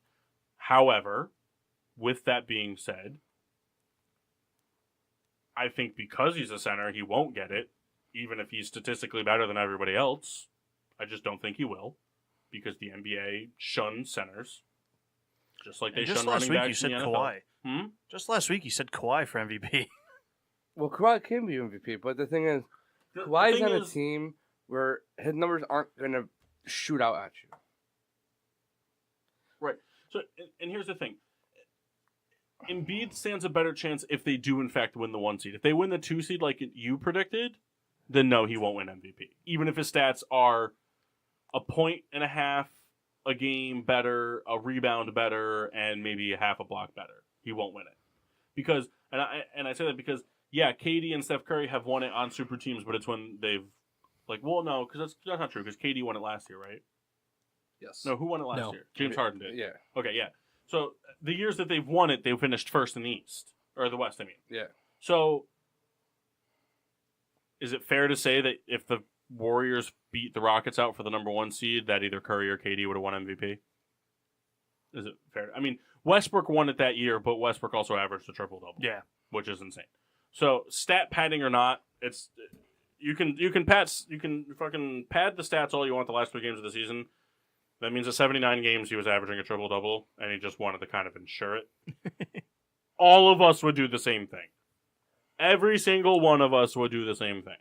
However, with that being said, I think because he's a center, he won't get it, even if he's statistically better than everybody else. I just don't think he will, because the NBA shuns centers, just like they And just shun last running week backs you said in the Kawhi. NFL. Just last week you said Kawhi for MVP. Well, Kawhi can be MVP, but the thing is, The Kawhi's thing on a is- team where his numbers aren't going to shoot out at you. Right. So, and here's the thing. Embiid stands a better chance if they do, in fact, win the 1 seed. If they win the 2 seed like you predicted, then no, he won't win MVP. Even if his stats are 1.5 points a game better, a rebound better, and maybe a half a block better, he won't win it. Because, and I say that because, yeah, KD and Steph Curry have won it on super teams, but it's when they've, no, because that's not true, because KD won it last year, right? Yes. No, who won it last No. year? James Harden did. Yeah. Okay, yeah. So the years that they've won it, they finished first in the East. Or the West, I mean. Yeah. So is it fair to say that if the Warriors beat the Rockets out for the number 1 seed, that either Curry or KD would have won MVP? Is it fair? I mean, Westbrook won it that year, but Westbrook also averaged a triple-double. Yeah. Which is insane. So stat padding or not, it's you can fucking pad the stats all you want the last 3 games of the season. That means that 79 games he was averaging a triple-double, and he just wanted to kind of ensure it. All of us would do the same thing. Every single one of us would do the same thing.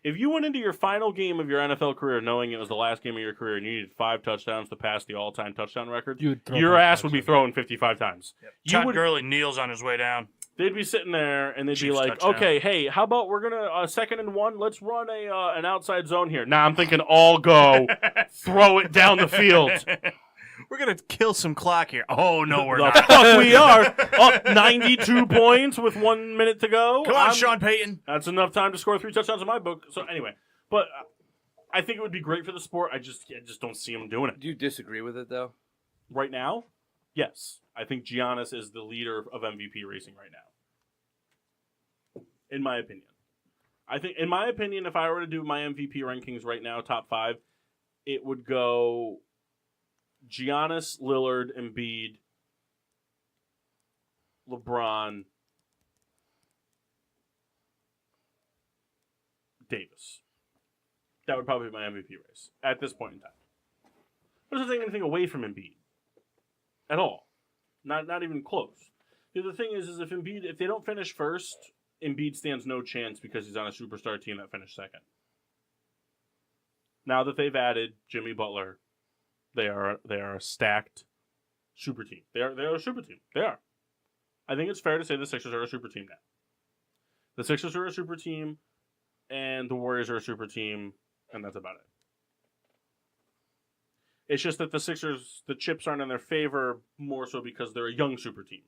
If you went into your final game of your NFL career knowing it was the last game of your career and you needed 5 touchdowns to pass the all-time touchdown record, your ass would be throwing 55 times. Yep. You Gurley kneels on his way down. They'd be sitting there and they'd Chiefs be like, touchdown. okay, hey, how about we're going to, 2nd and 1, let's run an outside zone here. Nah, I'm thinking all go, throw it down the field. We're going to kill some clock here. Oh, no, we're The not. fuck we are. Up 92 points with 1 minute to go. Come on, Sean Payton. That's enough time to score 3 touchdowns in my book. So anyway, but I think it would be great for the sport. I just don't see him doing it. Do you disagree with it, though? Right now, yes. I think Giannis is the leader of MVP racing right now. In my opinion. In my opinion, if I were to do my MVP rankings right now, top 5, it would go Giannis, Lillard, Embiid, LeBron, Davis. That would probably be my MVP race at this point in time. I wasn't taking anything away from Embiid at all. Not even close. The thing is if they don't finish first, Embiid stands no chance because he's on a superstar team that finished second. Now that they've added Jimmy Butler, they are a stacked super team. They are a super team. They are. I think it's fair to say the Sixers are a super team now. The Sixers are a super team, and the Warriors are a super team, and that's about it. It's just that the Sixers, the chips aren't in their favor more so because they're a young super team.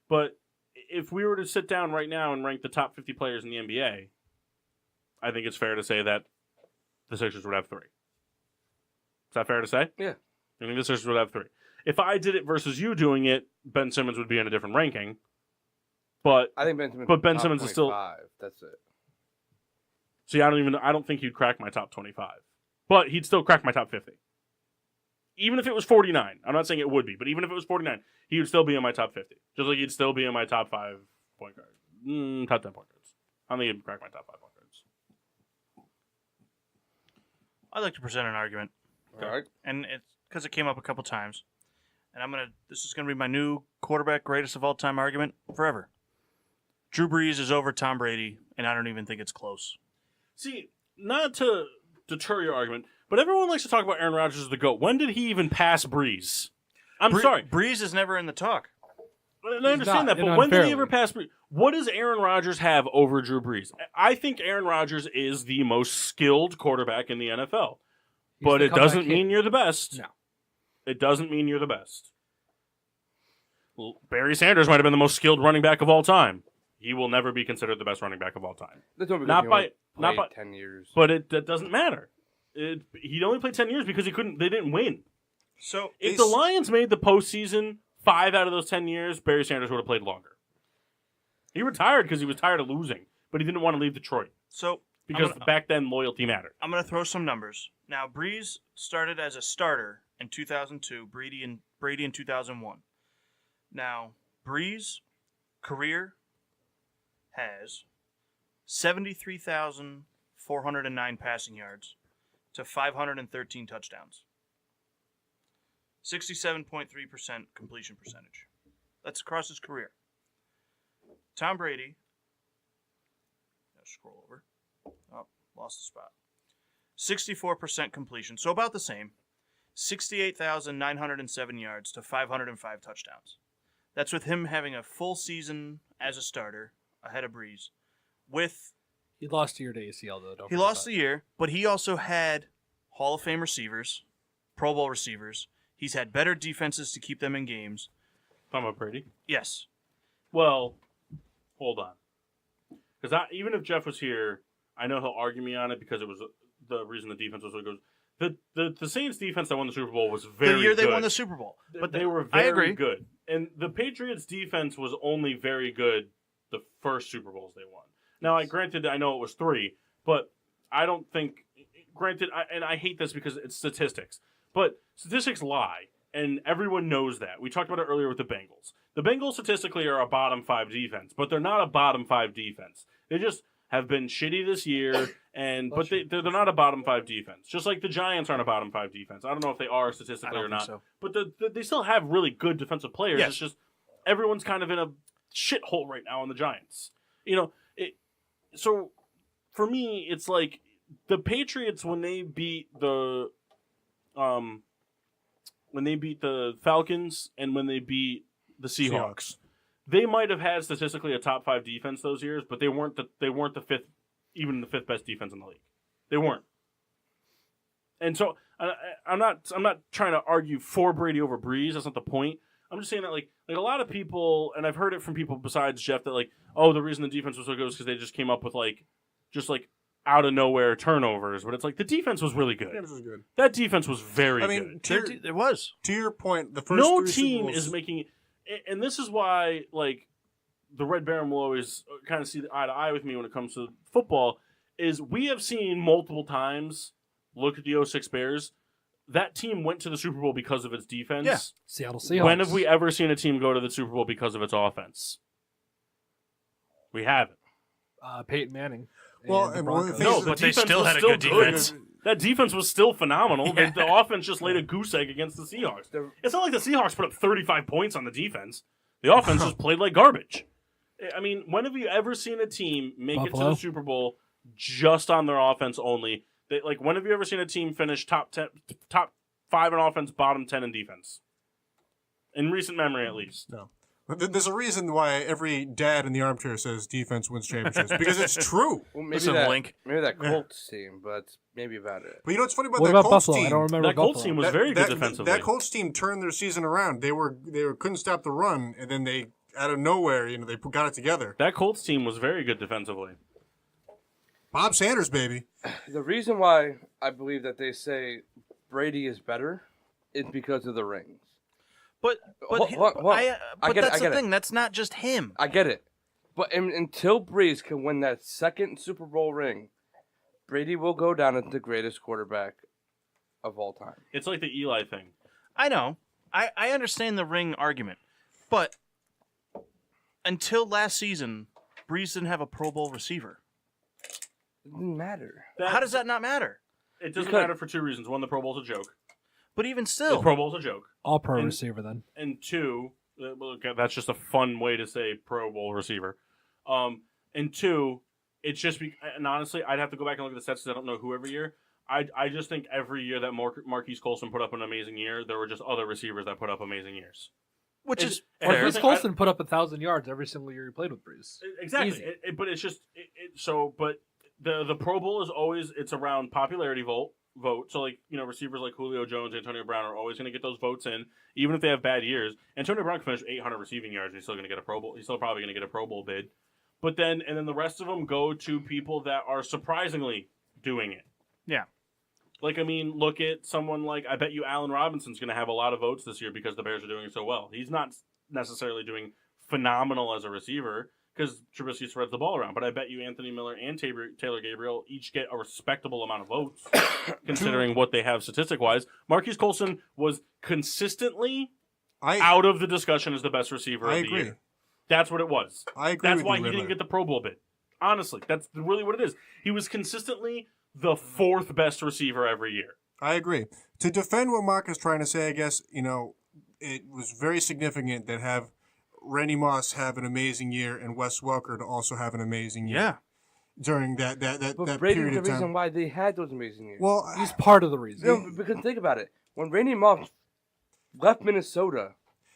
But if we were to sit down right now and rank the top 50 players in the NBA, I think it's fair to say that the Sixers would have 3. Is that fair to say? Yeah. I think the Sixers would have 3. If I did it versus you doing it, Ben Simmons would be in a different ranking. But I think Ben Simmons. But Ben top Simmons is still. 25. That's it. See, I don't think he'd crack my top 25. But he'd still crack my top 50. Even if it was 49. I'm not saying it would be, but even if it was 49, he would still be in my top 50. Just like he'd still be in my top 5 point guards. Top 10 point guards. I don't think he'd crack my top 5 point guards. I'd like to present an argument. All right. And it's because it came up a couple times. And this is going to be my new quarterback greatest of all time argument forever. Drew Brees is over Tom Brady, and I don't even think it's close. See, not to deter your argument, but everyone likes to talk about Aaron Rodgers as the GOAT. When did he even pass Brees? I'm sorry. Brees is never in the talk. I understand that, but when did he ever pass Brees? What does Aaron Rodgers have over Drew Brees? I think Aaron Rodgers is the most skilled quarterback in the NFL. But it doesn't mean you're the best. No. It doesn't mean you're the best. Well, Barry Sanders might have been the most skilled running back of all time. He will never be considered the best running back of all time. That's only Not because he by only played 10 years. But that doesn't matter. He only played 10 years because they didn't win. So If the Lions made the postseason 5 out of those 10 years, Barry Sanders would have played longer. He retired because he was tired of losing, but he didn't want to leave Detroit because back then loyalty mattered. I'm going to throw some numbers. Now, Brees started as a starter in 2002, Brady in 2001. Now, Brees' career has 73,409 passing yards to 513 touchdowns. 67.3% completion percentage. That's across his career. Tom Brady, let's scroll over. Oh, lost the spot. 64% completion, so about the same. 68,907 yards to 505 touchdowns. That's with him having a full season as a starter ahead of Brees. He lost a year to ACL, though. He lost the year, but he also had Hall of Fame receivers, Pro Bowl receivers. He's had better defenses to keep them in games. Talking about Brady? Yes. Well, hold on. Because even if Jeff was here, I know he'll argue me on it because it was the reason the defense was what it goes. The Saints defense that won the Super Bowl was very good. The year they won the Super Bowl. But they were I very agree. good. And the Patriots' defense was only very good the first Super Bowls they won. Now, granted, I know it was 3, but I don't think. Granted, and I hate this because it's statistics, but statistics lie, and everyone knows that. We talked about it earlier with the Bengals. The Bengals statistically are a bottom 5 defense, but they're not a bottom 5 defense. They just have been shitty this year, but they're not a bottom 5 defense. Just like the Giants aren't a bottom 5 defense. I don't know if they are statistically or not, so. but they still have really good defensive players. Yes. It's just everyone's kind of in a shithole right now on the Giants. So for me, it's like the Patriots when they beat the Falcons and when they beat the Seahawks. They might have had statistically a top 5 defense those years, but they weren't the fifth, even the 5th best defense in the league. They weren't. And so I'm not trying to argue for Brady over Breeze. That's not the point. I'm just saying that like a lot of people, and I've heard it from people besides Jeff, that like, oh, the reason the defense was so good is because they just came up with just out of nowhere turnovers. But it's like the defense was really good. Defense was good. That defense was very good. It was. To your point, the first No 3 team Super Bowls, is making, and this is why like the Red Baron will always kind of see eye to eye with me when it comes to football. Is we have seen multiple times. Look at the 06 Bears. That team went to the Super Bowl because of its defense. Yeah. Seattle Seahawks. When have we ever seen a team go to the Super Bowl because of its offense? We haven't. Peyton Manning. Well, and the and one of the Broncos. things No, but the they defense still was had a still good defense. That defense was still phenomenal. Yeah. The offense just laid a goose egg against the Seahawks. It's not like the Seahawks put up 35 points on the defense. The offense just played like garbage. I mean, when have you ever seen a team make it to Buffalo? the Super Bowl just on their offense only? When have you ever seen a team finish top 5 in offense, bottom 10 in defense? In recent memory, at least. No. There's a reason why every dad in the armchair says defense wins championships because it's true. Well, maybe Listen, that, Link. maybe that Colts team, but that's maybe about it. But you know what's funny about What that about Colts Buffalo? team? I don't remember That Colts Buffalo. team was very good defensively. That Colts team turned their season around. They couldn't stop the run, and then they out of nowhere, they got it together. That Colts team was very good defensively. Bob Sanders, baby. The reason why I believe that they say Brady is better is because of the rings. But Hold- hold- hold. I get it, that's I the get it. thing. That's not just him. I get it. But until Breeze can win that second Super Bowl ring, Brady will go down as the greatest quarterback of all time. It's like the Eli thing. I know. I understand the ring argument, but until last season, Breeze didn't have a Pro Bowl receiver. It didn't matter. How does that not matter? It doesn't Because- matter for 2 reasons. One, the Pro Bowl's a joke. But even The still, Pro Bowl's a joke. All pro And- receiver then. And 2, okay, that's just a fun way to say Pro Bowl receiver. And 2, it's just and honestly, I'd have to go back and look at the stats because I don't know who every year. I just think every year that Marquise Colston put up an amazing year, there were just other receivers that put up amazing years. which is and fair. here's Breeze the thing, Colston put up 1,000 yards every single year he played with Breeze. Exactly. Easy. But it's just but the Pro Bowl is always it's around popularity vote. So like receivers like Julio Jones, Antonio Brown are always going to get those votes in, even if they have bad years. Antonio Brown can finish 800 receiving yards, and he's still going to get a Pro Bowl. He's still probably going to get a Pro Bowl bid. But then the rest of them go to people that are surprisingly doing it. Yeah. Like, I mean, look at someone like, I bet you Allen Robinson's going to have a lot of votes this year because the Bears are doing so well. He's not necessarily doing phenomenal as a receiver because Trubisky spreads the ball around. But I bet you Anthony Miller and Taylor Gabriel each get a respectable amount of votes considering what they have statistic-wise. Marquise Colston was consistently out of the discussion as the best receiver of the year. That's what it was. I agree That's with why you, he Riddler. didn't get the Pro Bowl bid. Honestly, that's really what it is. He was consistently the 4th best receiver every year. I agree. To defend what Mark is trying to say, I guess, it was very significant that have Randy Moss have an amazing year and Wes Welker to also have an amazing year. Yeah. During that But Brady's period the of time. reason why they had those amazing years. Well, He's part of the reason. No, because think about it. When Randy Moss left Minnesota,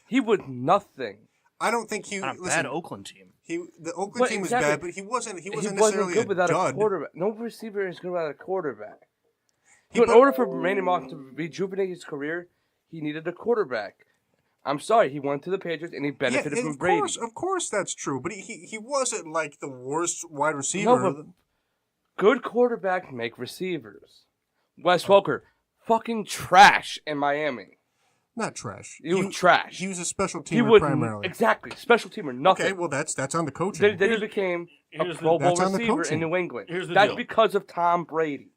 he was nothing. I don't think he On a listen. bad Oakland team. The Oakland But team was exactly. bad, but he wasn't He necessarily wasn't good a without dud. a quarterback. No receiver is good without a quarterback. He So in put- order for Randy Moss to rejuvenate his career, he needed a quarterback. I'm sorry, he went to the Patriots and he benefited yeah, from Brady. Of course, that's true. But he wasn't like the worst wide receiver. No, but good quarterbacks make receivers. Wes Welker, fucking trash in Miami. Not trash. He was trash. He was a special He teamer would primarily. Exactly special teamer. Nothing. Okay, well that's on the coaching. Then he became a here's the- Pro Bowl That's on the receiver coaching. in New England. Here's the That's deal. because of Tom Brady.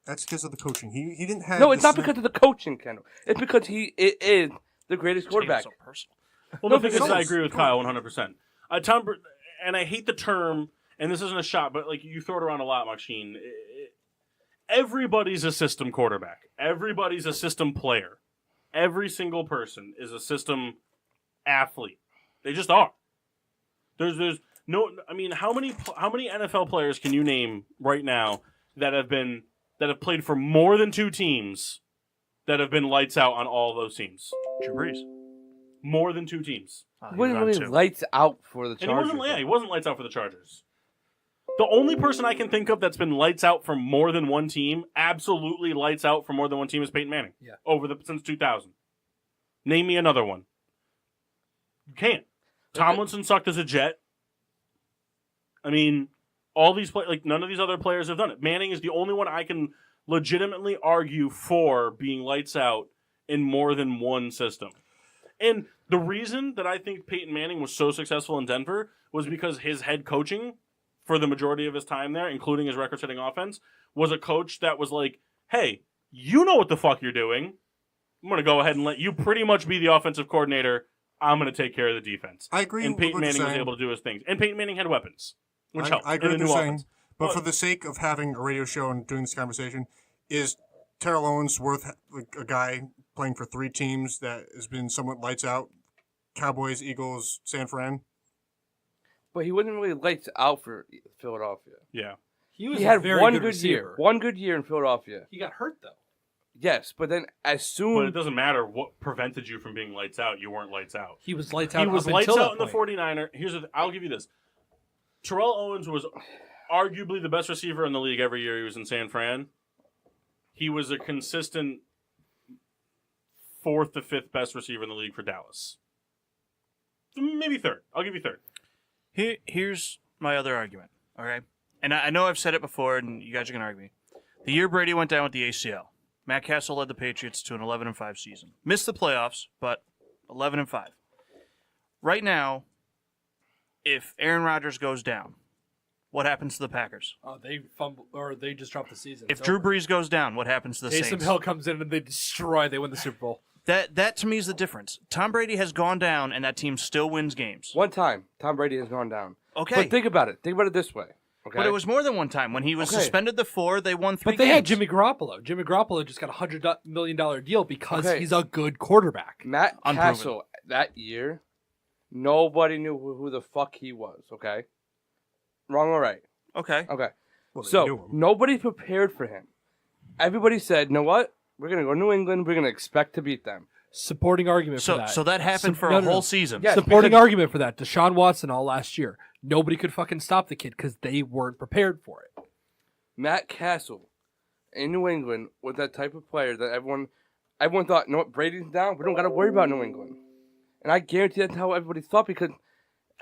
That's because of the coaching. He didn't have. No, it's the not snap- because of the coaching, Kendall. It's because it is the greatest quarterback. So personal. Well, No, the thing but is, I it's- agree with Kyle 100%. And I hate the term, and this isn't a shot, but like you throw it around a lot, Machine. Everybody's a system quarterback. Everybody's a system player. Every single person is a system athlete. They just are. There's no. I mean, how many NFL players can you name right now that have played for more than 2 teams that have been lights out on all those teams? Drew Brees. More than 2 teams. Oh, He he wasn't was on really two. lights out for the And he Chargers. wasn't. He wasn't lights out for the Chargers. The only person I can think of that's been lights out for more than one team, absolutely lights out for more than one team, is Peyton Manning. Yeah. Since 2000. Name me another one. You can't. Tomlinson sucked as a Jet. I mean, all these none of these other players have done it. Manning is the only one I can legitimately argue for being lights out in more than one system. And the reason that I think Peyton Manning was so successful in Denver was because his head coaching for the majority of his time there, including his record-setting offense, was a coach that was like, hey, you know what the fuck you're doing. I'm going to go ahead and let you pretty much be the offensive coordinator. I'm going to take care of the defense. I agree. And with Peyton what you're Manning was saying. able to do his things. And Peyton Manning had weapons, which helped. I agree in with a what new you're saying. offense. But But- for the sake of having a radio show and doing this conversation, is Terrell Owens worth like a guy playing for 3 teams that has been somewhat lights out? Cowboys, Eagles, San Fran. But he wasn't really lights out for Philadelphia. Yeah. He was He a had very one good good year. receiver. One good year in Philadelphia. He got hurt though. Yes, but then as But soon it doesn't matter what prevented you from being lights out. You weren't lights out. He was lights out. He was up lights until out in that the point. 49er. I'll give you this. Terrell Owens was arguably the best receiver in the league every year he was in San Fran. He was a consistent 4th to 5th best receiver in the league for Dallas. Maybe 3rd. I'll give you 3rd. Here's my other argument, okay? And I know I've said it before, and you guys are going to argue me. The year Brady went down with the ACL, Matt Castle led the Patriots to an 11-5 season. Missed the playoffs, but 11-5. Right now, if Aaron Rodgers goes down, what happens to the Packers? They fumble or they just drop the season. If It's Drew over. Brees goes down, what happens to the Taysom Saints? Hill comes in and they destroy. They win the Super Bowl. That to me is the difference. Tom Brady has gone down, and that team still wins games. one time Tom Brady has gone down. Okay, But think about it. Think about it this way. Okay. but it was more than one time. When he was Okay. suspended the 4, they won 3 But they games. had Jimmy Garoppolo. Jimmy Garoppolo just got $100 million deal because Okay. he's a good quarterback. Matt Unproven. Castle that year, nobody knew who the fuck he was, okay? Wrong or right? Okay. Okay. Well, they knew So, him. nobody prepared for him. Everybody said, you know what? We're going to go to New England. We're going to expect to beat them. Supporting argument for So that. that happened for No, a no, no. whole season. Yeah. Yes, Supporting because- argument for that. Deshaun Watson all last year. Nobody could fucking stop the kid because they weren't prepared for it. Matt Castle in New England was that type of player that everyone thought, you know what, Brady's down. We don't got to worry about New England. And I guarantee that's how everybody thought because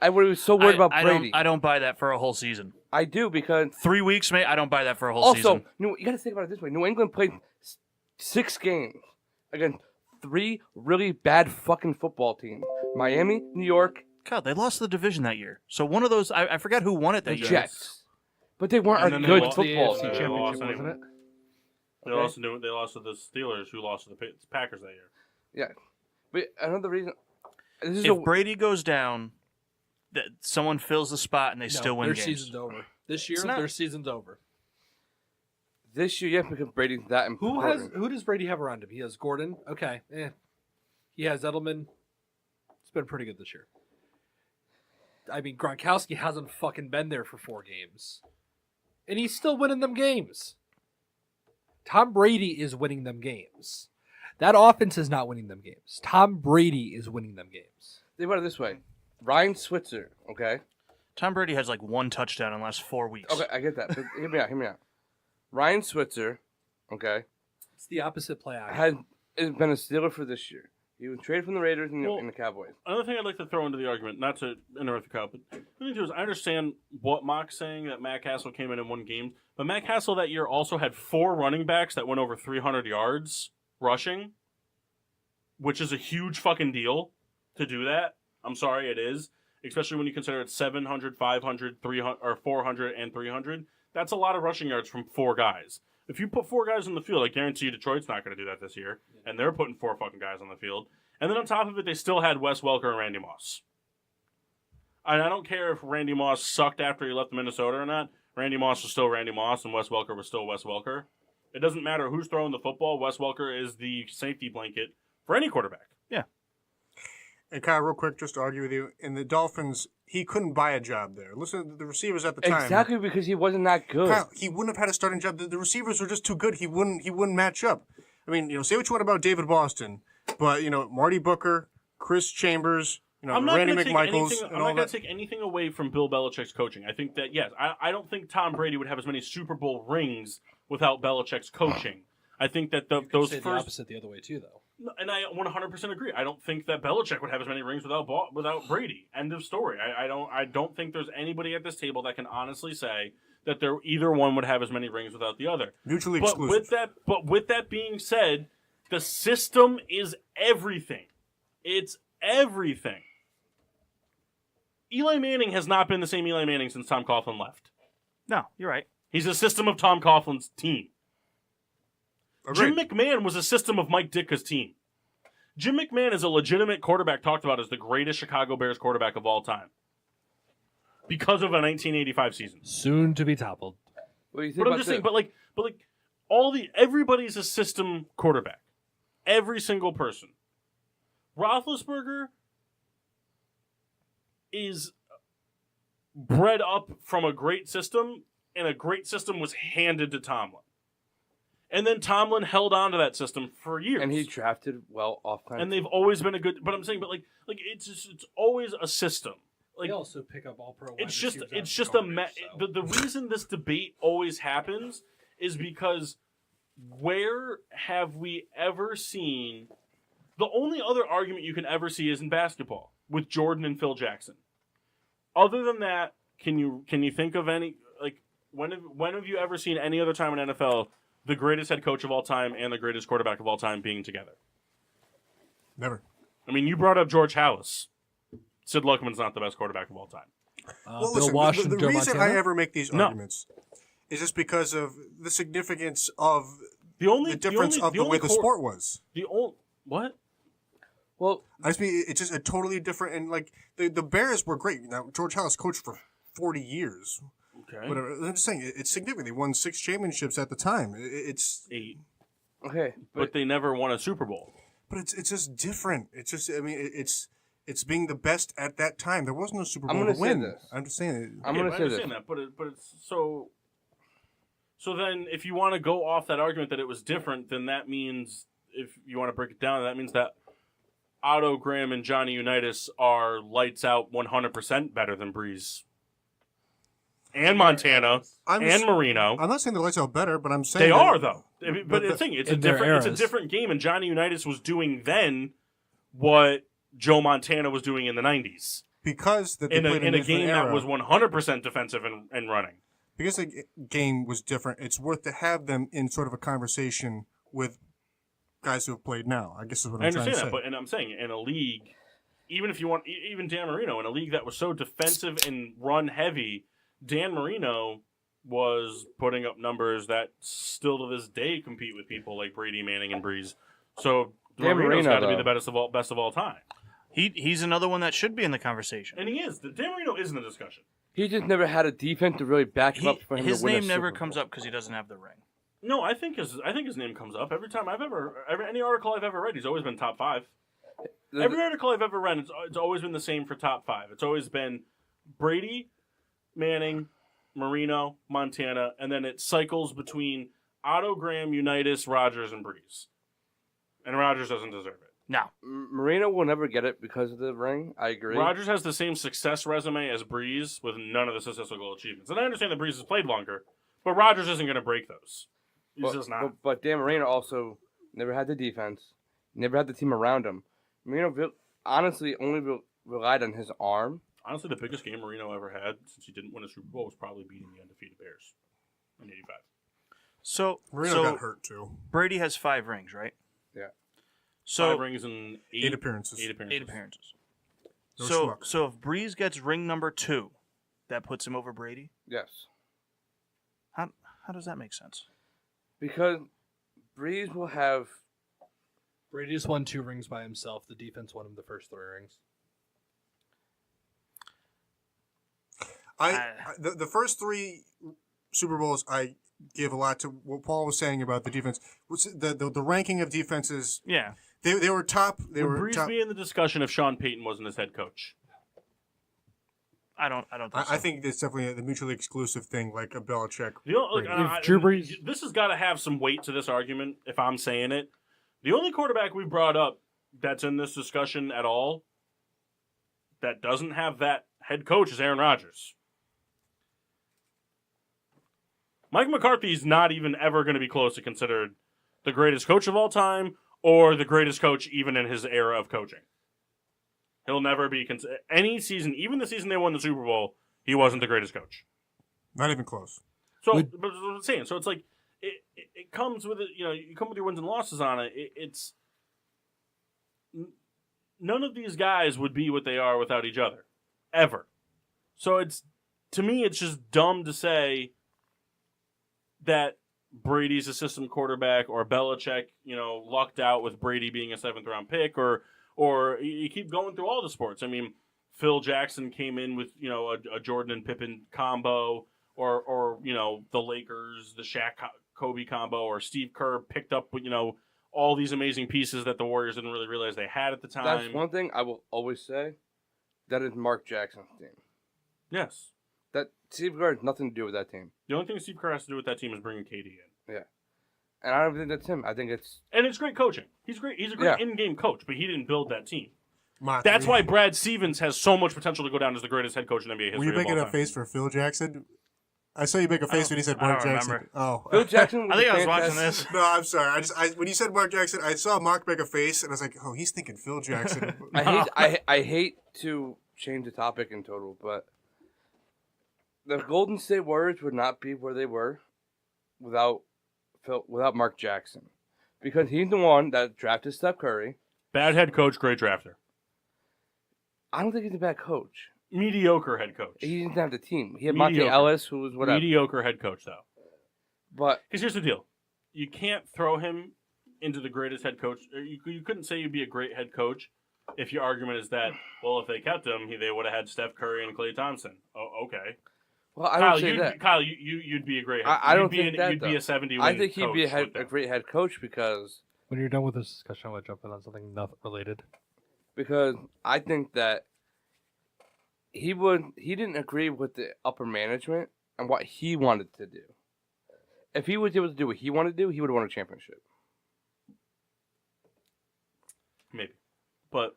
everybody was so worried about Brady. I don't buy that for a whole season. I do because 3 weeks, mate. I don't buy that for a whole also, season. you got to think about it this way. New England played 6 games against 3 really bad fucking football teams. Miami, New York, God, they lost the division that year. So one of those, I forgot who won it the that year. Jets. But they weren't And a then they good lost football the team. AFC They lost Championship, anyway. wasn't it? They lost to the Steelers, who lost to the Packers that year. Yeah. But another reason. This is If Brady goes down, that someone fills the spot and they No, still win their games. season's over. This year, It's not. their season's over. this year, yeah, because Brady's that important. Who does Brady have around him? He has Gordon. Okay. He has Edelman. It's been pretty good this year. I mean, Gronkowski hasn't fucking been there for 4 games. And he's still winning them games. Tom Brady is winning them games. That offense is not winning them games. Tom Brady is winning them games. Think about it this way. Ryan Switzer, okay? Tom Brady has like 1 touchdown in the last 4 weeks. Okay, I get that. But hear me out. Ryan Switzer, okay, It's the opposite play action. has been a Steeler for this year. He was traded from the Raiders and, Well, and the Cowboys. Another thing I'd like to throw into the argument, not to interrupt the Kyle, but the thing is, I understand what Mock's saying, that Matt Castle came in and won games, but Matt Castle that year also had 4 running backs that went over 300 yards rushing which is a huge fucking deal to do that. I'm sorry, it is. Especially when you consider it's 700, 500, 300, or 400 and 300. That's a lot of rushing yards from 4 guys. If you put 4 guys on the field, I guarantee you Detroit's not going to do that this year. And they're putting 4 fucking guys on the field. And then on top of it, they still had Wes Welker and Randy Moss. And I don't care if Randy Moss sucked after he left Minnesota or not. Randy Moss was still Randy Moss, and Wes Welker was still Wes Welker. It doesn't matter who's throwing the football. Wes Welker is the safety blanket for any quarterback. Yeah. And Kyle, real quick, just to argue with you, in the Dolphins, he couldn't buy a job there. Listen to the receivers at the time. Exactly, because he wasn't that good. Kyle, he wouldn't have had a starting job. The receivers were just too good. He wouldn't match up. I mean, say what you want about David Boston, but Marty Booker, Chris Chambers, Randy McMichaels, and I'm not going to take anything away from Bill Belichick's coaching. I think that I don't think Tom Brady would have as many Super Bowl rings without Belichick's coaching. I think that those say first the opposite the other way too, though. And I 100% agree. I don't think that Belichick would have as many rings without Brady. End of story. I don't think there's anybody at this table that can honestly say that either one would have as many rings without the other. Mutually exclusive. With that being said, the system is everything. It's everything. Eli Manning has not been the same Eli Manning since Tom Coughlin left. No, you're right. He's a system of Tom Coughlin's team. Agreed. Jim McMahon was a system of Mike Ditka's team. Jim McMahon is a legitimate quarterback talked about as the greatest Chicago Bears quarterback of all time because of a 1985 season. Soon to be toppled. What do you think But I'm about just this? saying, everybody's a system quarterback. Every single person. Roethlisberger is bred up from a great system, and a great system was handed to Tomlin. And then Tomlin held on to that system for years. And he drafted well off time. And they've always been a good. But I'm saying, it's always a system. They also pick up all pro. It's just the reason this debate always happens is because where have we ever seen? The only other argument you can ever see is in basketball with Jordan and Phil Jackson. Other than that, can you think of any when have you ever seen any other time in NFL the greatest head coach of all time and the greatest quarterback of all time being together? Never. I mean, you brought up George Halas. Sid Luckman's not the best quarterback of all time. Bill listen, Walsh the and Joe reason Montana? I ever make these arguments is just because of the significance of the difference of the way the sport was. What? Well, I just mean it's just a totally different, and the Bears were great. Now George Halas coached for 40 years. Okay. Whatever. I'm just saying it's significant. They won 6 championships at the time. It's 8. okay, But they never won a Super Bowl. But it's just different. It's just it's being the best at that time. There was no Super Bowl I'm gonna to win. say this. I'm just saying. I'm Yeah, going I to say this. understand that, but it's so. So then, if you want to go off that argument that it was different, then that means, if you want to break it down, that means that Otto Graham and Johnny Unitas are lights out 100% better than Breeze and Montana and Marino. I'm not saying the lights out better, but I'm saying They that- are though. But the thing, it's a in their eras. different game, and Johnny Unitas was doing then what Joe Montana was doing in the 90s. because that they In played a different game era. that was 100% defensive and running. Because the game was different. It's worth to have them in sort of a conversation with guys who have played now. I guess is what I I'm trying to understand say. that, but I'm saying in a league, even if you want, even Dan Marino, in a league that was so defensive and run heavy, Dan Marino was putting up numbers that still to this day compete with people like Brady, Manning, and Breeze. So Dan Marino's Marino, got to be though. the best of all time, He's another one that should be in the conversation. and he is. Dan Marino is in the discussion. He just never had a defense to really back him up for him His to win name a never Super comes Bowl. up because he doesn't have the ring. No, I think his name comes up every time any article I've ever read. He's always been top 5. Every article I've ever read, it's always been the same for top 5. It's always been Brady, Manning, Marino, Montana, and then it cycles between Otto Graham, Unitas, Rodgers, and Breeze. And Rodgers doesn't deserve it. No. Marino will never get it because of the ring. I agree. Rodgers has the same success resume as Breeze with none of the statistical achievements. And I understand that Breeze has played longer, but Rodgers isn't going to break those. He's just not. But Dan Marino also never had the defense, never had the team around him. Marino honestly only relied on his arm. Honestly, the biggest game Marino ever had since he didn't win a Super Bowl was probably beating the undefeated Bears in '85. So Marino got hurt too. Brady has 5 rings, right? Yeah. So 5 rings and 8 appearances. 8 appearances. 8 appearances. No So schmucks. so if Breeze gets ring number 2, that puts him over Brady. Yes. How does that make sense? Because Breeze will have. Brady just won 2 rings by himself. The defense won him the first 3 rings. The first 3 Super Bowls, I give a lot to what Paul was saying about the defense. The ranking of defenses. Yeah. They were top. They Would were Breeze top. be in the discussion if Sean Payton wasn't his head coach? I don't think so. I think it's definitely the mutually exclusive thing, like a Belichick. If Drew Brees- This has got to have some weight to this argument. If I'm saying it, the only quarterback we brought up that's in this discussion at all that doesn't have that head coach is Aaron Rodgers. Mike McCarthy's not even ever going to be close to considered the greatest coach of all time or the greatest coach even in his era of coaching. He'll never be any season, even the season they won the Super Bowl, he wasn't the greatest coach. Not even close. So, but what I'm saying, so it's like it comes with it. You know, you come with your wins and losses on it. It's none of these guys would be what they are without each other, ever. So to me, it's just dumb to say that Brady's a system quarterback or Belichick, lucked out with Brady being a 7th round pick, or you keep going through all the sports. I mean, Phil Jackson came in with a Jordan and Pippen combo, or the Lakers, the Shaq Kobe combo, or Steve Kerr picked up all these amazing pieces that the Warriors didn't really realize they had at the time. That's one thing I will always say. That is Mark Jackson's team. Yes. That Steve Kerr has nothing to do with that team. The only thing Steve Kerr has to do with that team is bringing KD in. Yeah. And I don't think that's him. I think it's... And it's great coaching. He's great. He's a great in-game coach, but he didn't build that team. Mark, That's why Brad Stevens has so much potential to go down as the greatest head coach in NBA history. Were you making of all a time. face for Phil Jackson? I saw you make a face when he said I Mark don't Jackson. remember. Oh, Phil Jackson was I think a I was watching fantastic- this. No, I'm sorry. When you said Mark Jackson, I saw Mark make a face, and I was like, "Oh, he's thinking Phil Jackson." I hate to change the topic in total, but the Golden State Warriors would not be where they were without Mark Jackson, because he's the one that drafted Steph Curry. Bad head coach, great drafter. I don't think he's a bad coach. Mediocre head coach. He didn't have the team. He had Monte Mediocre. Ellis, who was whatever. Mediocre head coach, though. But Because here's the deal. You can't throw him into the greatest head coach. You couldn't say you'd be a great head coach if your argument is that, well, if they kept him, they would have had Steph Curry and Klay Thompson. Oh, okay. well, I don't say that. Kyle, you'd be a great head coach. I don't think that, You'd be though. a 70 I think he'd coach be with them. a great head coach because When you're done with this discussion, I want to jump in on something not related. I think that he didn't agree with the upper management and what he wanted to do. If he was able to do what he wanted to do, he would have won a championship. Maybe. But,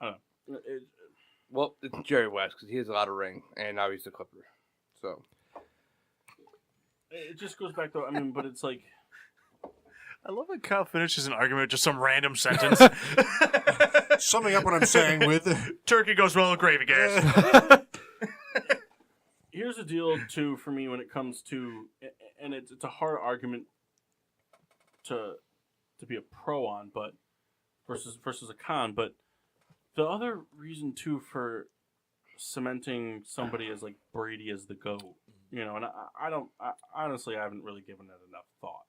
I don't know. Well, it's Jerry West because he has a lot of ring, and now he's the Clipper. So It just goes back to, but it's like, I love when Kyle finishes an argument with just some random sentence. Summing up what I'm saying with Turkey goes well with gravy, guys. here's the deal, too, for me when it comes to, and it's a hard argument to be a pro on, but versus a con, but the other reason, too, for cementing somebody as like Brady as the GOAT, and I honestly haven't really given it enough thought,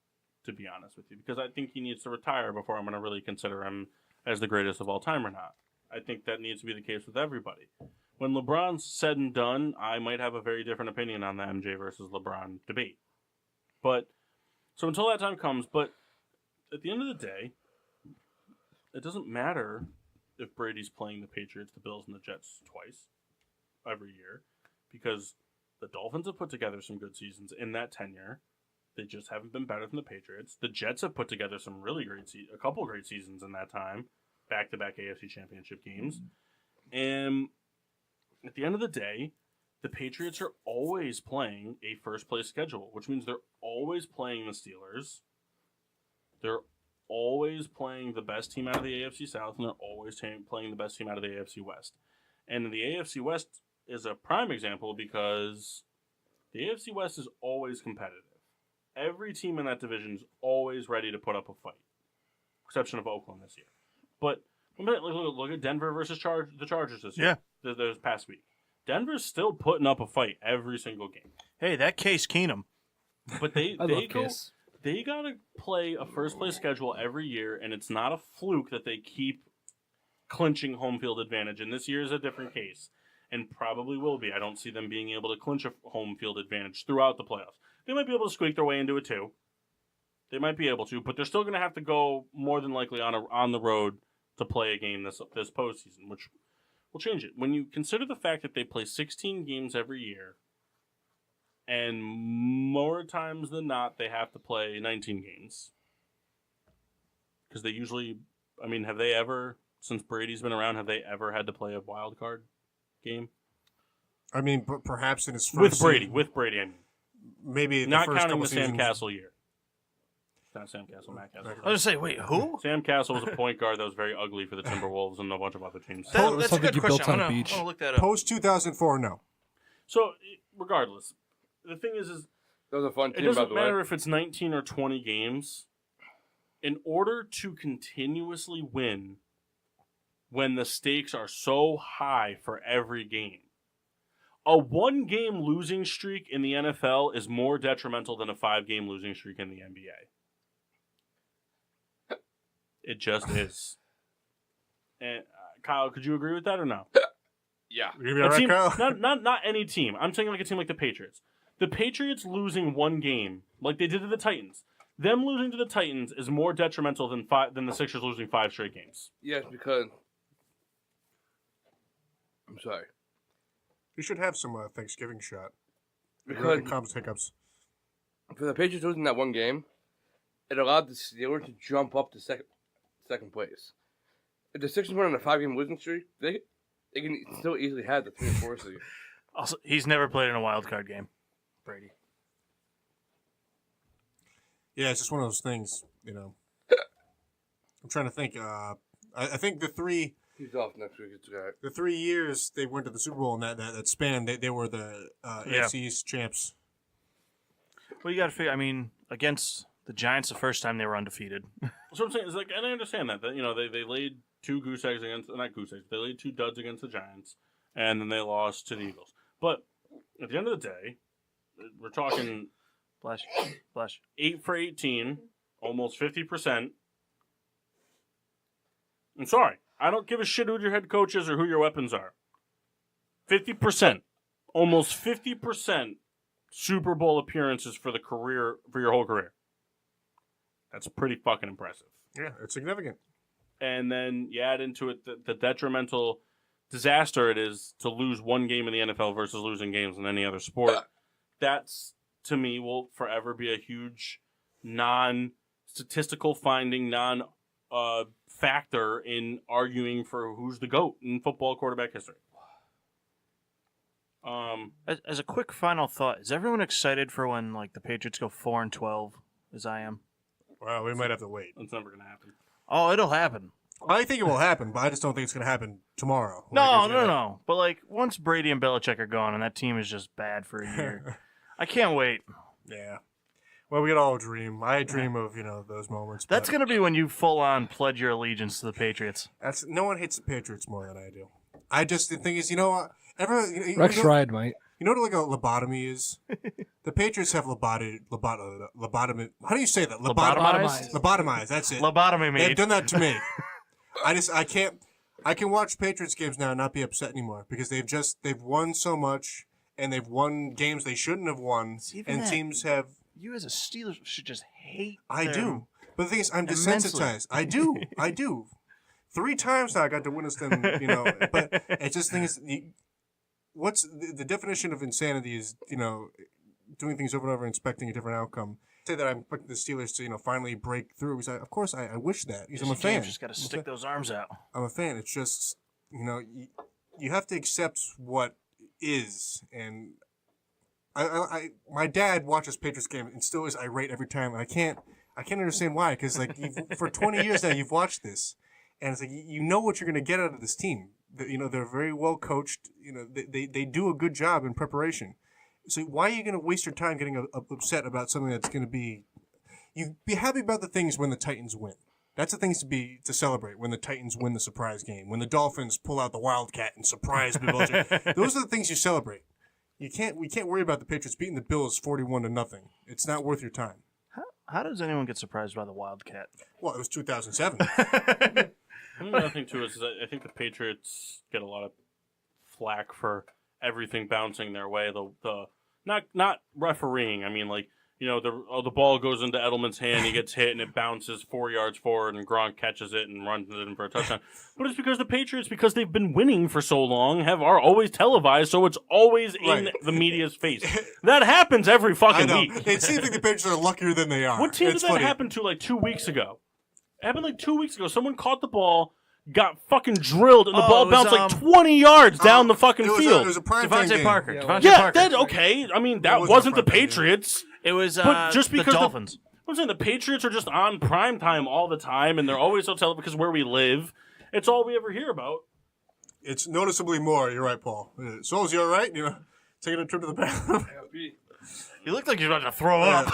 to be honest with you, because I think he needs to retire before I'm going to really consider him as the greatest of all time or not. I think that needs to be the case with everybody. When LeBron's said and done, I might have a very different opinion on the MJ versus LeBron debate. But, so until that time comes, but at the end of the day, it doesn't matter if Brady's playing the Patriots, the Bills, and the Jets twice every year, because the Dolphins have put together some good seasons in that tenure. They just haven't been better than the Patriots. The Jets have put together some really great a couple great seasons in that time, back-to-back AFC Championship games. And at the end of the day, the Patriots are always playing a first-place schedule, which means they're always playing the Steelers. They're always playing the best team out of the AFC South, and they're always playing the best team out of the AFC West. And the AFC West is a prime example because the AFC West is always competitive. Every team in that division is always ready to put up a fight. exception of Oakland this year. But look at Denver versus the Chargers this year. Yeah. This past week. Denver's still putting up a fight every single game. Hey, that Case Keenum. But I love Case. they got to play a first-place schedule every year, and it's not a fluke that they keep clinching home field advantage. And this year is a different case, and probably will be. I don't see them being able to clinch a home field advantage throughout the playoffs. They might be able to squeak their way into it too. They might be able to, but they're still going to have to go more than likely on the road to play a game this postseason, which will change it. When you consider the fact that they play 16 games every year, and more times than not, they have to play 19 games. Because they usually, have they ever, since Brady's been around, have they ever had to play a wild card game? Perhaps in his first With Brady, season, I mean. maybe the Not first counting couple the Sam seasons. Castle year. Not Sam Castle, Matt Castle. I was going to say, wait, who? Sam Castle was a point guard that was very ugly for the Timberwolves and a bunch of other teams. That- That's a something good you built question. on a I'm beach. going to look that up. Post 2004, no. So, regardless, the thing is That was a fun it team, by doesn't the matter way. if it's 19 or 20 games. In order to continuously win when the stakes are so high for every game, a 1-game losing streak in the NFL is more detrimental than a 5-game losing streak in the NBA. It just is. And Kyle, could you agree with that or no? Yeah. You be A all right, team, Kyle? not any team. I'm saying like a team like the Patriots. The Patriots losing 1 game, like they did to the Titans. Them losing to the Titans is more detrimental than the Sixers losing 5 straight games. Yes, because... I'm sorry. You should have some Thanksgiving shot. It Because really comes hiccups. for the Patriots losing that one game, it allowed the Steelers to jump up to second place. If the Sixers went on a 5-game losing streak, they can still easily have the 3 or 4 seed. Also, he's never played in a wild card game, Brady. Yeah, it's just one of those things, I'm trying to think. I think the 3 He's off next week. It's okay. the 3 years they went to the Super Bowl in that span, they were the AFC East champs. Well, you got to figure. Against the Giants, the first time they were undefeated. So I'm saying is and I understand that they laid 2 goose eggs against not goose eggs. They laid 2 duds against the Giants, and then they lost to the Eagles. But at the end of the day, we're talking Flash. 8 for 18, almost 50%. I'm sorry, I don't give a shit who your head coach is or who your weapons are. 50%, almost 50% Super Bowl appearances for your whole career. That's pretty fucking impressive. Yeah, it's significant. And then you add into it the detrimental disaster it is to lose 1 game in the NFL versus losing games in any other sport. That's, to me, will forever be a huge non-statistical finding, factor in arguing for who's the GOAT in football quarterback history. As a quick final thought, is everyone excited for when the Patriots go 4-12, as I am? Well, we might have to wait. That's never going to happen. Oh, it'll happen. I think it will happen, but I just don't think it's going to happen tomorrow. No. But once Brady and Belichick are gone, and that team is just bad for a year, I can't wait. Yeah. Well, we could all dream. I dream of those moments. That's but gonna be when you full on pledge your allegiance to the Patriots. no one hates the Patriots more than I do. The thing is, Rex Ryan might. You know what a lobotomy is? The Patriots have lobotomy. How do you say that? Lobotomized? Lobotomized. That's it. Lobotomy, mate. They've done that to me. I can't. I can watch Patriots games now and not be upset anymore because they've won so much and they've won games they shouldn't have won, and teams have. You as a Steelers should just hate. I do, but the thing is, I'm immensely. desensitized. I do. 3 times now I got to witness them. But it's just thing is. What's the definition of insanity is, doing things over and over and expecting a different outcome. Say that I'm expecting the Steelers to, finally break through. Of course, I wish that. Because I'm a fan. You just got to stick those arms out. I'm a fan. It's just, you have to accept what is. And my dad watches Patriots games and still is irate every time. And I can't understand why. Because, for 20 years now, you've watched this. And it's you know what you're going to get out of this team. They're very well coached. They do a good job in preparation. So why are you going to waste your time getting upset about something that's going to be? You be happy about the things when the Titans win. That's the things to celebrate when the Titans win the surprise game, when the Dolphins pull out the Wildcat and surprise the Bills. Those are the things you celebrate. We can't worry about the Patriots beating the Bills 41-0. It's not worth your time. How does anyone get surprised by the Wildcat? Well, it was 2007. I think the other thing too is that I think the Patriots get a lot of flack for everything bouncing their way. The not refereeing. I mean, like, you know, the ball goes into Edelman's hand, he gets hit, and it bounces 4 yards forward, and Gronk catches it and runs it in for a touchdown. But it's because the Patriots, because they've been winning for so long, are always televised, so it's always in the media's face. That happens every fucking week. It seems like the Patriots are luckier than they are. What team It's did that funny. happen to like 2 weeks ago? It happened like 2 weeks ago. Someone caught the ball, got fucking drilled, and the ball it was, bounced like 20 yards down the fucking field. It was a prime Devontae game. Parker. Yeah, Devontae Yeah, Parker. that okay. I mean, that wasn't wasn't the a prime time, Patriots. It was But just because the Dolphins. I'm saying the Patriots are just on prime time all the time, and they're always so televised because where we live, it's all we ever hear about. It's noticeably more. You're right, Paul. Souls, you all right? You know, taking a trip to the bathroom. You look like you're about to throw up.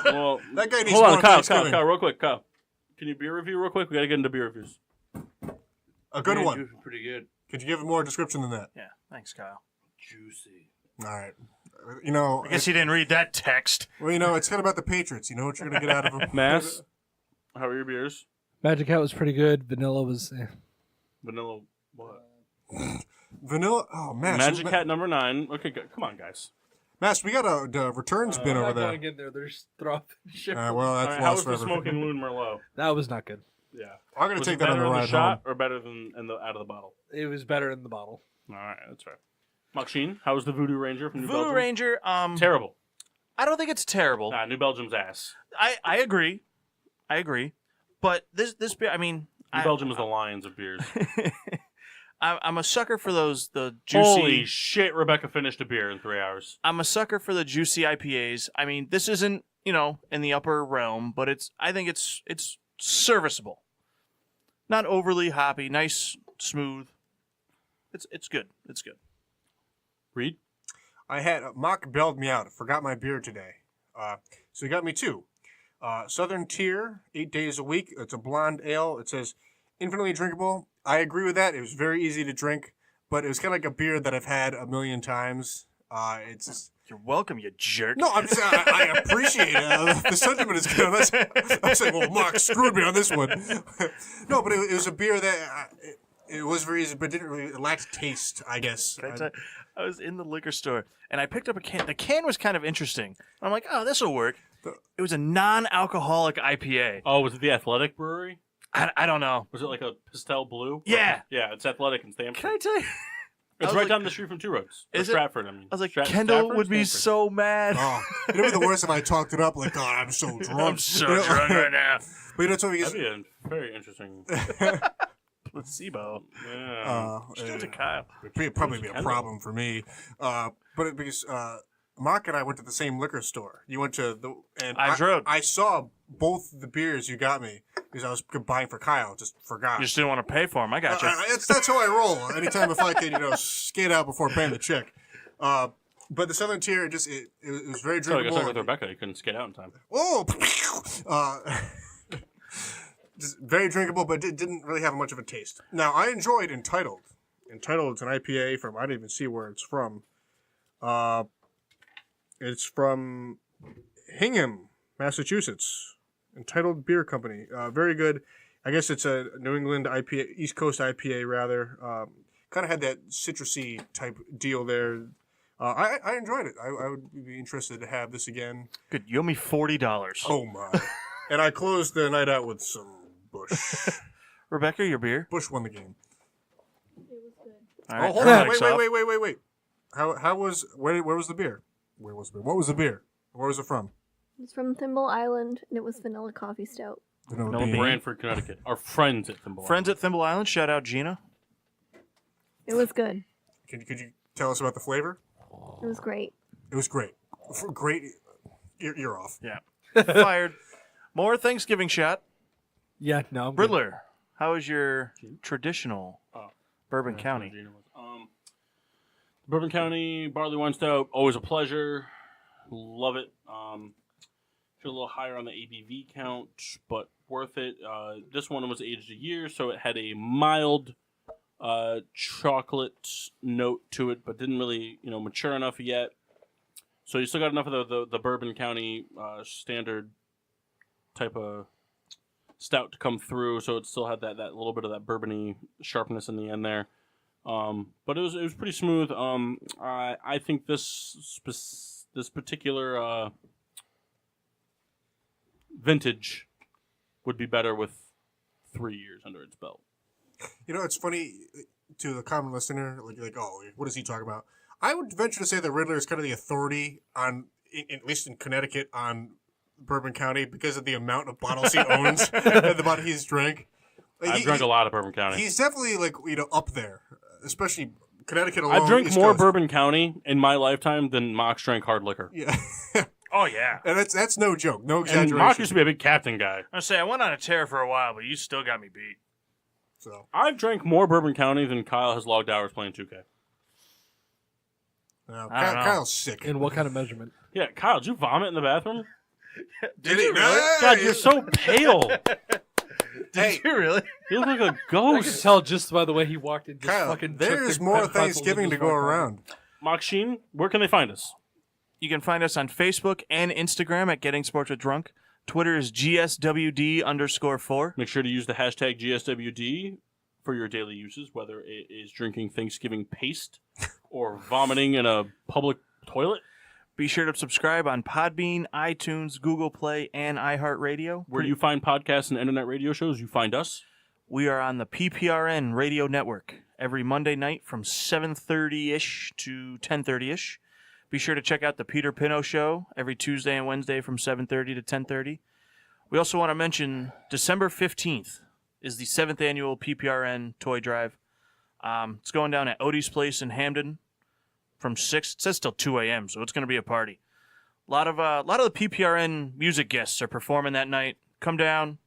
Well, That guy needs hold more on, Kyle, Thanksgiving. real quick, Kyle. Can you beer review real quick? We got to get into beer reviews. A good one. Juice is pretty good. Could you give more description than that? Yeah, thanks, Kyle. Juicy. All right. You know, I guess you didn't read that text. well, you know, it's kind of about the Patriots. You know what you're going to get out of them. Mass, how are your beers? Magic Hat was pretty good. Vanilla was. Vanilla, what? Vanilla. Oh, Mass. Magic Hat number 9. Okay, good. Come on, guys. Mass, we got a returns bin over there. Get there. There's throw shit. Well, All that's right, how was lost the forever. Smoking Loon Merlot? That was not good. Yeah. I'm going Was to it take that on better the in the ride shot home. or better than out of the bottle? It was better in the bottle. All right, that's right. Maxine, how was the Voodoo Ranger from New Voodoo Belgium? Ranger. Terrible. I don't think it's terrible. Nah, New Belgium's ass. I agree. But this beer, I mean, New Belgium is the Lions of beers. I'm a sucker for the juicy. Holy shit, Rebecca finished a beer in 3 hours. I'm a sucker for the juicy IPAs. I mean, this isn't, in the upper realm, but I think it's serviceable. Not overly hoppy, nice, smooth. It's good. It's good. Reed? I had Mock bailed me out. Forgot my beer today. So he got me 2. Southern Tier, 8 days a week. It's a blonde ale. It says infinitely drinkable. I agree with that. It was very easy to drink, but it was kind of like a beer that I've had a million times. It's just, You're welcome, you jerk. no, I'm just, I appreciate it. The sentiment is good. I'm saying, well, Mark screwed me on this one. No, but it was a beer that it was very easy, but it lacked taste, I guess. I was in the liquor store and I picked up a can. The can was kind of interesting. I'm like, oh, this will work. It was a non-alcoholic IPA. Oh, was it the Athletic Brewery? I don't know. Was it like a pastel blue? Yeah. Yeah, it's Athletic in Stamford. Can I tell you? It's was right like- down the street from Two Roads. Or Is it? Stratford, I mean. I was like, Stratford, Kendall would be Stanford. so mad. Oh, it'd be the worst if I talked it up like, God, I'm so drunk. I'm so You know? drunk right now. But you know, it's funny That'd because be a very interesting. Placebo. Yeah. Shout out to Kyle. it'd probably be a Kendall. problem for me. But because Mark and I went to the same liquor store. You went to the and I drove. I saw both the beers you got me because I was buying for Kyle. Just forgot. You just didn't want to pay for them. I got you. That's how I roll. Anytime if I can, skate out before paying the check. But the Southern Tier, it was very So I guess drinkable. I with Rebecca. You couldn't skate out in time. Oh, just very drinkable, but it didn't really have much of a taste. Now, I enjoyed Entitled. Entitled is an IPA from, I didn't even see where it's from. It's from Hingham, Massachusetts. Entitled Beer Company. Very good. I guess it's a New England IPA, East Coast IPA rather. Kind of had that citrusy type deal there. I enjoyed it. I would be interested to have this again. Good. You owe me $40. Oh my. And I closed the night out with some Bush. Rebecca, your beer. Bush won the game. It was good. All right. Oh, hold turn on. the mics off. Wait. Where was the beer? Where was the beer? What was the beer? Where was it from? It's from Thimble Island, and it was vanilla coffee stout. Vanilla No, bean. Brantford, Connecticut. Our friends at Thimble. Friends at Thimble Island. Shout out Gina. It was good. Could you tell us about the flavor? It was great. It was great. Great. You're off. Yeah. Fired. More Thanksgiving shot. Yeah, no. I'm good. Riddler, how is your traditional Bourbon Yeah, County? Gina was. Bourbon County barley wine stout, always a pleasure. Love it. Feel a little higher on the ABV count, but worth it. This one was aged a year, so it had a mild chocolate note to it, but didn't really, mature enough yet. So you still got enough of the Bourbon County standard type of stout to come through. So it still had that little bit of that bourbony sharpness in the end there. But it was pretty smooth. I think this particular vintage would be better with 3 years under its belt. It's funny to the common listener, like, oh, what is he talking about? I would venture to say that Riddler is kind of the authority on, at least in Connecticut, on Bourbon County because of the amount of bottles he owns and the amount he's drank. I've drank a lot of Bourbon County. He's definitely up there, especially Connecticut alone. I've drank East more Coast. Bourbon County in my lifetime than Mox drank hard liquor. Yeah. Oh yeah. And that's no joke, no And exaggeration. Mox used to be a big captain guy. I say I went on a tear for a while, but you still got me beat. So I've drank more Bourbon County than Kyle has logged hours playing 2K. no, I don't know. Kyle's sick. In what kind of measurement? Yeah, Kyle, did you vomit in the bathroom? Did he really? God, you're so pale. Hey, You really? You look like a I can ghost. tell just by the way he walked in. Just Kyle, fucking there's took the more pencils Thanksgiving and to just go walked on. around. Mox Sheen, where can they find us? You can find us on Facebook and Instagram at Getting Sports with Drunk. Twitter is GSWD_4. Make sure to use the hashtag GSWD for your daily uses, whether it is drinking Thanksgiving paste or vomiting in a public toilet. Be sure to subscribe on Podbean, iTunes, Google Play, and iHeartRadio. Where you find podcasts and internet radio shows, you find us. We are on the PPRN Radio Network every Monday night from 7:30-ish to 10:30-ish. Be sure to check out the Peter Pino Show every Tuesday and Wednesday from 7:30 to 10:30. We also want to mention December 15th is the 7th annual PPRN Toy Drive. It's going down at Odie's Place in Hamden from 6. It says till 2 a.m., so it's going to be a party. A lot of the PPRN music guests are performing that night. Come down,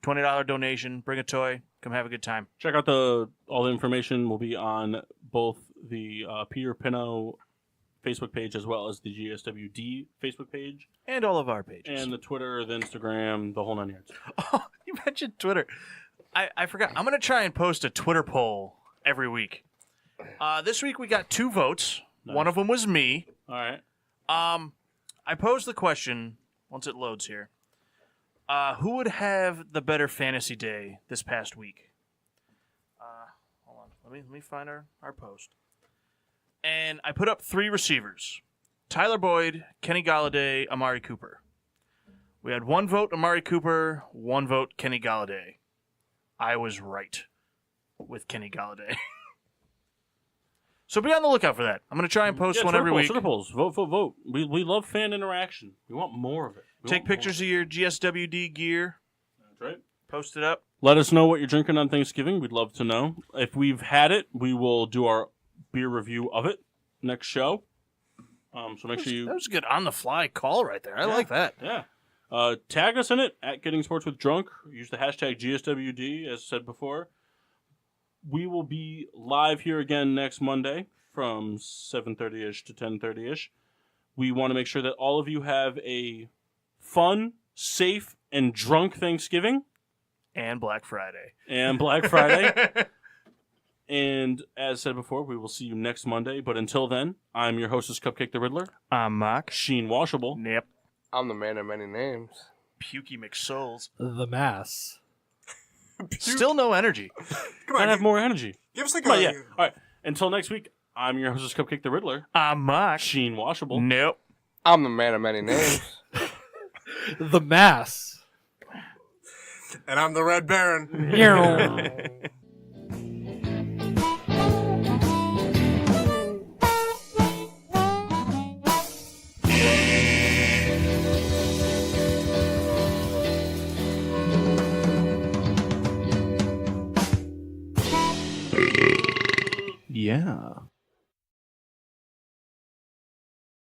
$20 donation, bring a toy, come have a good time. Check out all the information will be on both the Peter Pino Facebook page as well as the GSWD Facebook page. And all of our pages. And the Twitter, the Instagram, the whole 9 yards. Oh, you mentioned Twitter. I forgot. I'm going to try and post a Twitter poll every week. This week we got 2 votes. Nice. One of them was me. All right. I posed the question, once it loads here. Who would have the better fantasy day this past week? Hold on. Let me find our post. And I put up 3 receivers. Tyler Boyd, Kenny Galladay, Amari Cooper. We had 1 vote Amari Cooper, 1 vote Kenny Galladay. I was right with Kenny Galladay. So be on the lookout for that. I'm going to try and post one every week. Twitter polls. Vote. We love fan interaction. We want more of it. Take pictures of your GSWD gear. That's right. Post it up. Let us know what you're drinking on Thanksgiving. We'd love to know. If we've had it, we will do our beer review of it next show. So make sure you... That was a good on-the-fly call right there. I like that. Yeah. Tag us in it at Getting Sports with Drunk. Use the hashtag GSWD, as said before. We will be live here again next Monday from 7:30-ish to 10:30-ish. We want to make sure that all of you have a fun, safe, and drunk Thanksgiving. And Black Friday. And Black Friday. And as said before, we will see you next Monday. But until then, I'm your hostess, Cupcake the Riddler. I'm Mock. Sheen Washable. Yep. I'm the man of many names. Pukey McSouls. The mass. Still no energy. Come I on, have more energy. give us like Come a... on, yeah. All right. Until next week, I'm your hostess, Cupcake the Riddler. I'm Mock. Sheen Washable. Nope. I'm the man of many names. The mass. And I'm the Red Baron. Yeah.